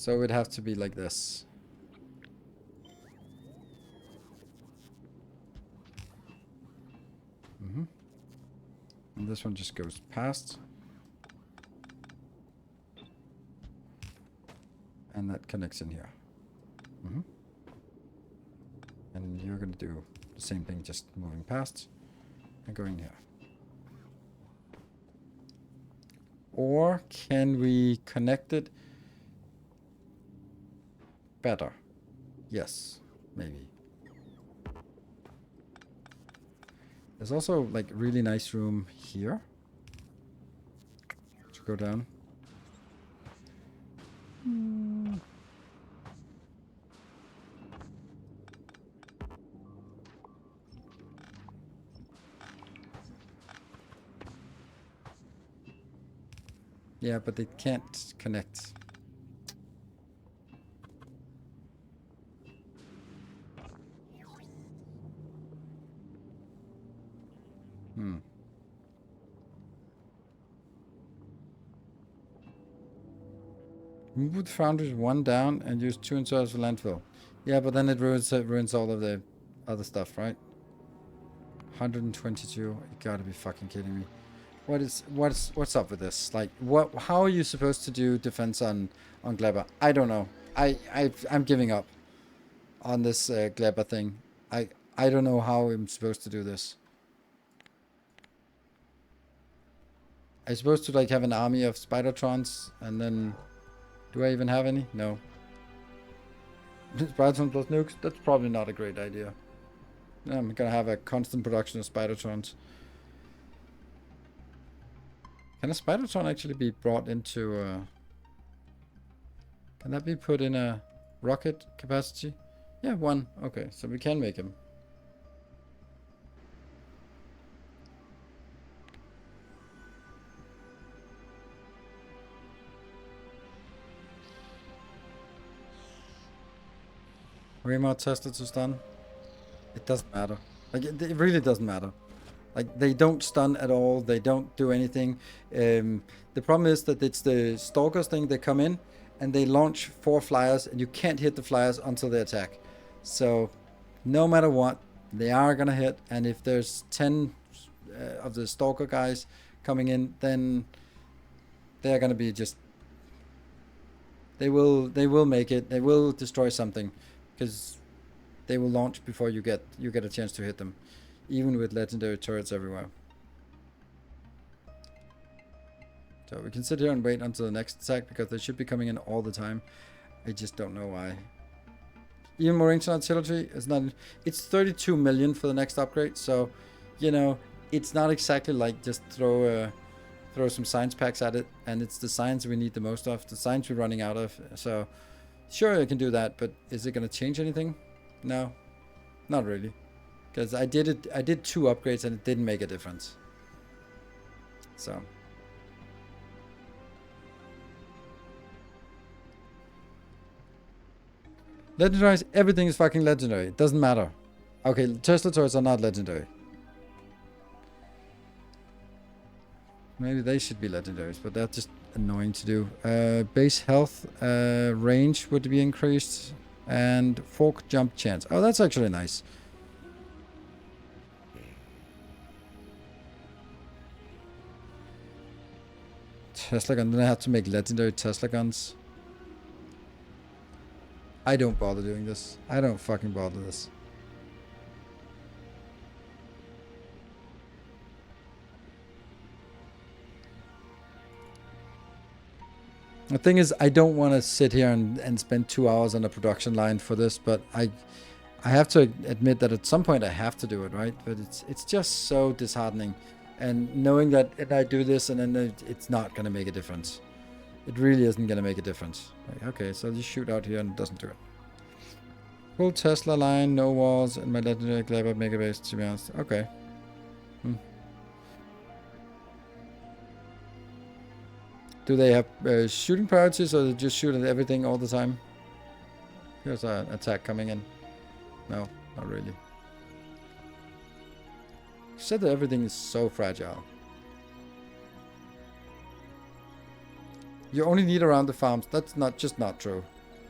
So it'd have to be like this. And this one just goes past. And that connects in here. And you're going to do the same thing, just moving past and going here. Or can we connect it better? Yes, maybe. There's also like really nice room here to go down. Yeah, but they can't connect. Move the foundries one down and use 2 in service for landfill. Yeah, but then it ruins all of the other stuff, right? 122. You gotta be fucking kidding me. What's up with this? Like, how are you supposed to do defense on Gleber? I don't know. I'm giving up on this Gleber thing. I don't know how I'm supposed to do this. I'm supposed to like have an army of Spidertrons, and then do I even have any? No. Spidertron plus nukes? That's probably not a great idea. I'm gonna have a constant production of Spidertrons. Can a Spidertron actually be brought into can that be put in a rocket capacity? Yeah, 1. Okay, so we can make him. Way more Tesla to stun? It doesn't matter. Like, it really doesn't matter. Like, they don't stun at all. They don't do anything. The problem is that it's the Stalkers thing. They come in and they launch 4 flyers, and you can't hit the flyers until they attack. So, no matter what, they are gonna hit. And if there's 10 of the Stalker guys coming in, then they're gonna be just. They will make it. They will destroy something, because they will launch before you get a chance to hit them, even with legendary turrets everywhere. So we can sit here and wait until the next attack, because they should be coming in all the time. I just don't know why. Even more ancient artillery is not. It's 32 million for the next upgrade, so you know it's not exactly like just throw some science packs at it, and it's the science we need the most of. The science we're running out of. So sure, I can do that, but is it going to change anything? No, not really, because I did 2 upgrades and it didn't make a difference. So. Legendaries, everything is fucking legendary. It doesn't matter. Okay, Tesla turrets are not legendary. Maybe they should be legendaries, but that's just annoying to do. Base health range would be increased, and fork jump chance. Oh, that's actually nice. Tesla gun. Then I have to make legendary Tesla guns. I don't bother doing this. I don't fucking bother this. The thing is, I don't want to sit here and spend 2 hours on a production line for this, but I have to admit that at some point I have to do it, right? But it's just so disheartening, and knowing that if I do this and then it's not going to make a difference. It really isn't going to make a difference. Like, okay, so you shoot out here and it doesn't do it. Full Tesla line, no walls, and my legendary Clever Megabase, to be honest. Okay. Do they have shooting priorities, or they just shoot at everything all the time? Here's an attack coming in. No, not really. You said that everything is so fragile. You only need around the farms. That's not true.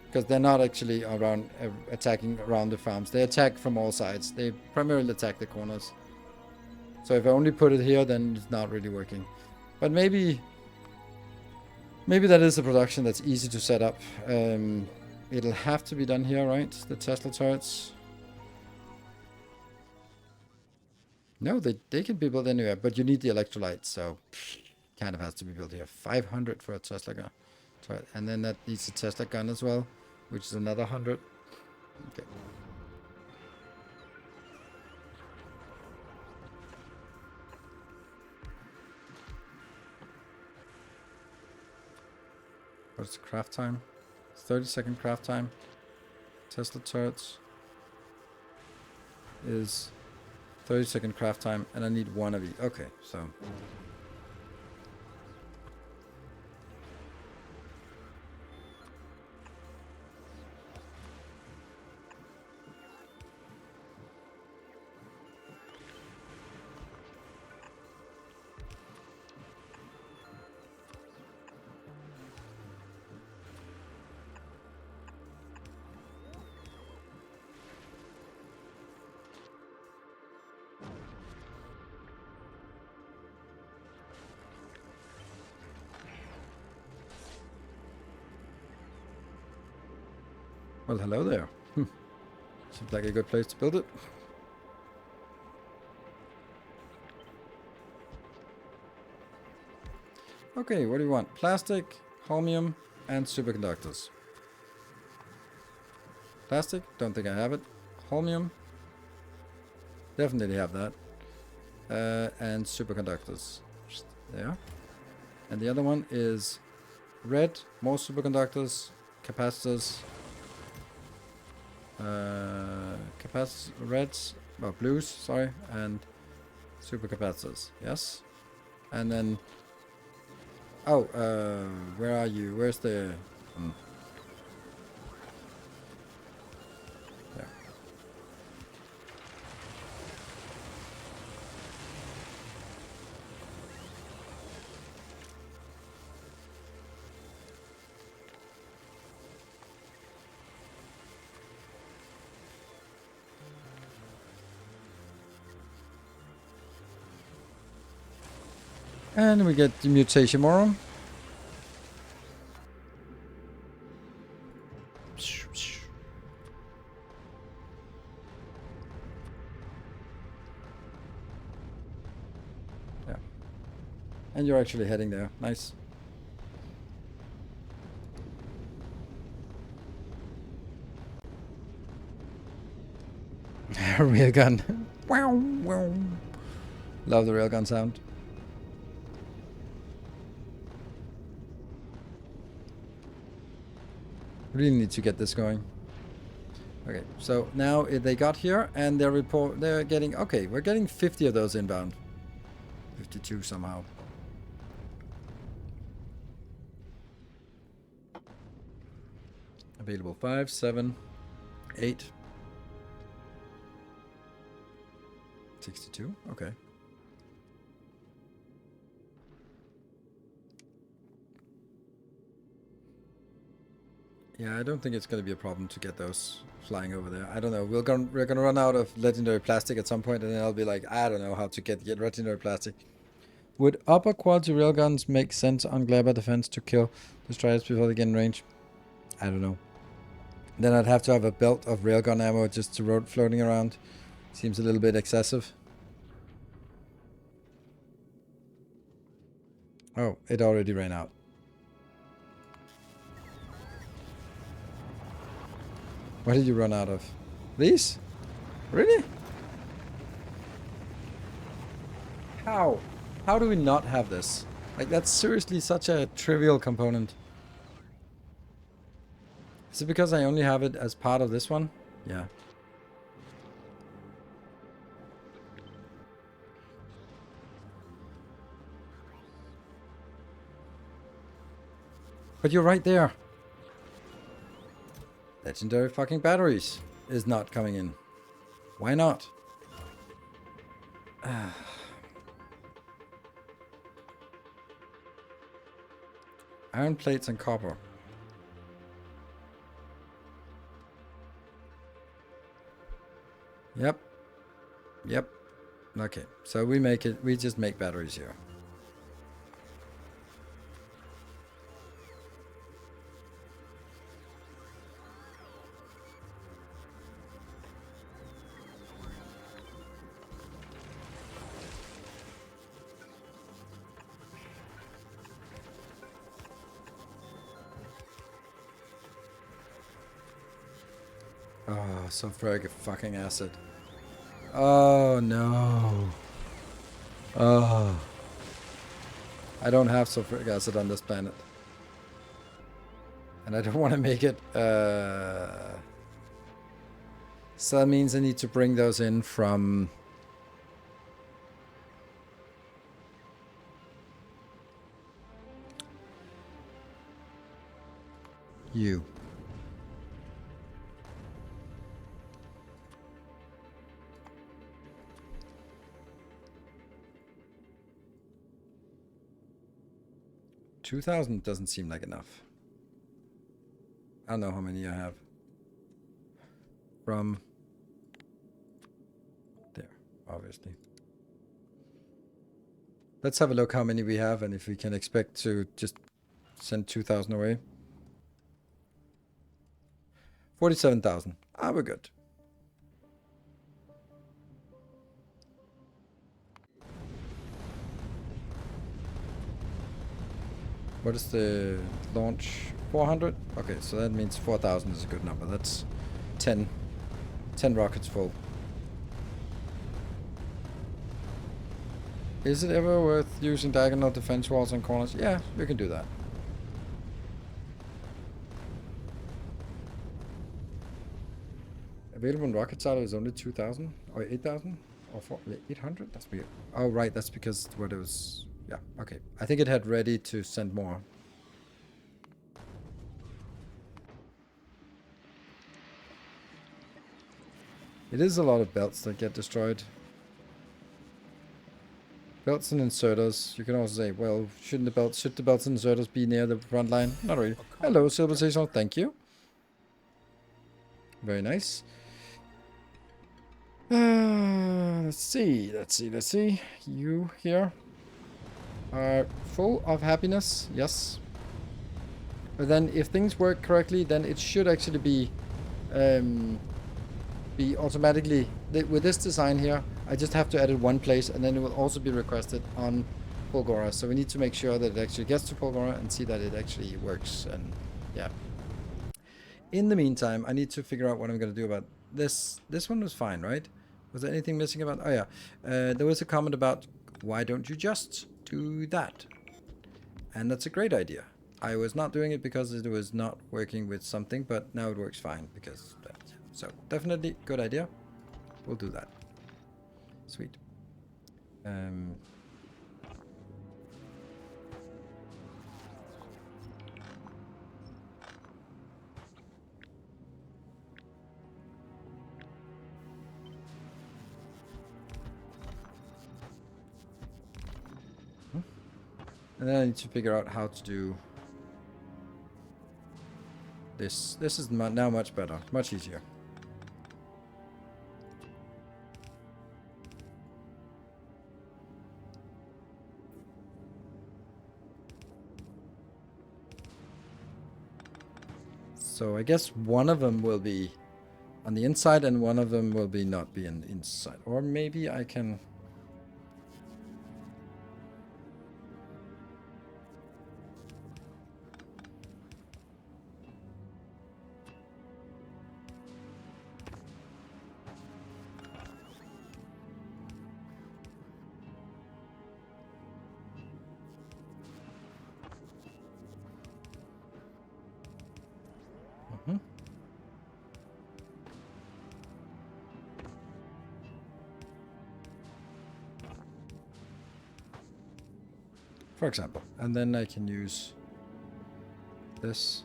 Because they're not actually around attacking around the farms. They attack from all sides. They primarily attack the corners. So if I only put it here, then it's not really working. But maybe that is a production that's easy to set up. It'll have to be done here, right? The Tesla turrets. No, they can be built anywhere, but you need the electrolytes, so kind of has to be built here. 500 for a Tesla gun. Turret. And then that needs a Tesla gun as well, which is another 100. Okay. What's the craft time? 30-second craft time. Tesla turrets is 30-second craft time, and I need one of each. Okay, so. Well, hello there. Seems like a good place to build it. Okay, what do you want? Plastic, holmium, and superconductors. Plastic, don't think I have it. Holmium, definitely have that. And superconductors. There. And the other one is red, more superconductors, capacitors. Reds, or blues, sorry, and supercapacitors, yes. And then, oh, where are you? Where's the, there. And we get the mutation morum. Yeah. And you're actually heading there. Nice. Railgun. Wow, wow. Love the railgun sound. Really need to get this going. Okay, so now they got here and they're getting, okay, we're getting 50 of those inbound. 52 somehow. Available 5, 7, 8. 62, okay. Yeah, I don't think it's going to be a problem to get those flying over there. I don't know. We're gonna run out of legendary plastic at some point, and then I'll be like, I don't know how to get legendary plastic. Would upper quality railguns make sense on Glabber defense to kill destroyers before they get in range? I don't know. Then I'd have to have a belt of railgun ammo just to floating around. Seems a little bit excessive. Oh, it already ran out. What did you run out of? These? Really? How? How do we not have this? Like, that's seriously such a trivial component. Is it because I only have it as part of this one? Yeah. But you're right there. Legendary fucking batteries is not coming in. Why not? Iron plates and copper. Yep. Yep. Okay, so we just make batteries here. Oh, sulfuric fucking acid. Oh no. Oh. I don't have sulfuric acid on this planet. And I don't want to make it. So that means I need to bring those in from... you. $2,000 doesn't seem like enough. I don't know how many I have. From there, obviously. Let's have a look how many we have and if we can expect to just send 2,000 away. 47,000. Ah, we're good. What is the launch? 400? Okay, so that means 4,000 is a good number. That's 10 rockets full. Is it ever worth using diagonal defense walls and corners? Yeah, you can do that. Available in rocket silo is only 2,000 or 8,000 or 800? That's weird. Oh, right, that's because what it was. Yeah, okay. I think it had ready to send more. It is a lot of belts that get destroyed. Belts and inserters. You can also say, well, should the belts and inserters be near the front line? Not really. Hello, civilization. Thank you. Very nice. Let's see. You here are full of happiness. Yes. But then if things work correctly, then it should actually be automatically with this design here. I just have to edit one place and then it will also be requested on Polgora. So we need to make sure that it actually gets to Polgora and see that it actually works. And yeah. In the meantime, I need to figure out what I'm going to do about this. This one was fine, right? Was there anything missing about... Oh yeah. There was a comment about why don't you just do that? And that's a great idea. I was not doing it because it was not working with something, but now it works fine because that. So definitely good idea. We'll do that. Sweet. And then I need to figure out how to do this. This is now much better, much easier. So I guess one of them will be on the inside and one of them will be not be on the inside. Or maybe I can... For example, and then I can use this.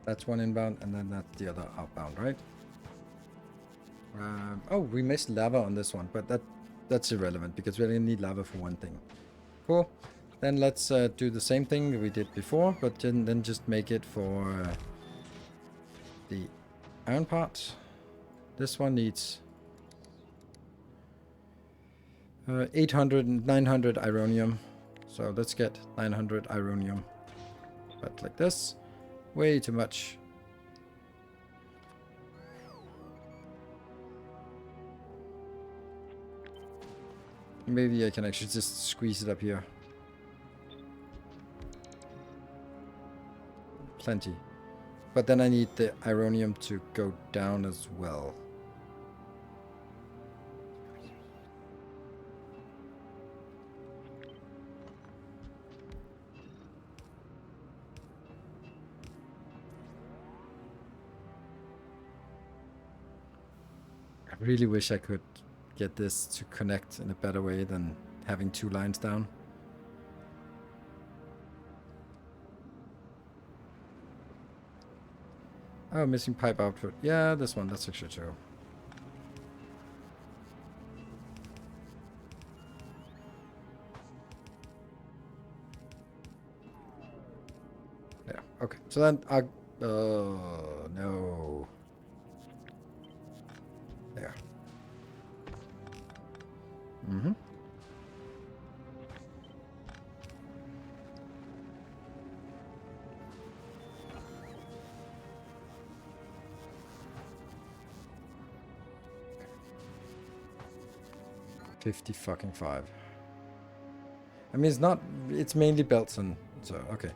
That's one inbound, and then that's the other outbound, right? Oh, we missed lava on this one, but that's irrelevant because we only need lava for one thing. Cool. Then let's do the same thing that we did before, but then just make it for the iron part. This one needs 800 and 900 ironium. So let's get 900 ironium. But like this. Way too much. Maybe I can actually just squeeze it up here. Plenty. But then I need the ironium to go down as well. I really wish I could get this to connect in a better way than having two lines down. Oh, missing pipe output. Yeah, this one, that's actually true. Yeah, okay. So then no. There. Mm-hmm. $50 I mean, it's mainly belts and so, okay.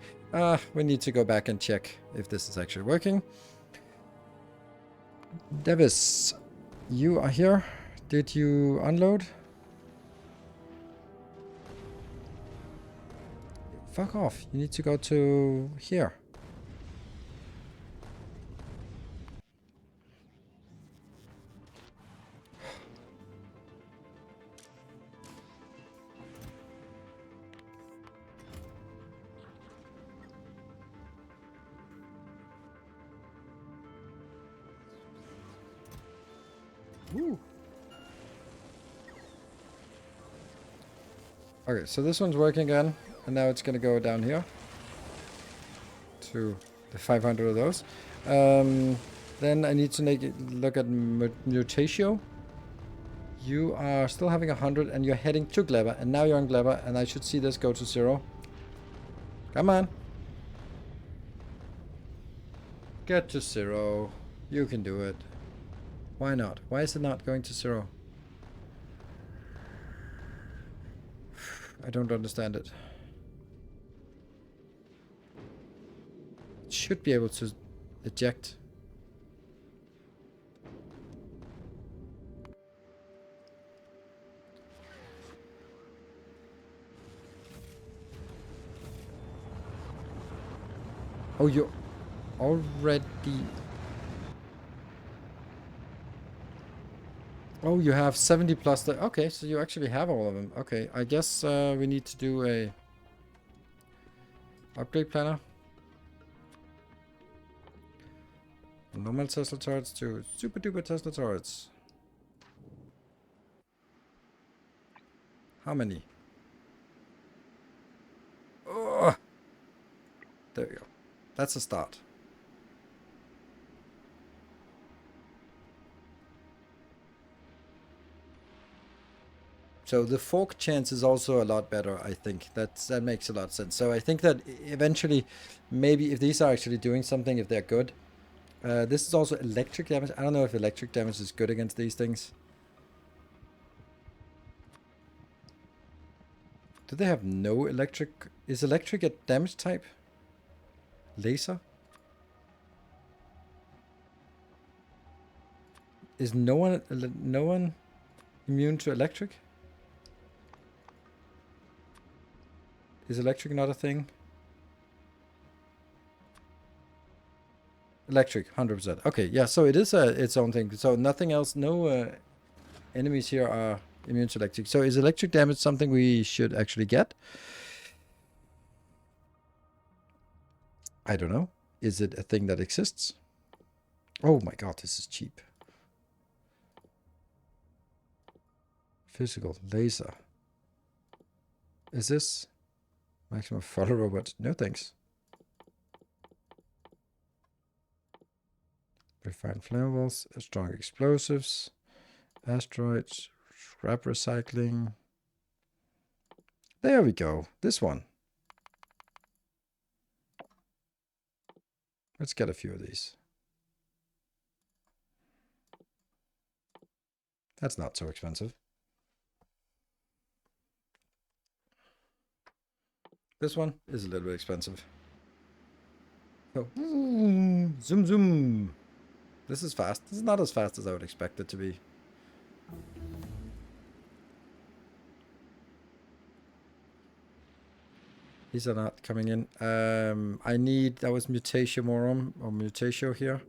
We need to go back and check if this is actually working. Davis, you are here. Did you unload? Fuck off. You need to go to here. Woo. Okay, so this one's working again, and now it's gonna go down here to the 500 of those. Then I need to look at mutatio. You are still having 100, and you're heading to Gleba, and now you're on Gleba, and I should see this go to 0. Come on. Get to 0. You can do it. Why not? Why is it not going to 0? I don't understand it. It should be able to eject. Oh, you're already... Oh, you have 70 plus... Okay, so you actually have all of them. Okay, I guess we need to do a... upgrade planner. Normal Tesla turrets to super duper Tesla turrets. How many? Oh, there we go. That's a start. So the fork chance is also a lot better, I think. That makes a lot of sense. So I think that eventually, maybe if these are actually doing something, if they're good. This is also electric damage. I don't know if electric damage is good against these things. Do they have no electric? Is electric a damage type? Laser? Is no one immune to electric? Is electric not a thing? Electric, 100%. Okay, yeah, so it is its own thing. So nothing else, no enemies here are immune to electric. So is electric damage something we should actually get? I don't know. Is it a thing that exists? Oh my god, this is cheap. Physical laser. Is this maximum follow robot? No thanks. Refined flammables, strong explosives, asteroids, scrap recycling. There we go. This one. Let's get a few of these. That's not so expensive. This one is a little bit expensive. Oh, zoom, zoom. This is fast. This is not as fast as I would expect it to be. These are not coming in. I need, that was Mutatio Morum, or Mutatio here.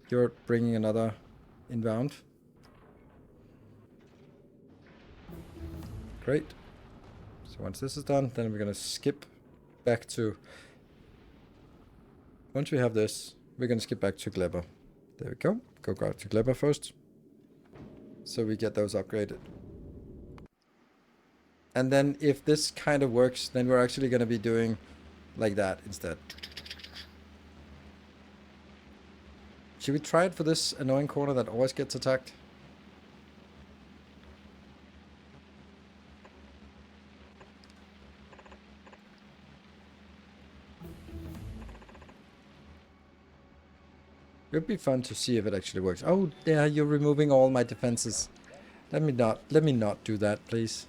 You're bringing another inbound. Great. So once this is done, then we're going to skip back to... Once we have this, we're going to skip back to Glebber. There we go. Go to Glebber first. So we get those upgraded. And then if this kind of works, then we're actually going to be doing like that instead. Should we try it for this annoying corner that always gets attacked? It would be fun to see if it actually works. Oh, yeah, you're removing all my defenses. Let me not do that, please.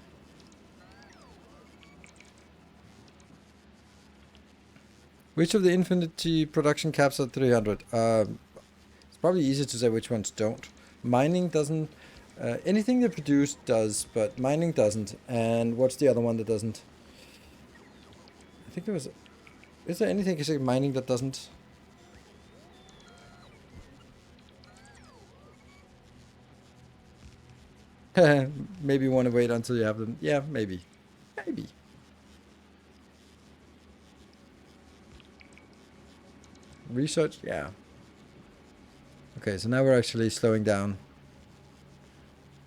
Which of the infinity production caps are 300? It's probably easy to say which ones don't. Mining doesn't. Anything they produce does, but mining doesn't. And what's the other one that doesn't? I think there was... Is there anything except mining that doesn't? Maybe you want to wait until you have them. Yeah, maybe. Maybe. Research? Yeah. Okay, so now we're actually slowing down.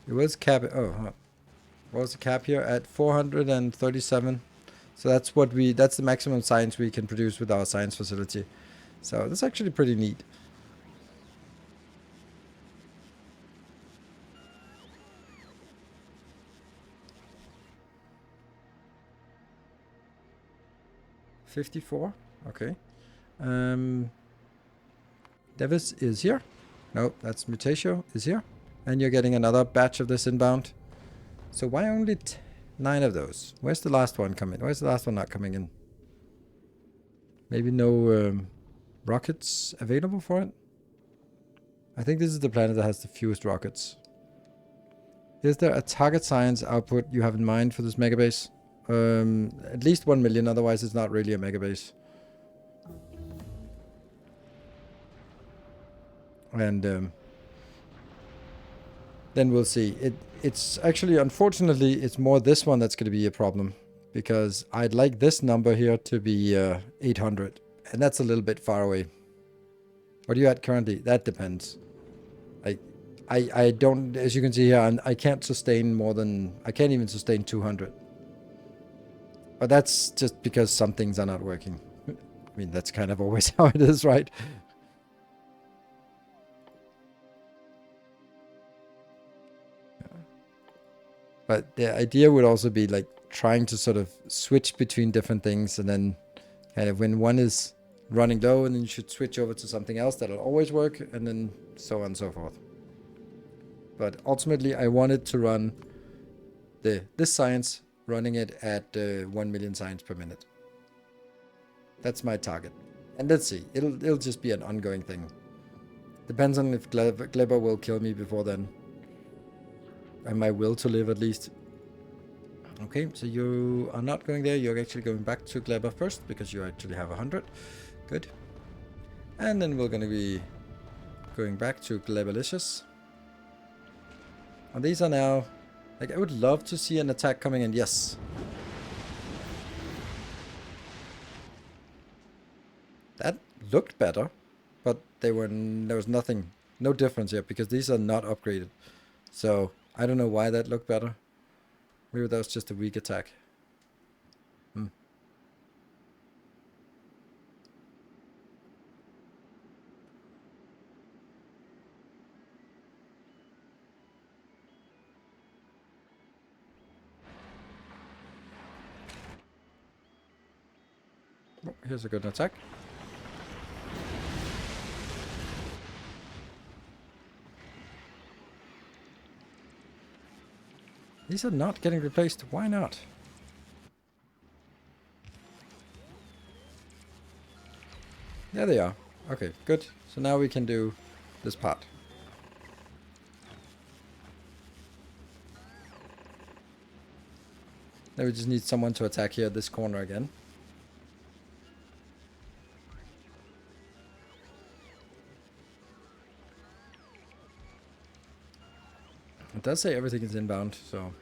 It was cap... Oh, what was the cap here? At 437. So that's what we... That's the maximum science we can produce with our science facility. So that's actually pretty neat. $54? Okay. Davis is here. No, that's Mutatio is here. And you're getting another batch of this inbound. So why only 9 of those? Where's the last one coming? Where's the last one not coming in? Maybe no rockets available for it? I think this is the planet that has the fewest rockets. Is there a target science output you have in mind for this megabase? At least 1 million, otherwise it's not really a megabase. And then we'll see. It's actually, unfortunately, it's more this one that's going to be a problem. Because I'd like this number here to be 800. And that's a little bit far away. What are you at currently? That depends. I don't, as you can see here, I can't sustain more than, I can't even sustain 200. But that's just because some things are not working. I mean, that's kind of always how it is, right? But the idea would also be like trying to sort of switch between different things, and then kind of when one is running low, and then you should switch over to something else that'll always work, and then so on and so forth. But ultimately, I wanted to run this science, running it at 1 million science per minute. That's my target. And let's see, it'll just be an ongoing thing. Depends on if Glebber will kill me before then. And my will to live, at least. Okay, so you are not going there. You're actually going back to Glebber first, because you actually have 100. Good. And then we're going to be going back to Glebberlicious. And these are now... Like, I would love to see an attack coming in. Yes. That looked better, but there was nothing, no difference here because these are not upgraded. So I don't know why that looked better. Maybe that was just a weak attack. Oh, here's a good attack. These are not getting replaced. Why not? There they are. Okay, good. So now we can do this part. Now we just need someone to attack here, this corner again. It does say everything is inbound, so...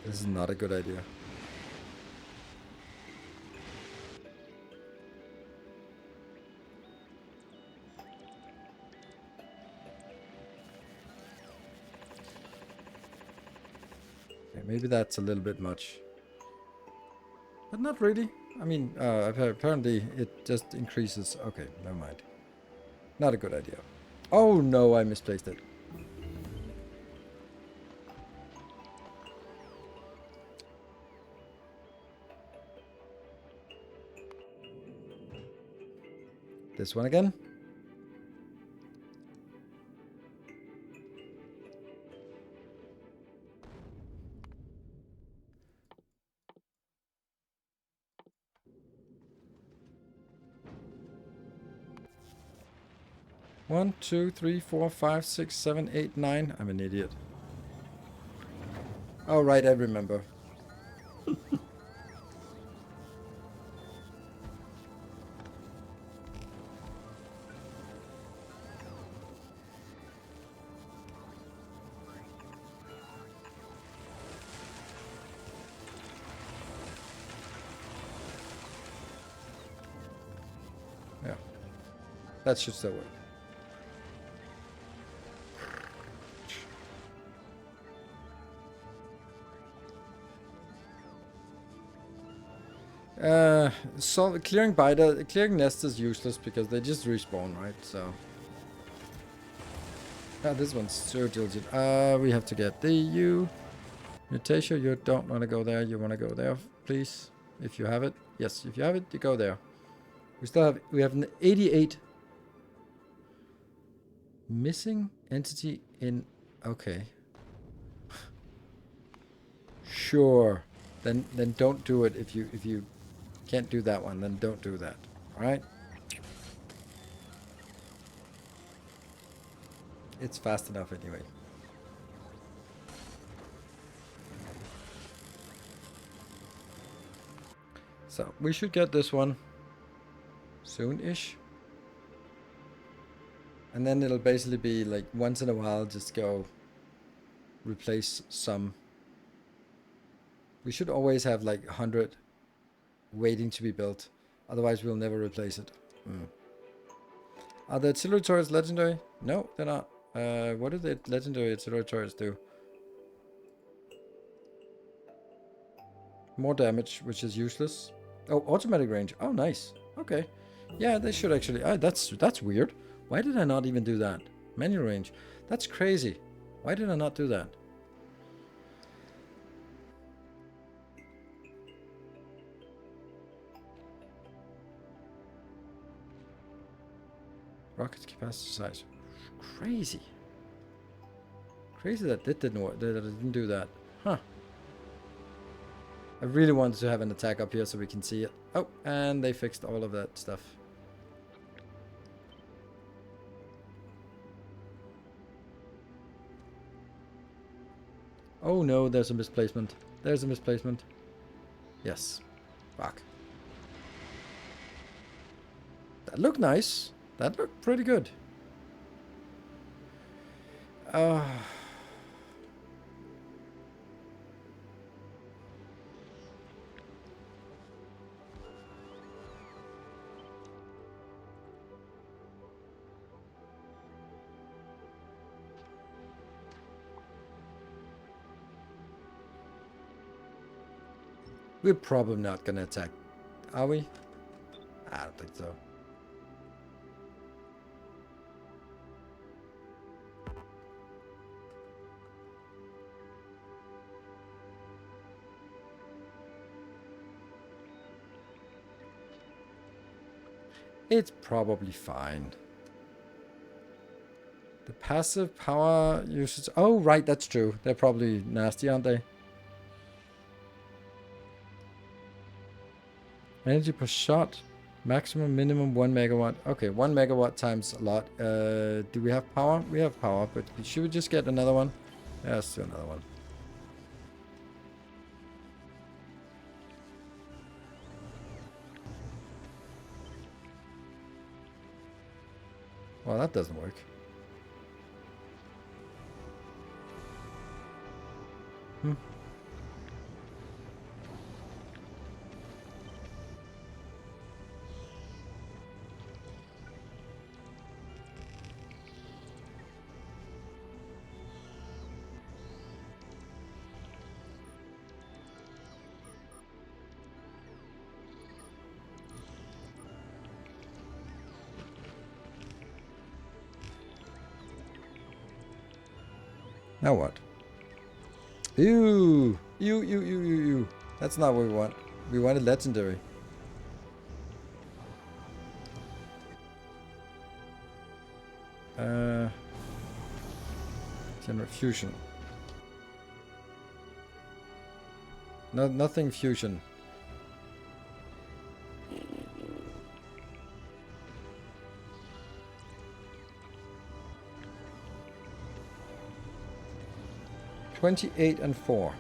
This is not a good idea. Okay, maybe that's a little bit much. But not really. I mean, apparently it just increases. Okay, never mind. Not a good idea. Oh no, I misplaced it. This one again. One, two, three, four, five, six, seven, eight, nine. I'm an idiot. Oh, right, I remember. Yeah. That should still work. So clearing nest is useless because they just respawn, right? So. Ah, this one's so diligent. We have to get you. Mutation, you don't want to go there. You want to go there, please. If you have it. Yes, if you have it, you go there. We have an 88 missing entity in. Okay. Sure. Then don't do it if you can't do that one, then don't do that. Alright? It's fast enough anyway. So we should get this one soon-ish. And then it'll basically be like once in a while just go replace some. We should always have like 100 waiting to be built. Otherwise we'll never replace it. Are the artillery turrets legendary? No, they're not. What do the legendary artillery turrets do? More damage, which is useless. Oh, automatic range. Oh, nice. Okay. Yeah, they should actually... that's weird. Why did I not even do that? Manual range. That's crazy. Why did I not do that? Rocket capacity size. Crazy. Crazy that it didn't work. That it didn't do that. Huh. I really wanted to have an attack up here so we can see it. Oh, and they fixed all of that stuff. Oh no, there's a misplacement. There's a misplacement. Yes. Fuck. That looked nice. That looked pretty good. We're probably not gonna attack, are we? I don't think so. It's probably fine. The passive power usage... Oh, right, that's true. They're probably nasty, aren't they? Energy per shot. Maximum, minimum 1 megawatt. Okay, 1 megawatt times a lot. Do we have power? We have power, but should we just get another one? Yeah, let's do another one. Well, that doesn't work. Now what? Ew! Ew. That's not what we want. We wanted legendary. Generate fusion. No, nothing fusion. $28 and 4.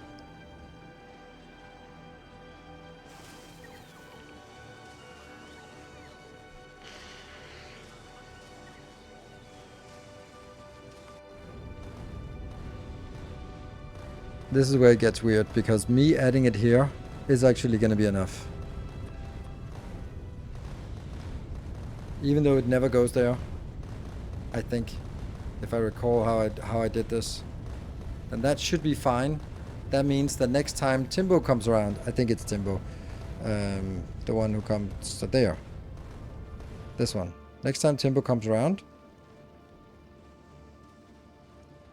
This is where it gets weird, because me adding it here is actually going to be enough. Even though it never goes there, I think, if I recall how I did this. And that should be fine. That means that next time Timbo comes around, I think it's Timbo, the one who comes there. This one. Next time Timbo comes around,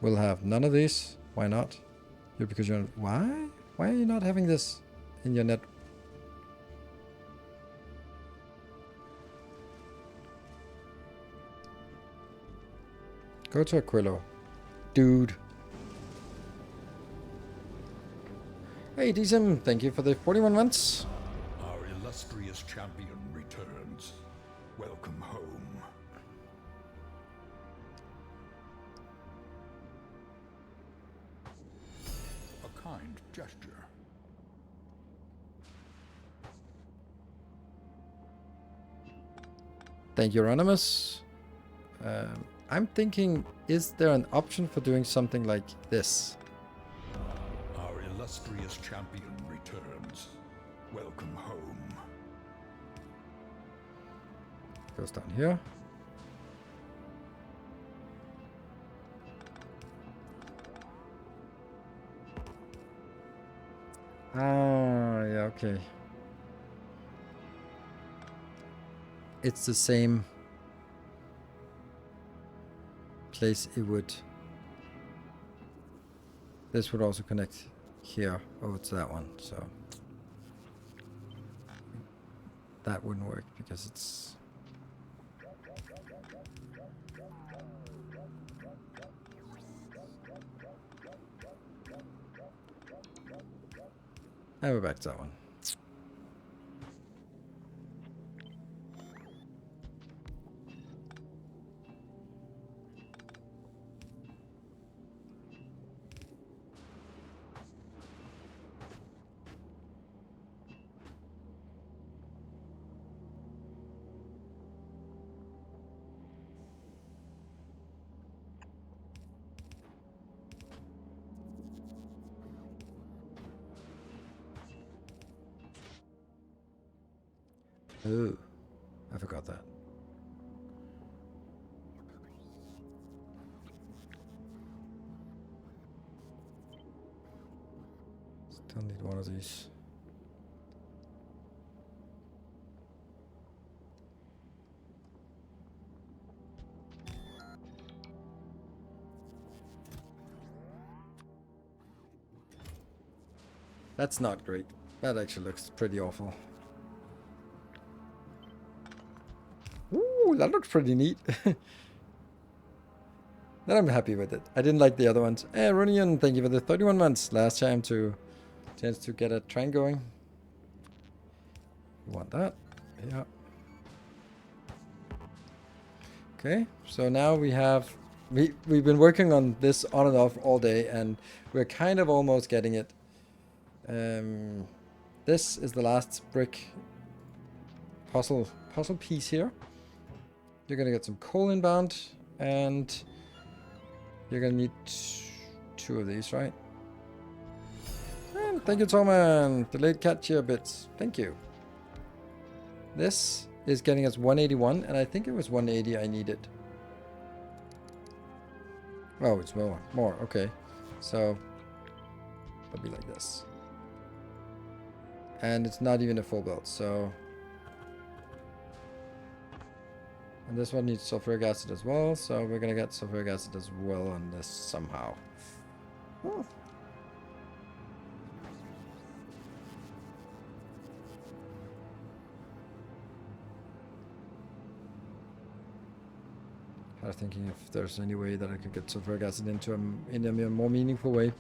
we'll have none of these. Why not? Because you're... Why? Why are you not having this in your net? Go to Aquilo. Dude. Hey, Decem, thank you for the 41 months. Our illustrious champion returns. Welcome home. A kind gesture. Thank you, Anonymous. I'm thinking, is there an option for doing something like this? Our illustrious champion returns. Welcome home. Goes down here. Ah, yeah, okay. It's the same place it would. This would also connect here over to that one, so that wouldn't work because it's... And we're back to that one. Oh, I forgot that. Still need one of these. That's not great. That actually looks pretty awful. Ooh, that looks pretty neat. Then I'm happy with it. I didn't like the other ones. Hey, Runion, thank you for the 31 months. Last time to chance to get a train going. You want that? Yeah. Okay, so now we have... We've been working on this on and off all day, and we're kind of almost getting it. This is the last brick puzzle piece here. You're gonna get some coal inbound, and you're gonna need 2 of these, right? And thank you, Toman. Delayed catch here bits. Thank you. This is getting us 181, and I think it was 180 I needed. Oh, it's more. More, okay. So, it'll be like this. And it's not even a full build, so... And this one needs sulfuric acid as well, so we're gonna get sulfuric acid as well on this somehow. Oh. I was thinking if there's any way that I could get sulfuric acid into in a more meaningful way.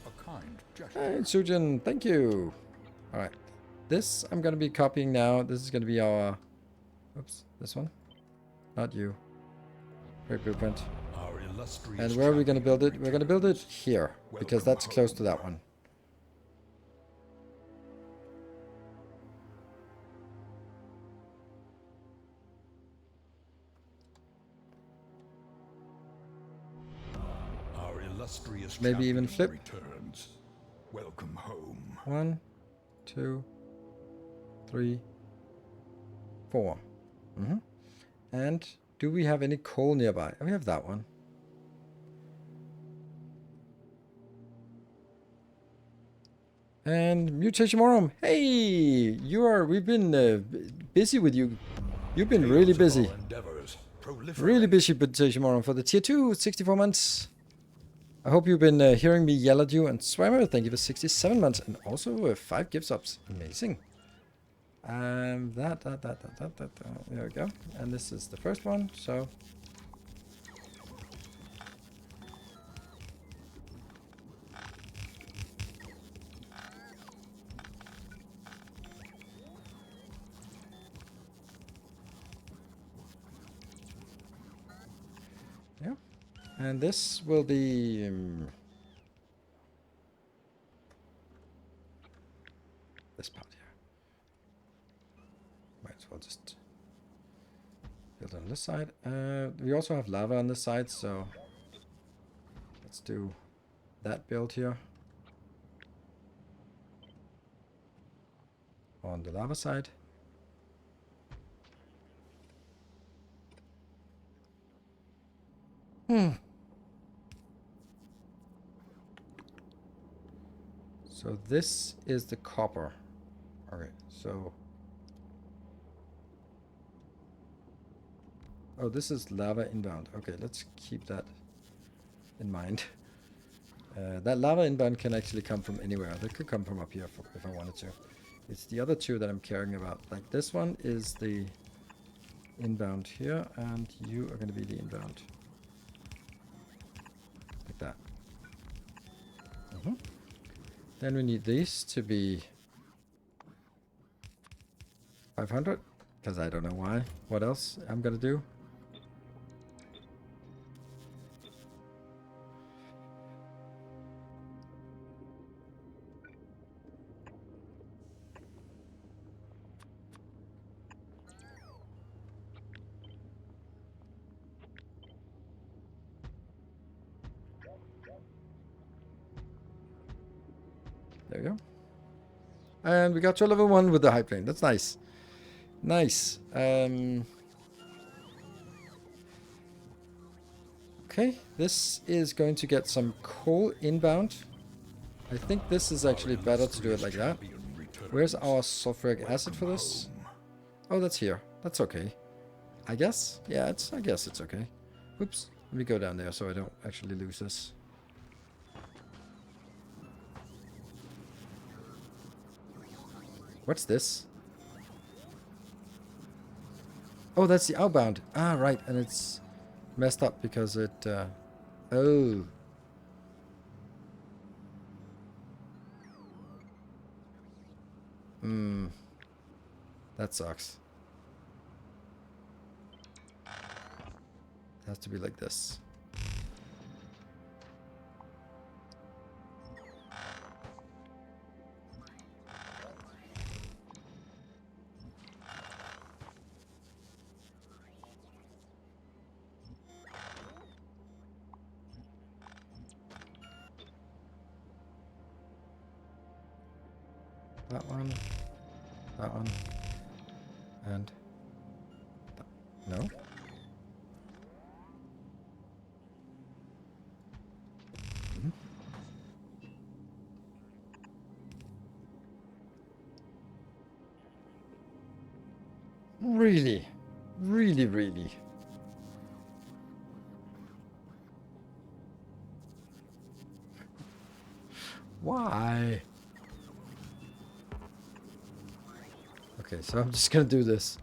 A kind gesture. Hey, Sujin, thank you. All right, this I'm gonna be copying now. This is gonna be our, oops, this one, not you. Great blueprint. Our illustrious And where are we gonna build it? We're gonna build it returns. here because Welcome that's close to home. that one. Our illustrious Maybe even champion flip. returns. Welcome home. 1, 2, 3, 4. And do we have any coal nearby? We have that one. And Mutation Morum, hey, we've been busy with you. You've been really busy. Really busy, Mutation Morum, for the tier 2, 64 months. I hope you've been hearing me yell at you. And Swimmer, thank you for 67 months. And also 5 gift subs. Amazing. There we go. And this is the first one, so... Yeah. And this will be... this part here. Might as well just build on this side. We also have lava on this side, so let's do that build here. On the lava side. So this is the copper. Okay, so... Oh, this is lava inbound. Okay, let's keep that in mind. That lava inbound can actually come from anywhere. That could come from up here if I wanted to. It's the other two that I'm caring about. Like this one is the inbound here, and you are going to be the inbound. Like that. Then we need these to be 500, because I don't know why. What else I'm going to do? There we go. And we got to level 1 with the high plane. That's nice. Nice. Okay, this is going to get some coal inbound. I think this is actually better to do it like that. Where's our sulfuric acid for this? Oh, that's here. That's okay. I guess? Yeah, I guess it's okay. Oops. Let me go down there so I don't actually lose this. What's this? Oh, that's the outbound. Ah, right. And it's messed up because it... oh. Hmm. That sucks. It has to be like this. That one. That one. And... no? Really? Really, really? Why? Okay, so I'm just gonna do this.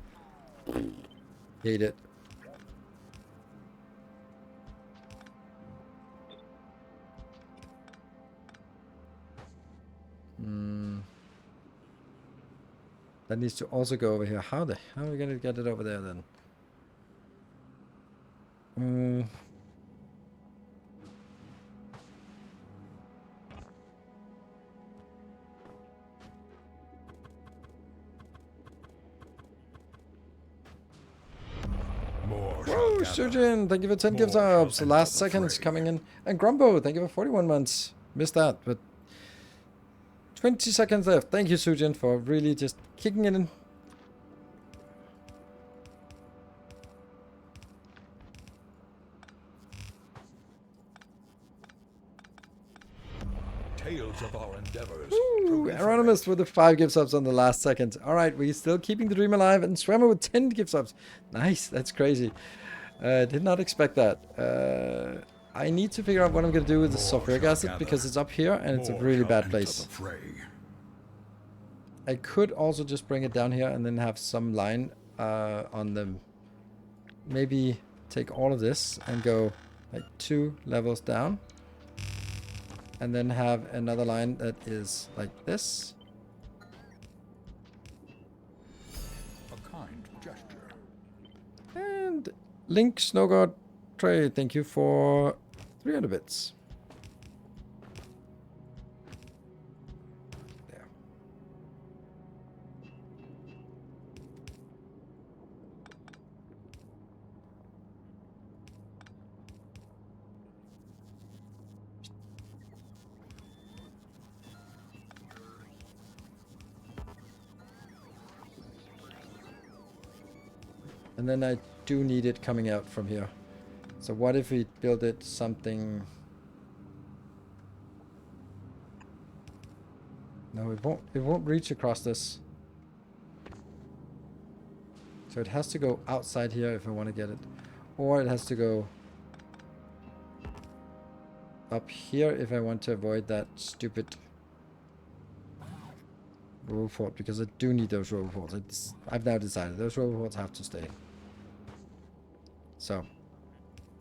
Hate it. That needs to also go over here. How are we gonna get it over there then? Whoa, Surgeon, thank you for 10 gift subs. The last seconds coming in. And Grumbo, thank you for 41 months. Missed that, but 20 seconds left. Thank you, Surgeon, for really just kicking it in. Tales of our endeavors. Ooh, Anonymous with the 5 gift subs on the last second. Alright, we're still keeping the dream alive. And Swammer with 10 gift subs. Nice, that's crazy. Did not expect that. I need to figure out what I'm going to do with the sulfuric acid because it's up here and it's a really bad place. I could also just bring it down here and then have some line on them. Maybe take all of this and go like 2 levels down. And then have another line that is like this. A kind gesture. And Link Snowguard Trade, thank you for 300 bits. There. And then I do need it coming out from here. So what if we build it something... No, it won't reach across this. So it has to go outside here if I want to get it. Or it has to go up here if I want to avoid that stupid robo fort, because I do need those robo forts. I've now decided those robo forts have to stay. So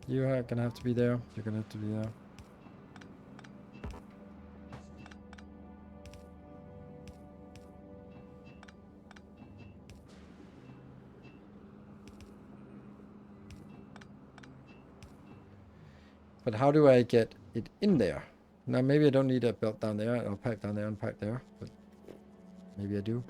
you are gonna have to be there. You're gonna have to be there. But how do I get it in there? Now maybe I don't need a belt down there, or pipe down there and pipe there, but maybe I do.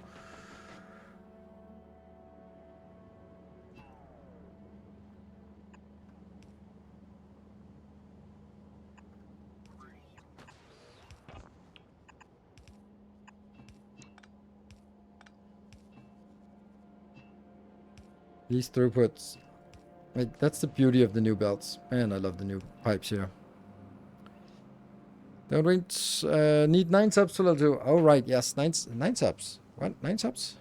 These throughputs, like, that's the beauty of the new belts. Man, I love the new pipes here. Don't reach, need 9 subs to level 2. Oh, right, yes, 9 subs. What, 9 subs?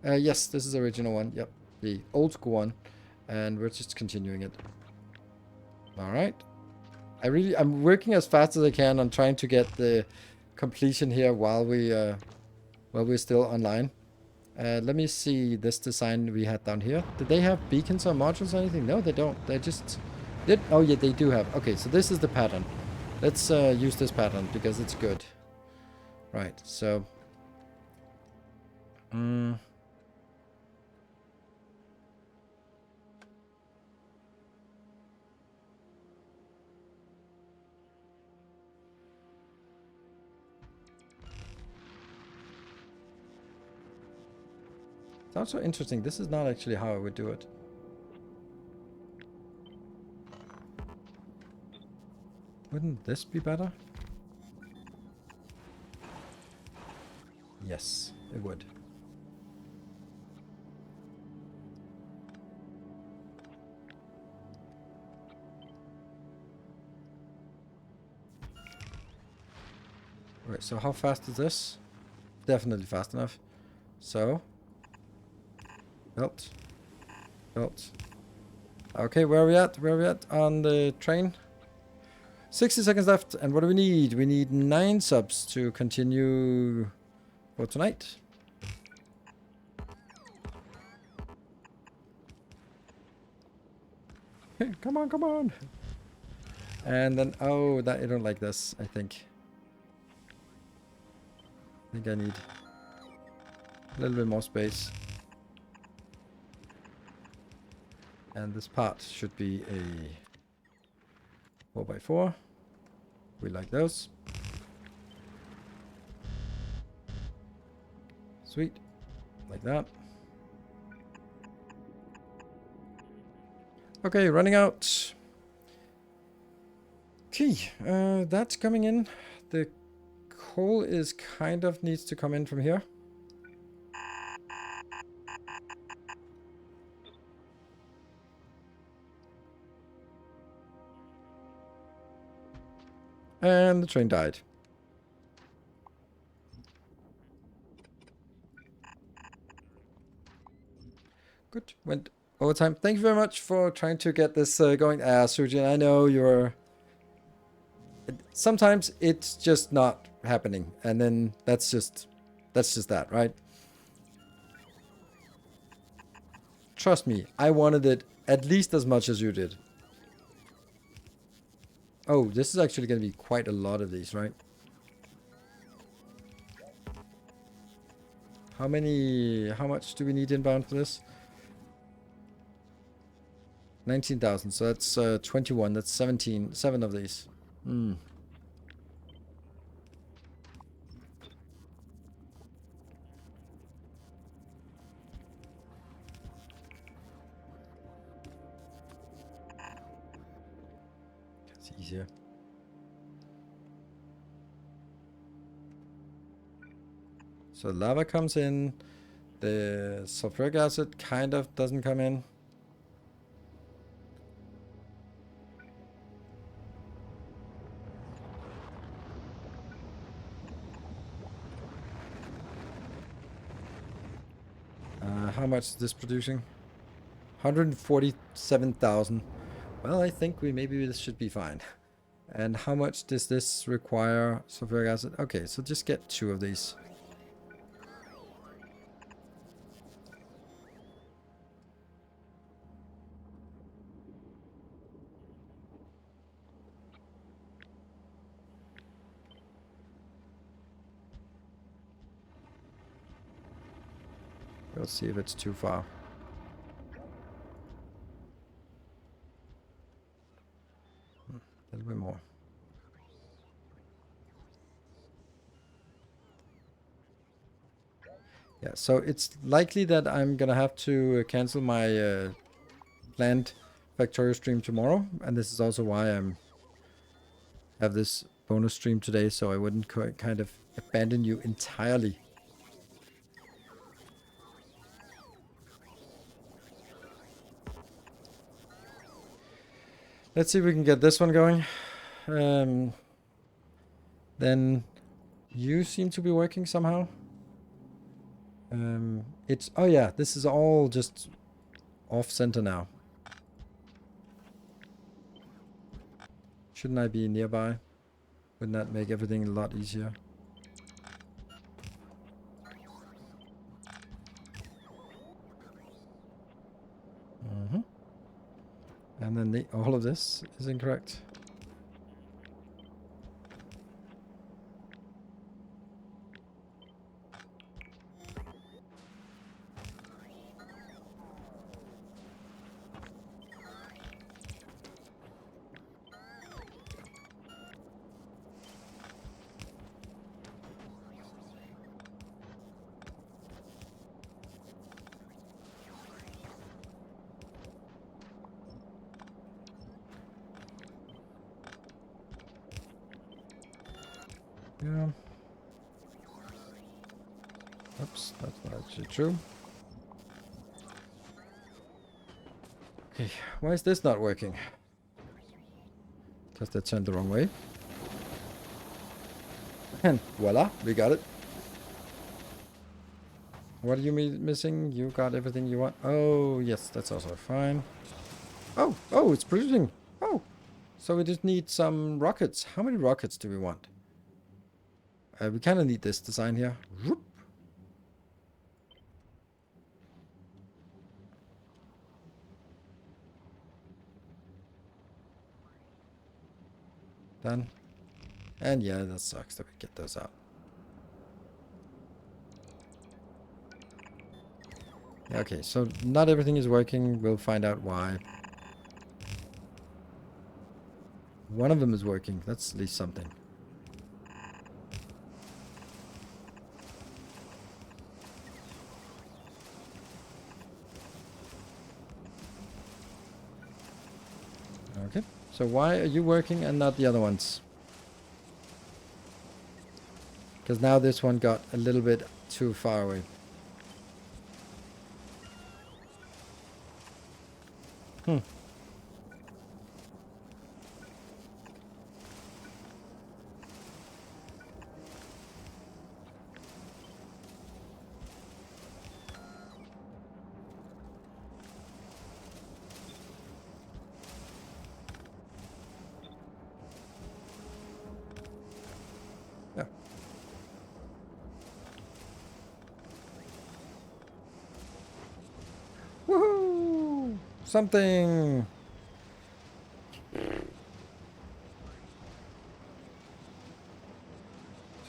Yes, this is the original one. Yep, the old school one. And we're just continuing it. Alright. I'm working as fast as I can on trying to get the completion here while we're still online. Let me see this design we had down here. Did they have beacons or modules or anything? No, they don't. They just did. Oh, yeah, they do have. Okay, so this is the pattern. Let's use this pattern because it's good. Right, so... It's also interesting. This is not actually how I would do it. Wouldn't this be better? Yes, it would. Right, so how fast is this? Definitely fast enough. So... Belt. Belt. Okay, where are we at? Where are we at on the train? 60 seconds left. And what do we need? We need 9 subs to continue for tonight. Come on, come on. And then, oh, that I don't like this, I think. I think I need a little bit more space. And this part should be a 4x4. We like those. Sweet. Like that. Okay, running out. Okay, that's coming in. The coal is kind of needs to come in from here. And the train died. Good. Went overtime. Thank you very much for trying to get this going. Sujin, I know you're... Sometimes it's just not happening. And then that's just that, right? Trust me, I wanted it at least as much as you did. Oh, this is actually going to be quite a lot of these, right? How much do we need inbound for this? 19,000, so that's 21, that's 17, 7 of these. Hmm. It's easier. So lava comes in, the sulfuric acid kind of doesn't come in. How much is this producing? 147,000. Well, I think maybe this should be fine. And how much does this require sulfuric acid? Okay, so just get 2 of these. We'll see if it's too far. A little bit more. Yeah, so it's likely that I'm gonna have to cancel my planned Factorio stream tomorrow, and this is also why I'm have this bonus stream today, so I wouldn't kind of abandon you entirely. Let's see if we can get this one going. Then you seem to be working somehow. It's, oh yeah, this is all just off center now. Shouldn't I be nearby? Wouldn't that make everything a lot easier? And then all of this is incorrect. Yeah. Oops, that's not actually true. Okay, why is this not working? Because they turned the wrong way. And voila, we got it. What are you missing? You got everything you want. Oh, yes, that's also fine. Oh, it's producing. Oh, so we just need some rockets. How many rockets do we want? We kind of need this design here. Whoop. Done. And yeah, that sucks that we get those out. Okay, so not everything is working. We'll find out why. One of them is working. That's at least something. Okay, so why are you working and not the other ones? Because now this one got a little bit too far away. Yeah. Woohoo! Something!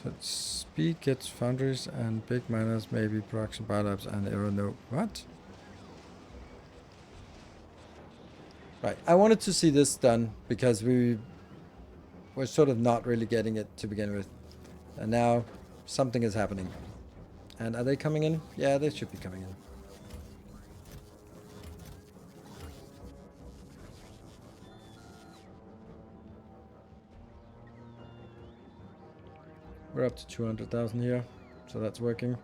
So speed gets foundries and big miners, maybe production biolabs and aero no. What? Right, I wanted to see this done because we were sort of not really getting it to begin with. And now something is happening. And are they coming in? Yeah, they should be coming in. We're up to 200,000 here, so that's working.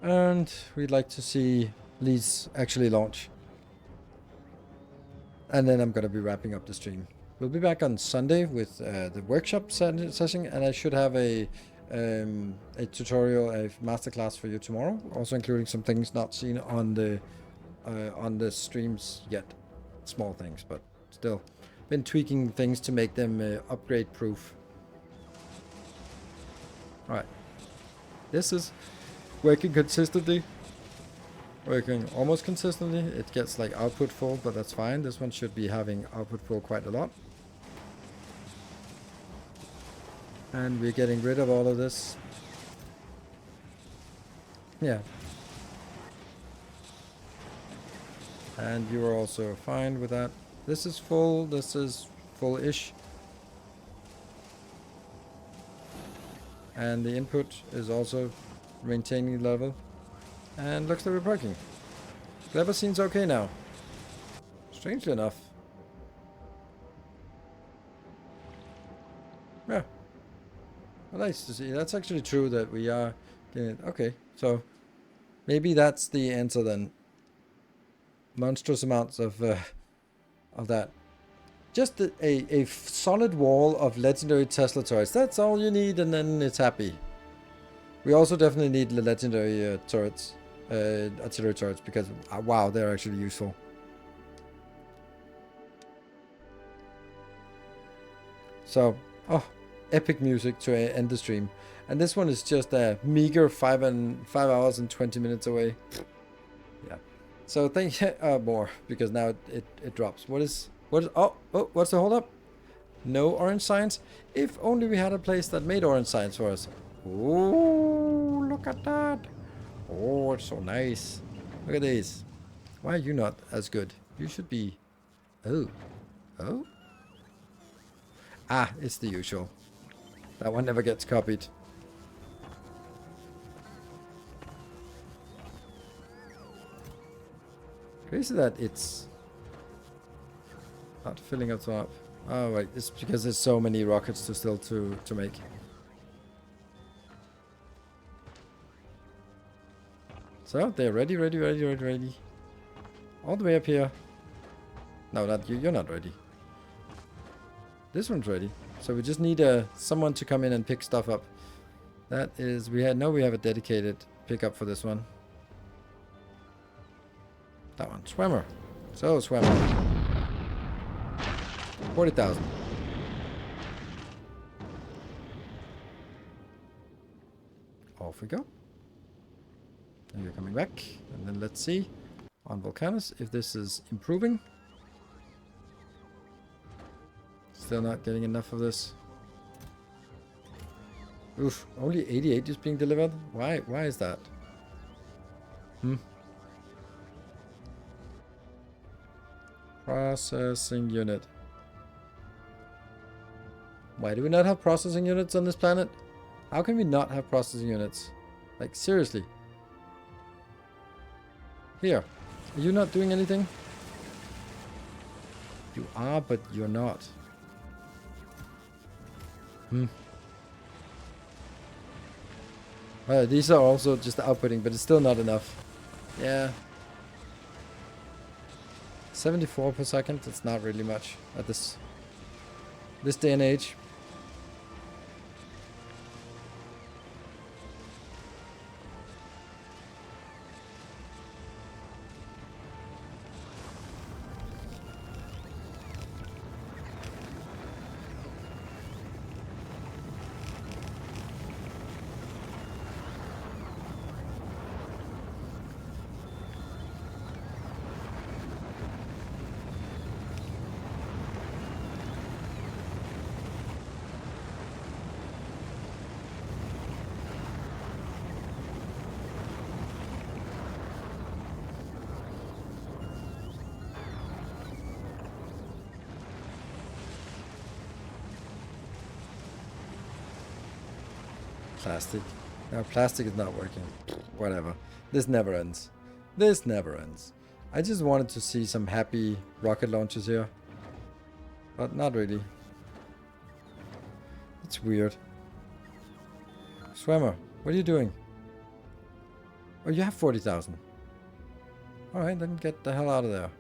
And we'd like to see Lee's actually launch. And then I'm going to be wrapping up the stream. We'll be back on Sunday with the workshop session, and I should have a tutorial, a masterclass for you tomorrow, also including some things not seen on the streams yet. Small things, but still. Been tweaking things to make them upgrade proof. Alright. This is working consistently. Working almost consistently. It gets like output full, but that's fine. This one should be having output full quite a lot. And we're getting rid of all of this. Yeah. And you are also fine with that. This is full. This is full-ish. And the input is also maintaining level. And looks like we're parking. Clever seems okay now. Strangely enough. Yeah. Well, nice to see. That's actually true that we are getting it. Okay, so maybe that's the answer then. Monstrous amounts of that. Just a solid wall of legendary Tesla turrets. That's all you need, and then it's happy. We also definitely need the legendary turrets, artillery turrets, because wow, they're actually useful. So, oh, epic music to end the stream. And this one is just a meager 5 hours and 20 minutes away. Yeah. So thank you, more, because now it drops. What's the hold up? No orange signs? If only we had a place that made orange signs for us. Oh, look at that. Oh, it's so nice. Look at these. Why are you not as good? You should be... Oh. Oh? Ah, it's the usual. That one never gets copied. Crazy that it's not filling up top. Oh right, it's because there's so many rockets to make. So they're ready. All the way up here. No, not you. You're not ready. This one's ready. So we just need someone to come in and pick stuff up. That is, we have a dedicated pickup for this one. That one, swimmer. So swimmer. 40,000. Off we go. And you're coming back. And then let's see on Volcanus if this is improving. Still not getting enough of this. Oof, only 88 is being delivered? Why is that? Processing unit. Why do we not have processing units on this planet? How can we not have processing units? Like, seriously. Here. Are you not doing anything? You are, but you're not. Well, these are also just outputting, but it's still not enough. Yeah. 74 per second, it's not really much at this day and age. Plastic. No, plastic is not working. Whatever. This never ends. This never ends. I just wanted to see some happy rocket launches here. But not really. It's weird. Swimmer, what are you doing? Oh, you have 40,000. Alright, then get the hell out of there.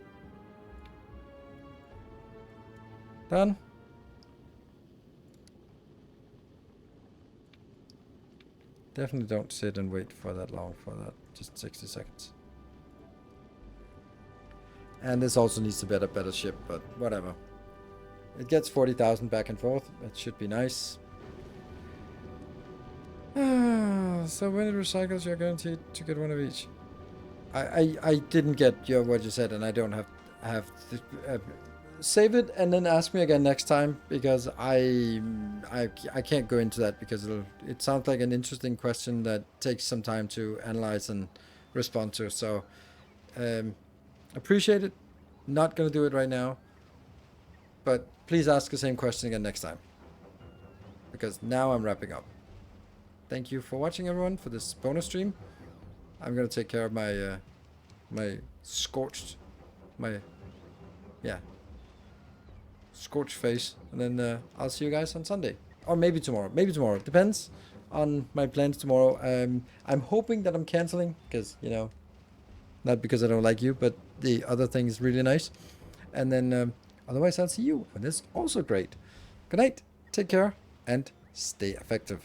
Done. Definitely don't sit and wait for that long for that. Just 60 seconds. And this also needs to be a better ship, but whatever. It gets 40,000 back and forth. That should be nice. So when it recycles, you're guaranteed to get one of each. I didn't get what you said, and I don't have to, save it and then ask me again next time, because I can't go into that, because it sounds like an interesting question that takes some time to analyze and respond to. So appreciate it. Not gonna do it right now, but please ask the same question again next time, because now I'm wrapping up. Thank you for watching, everyone, for this bonus stream. I'm gonna take care of my scorched face, and then I'll see you guys on Sunday, or maybe tomorrow. Depends on my plans tomorrow. I'm hoping that I'm canceling, because, you know, not because I don't like you, but the other thing is really nice. And then Otherwise, I'll see you, and that's also great. Good night, take care, and stay effective.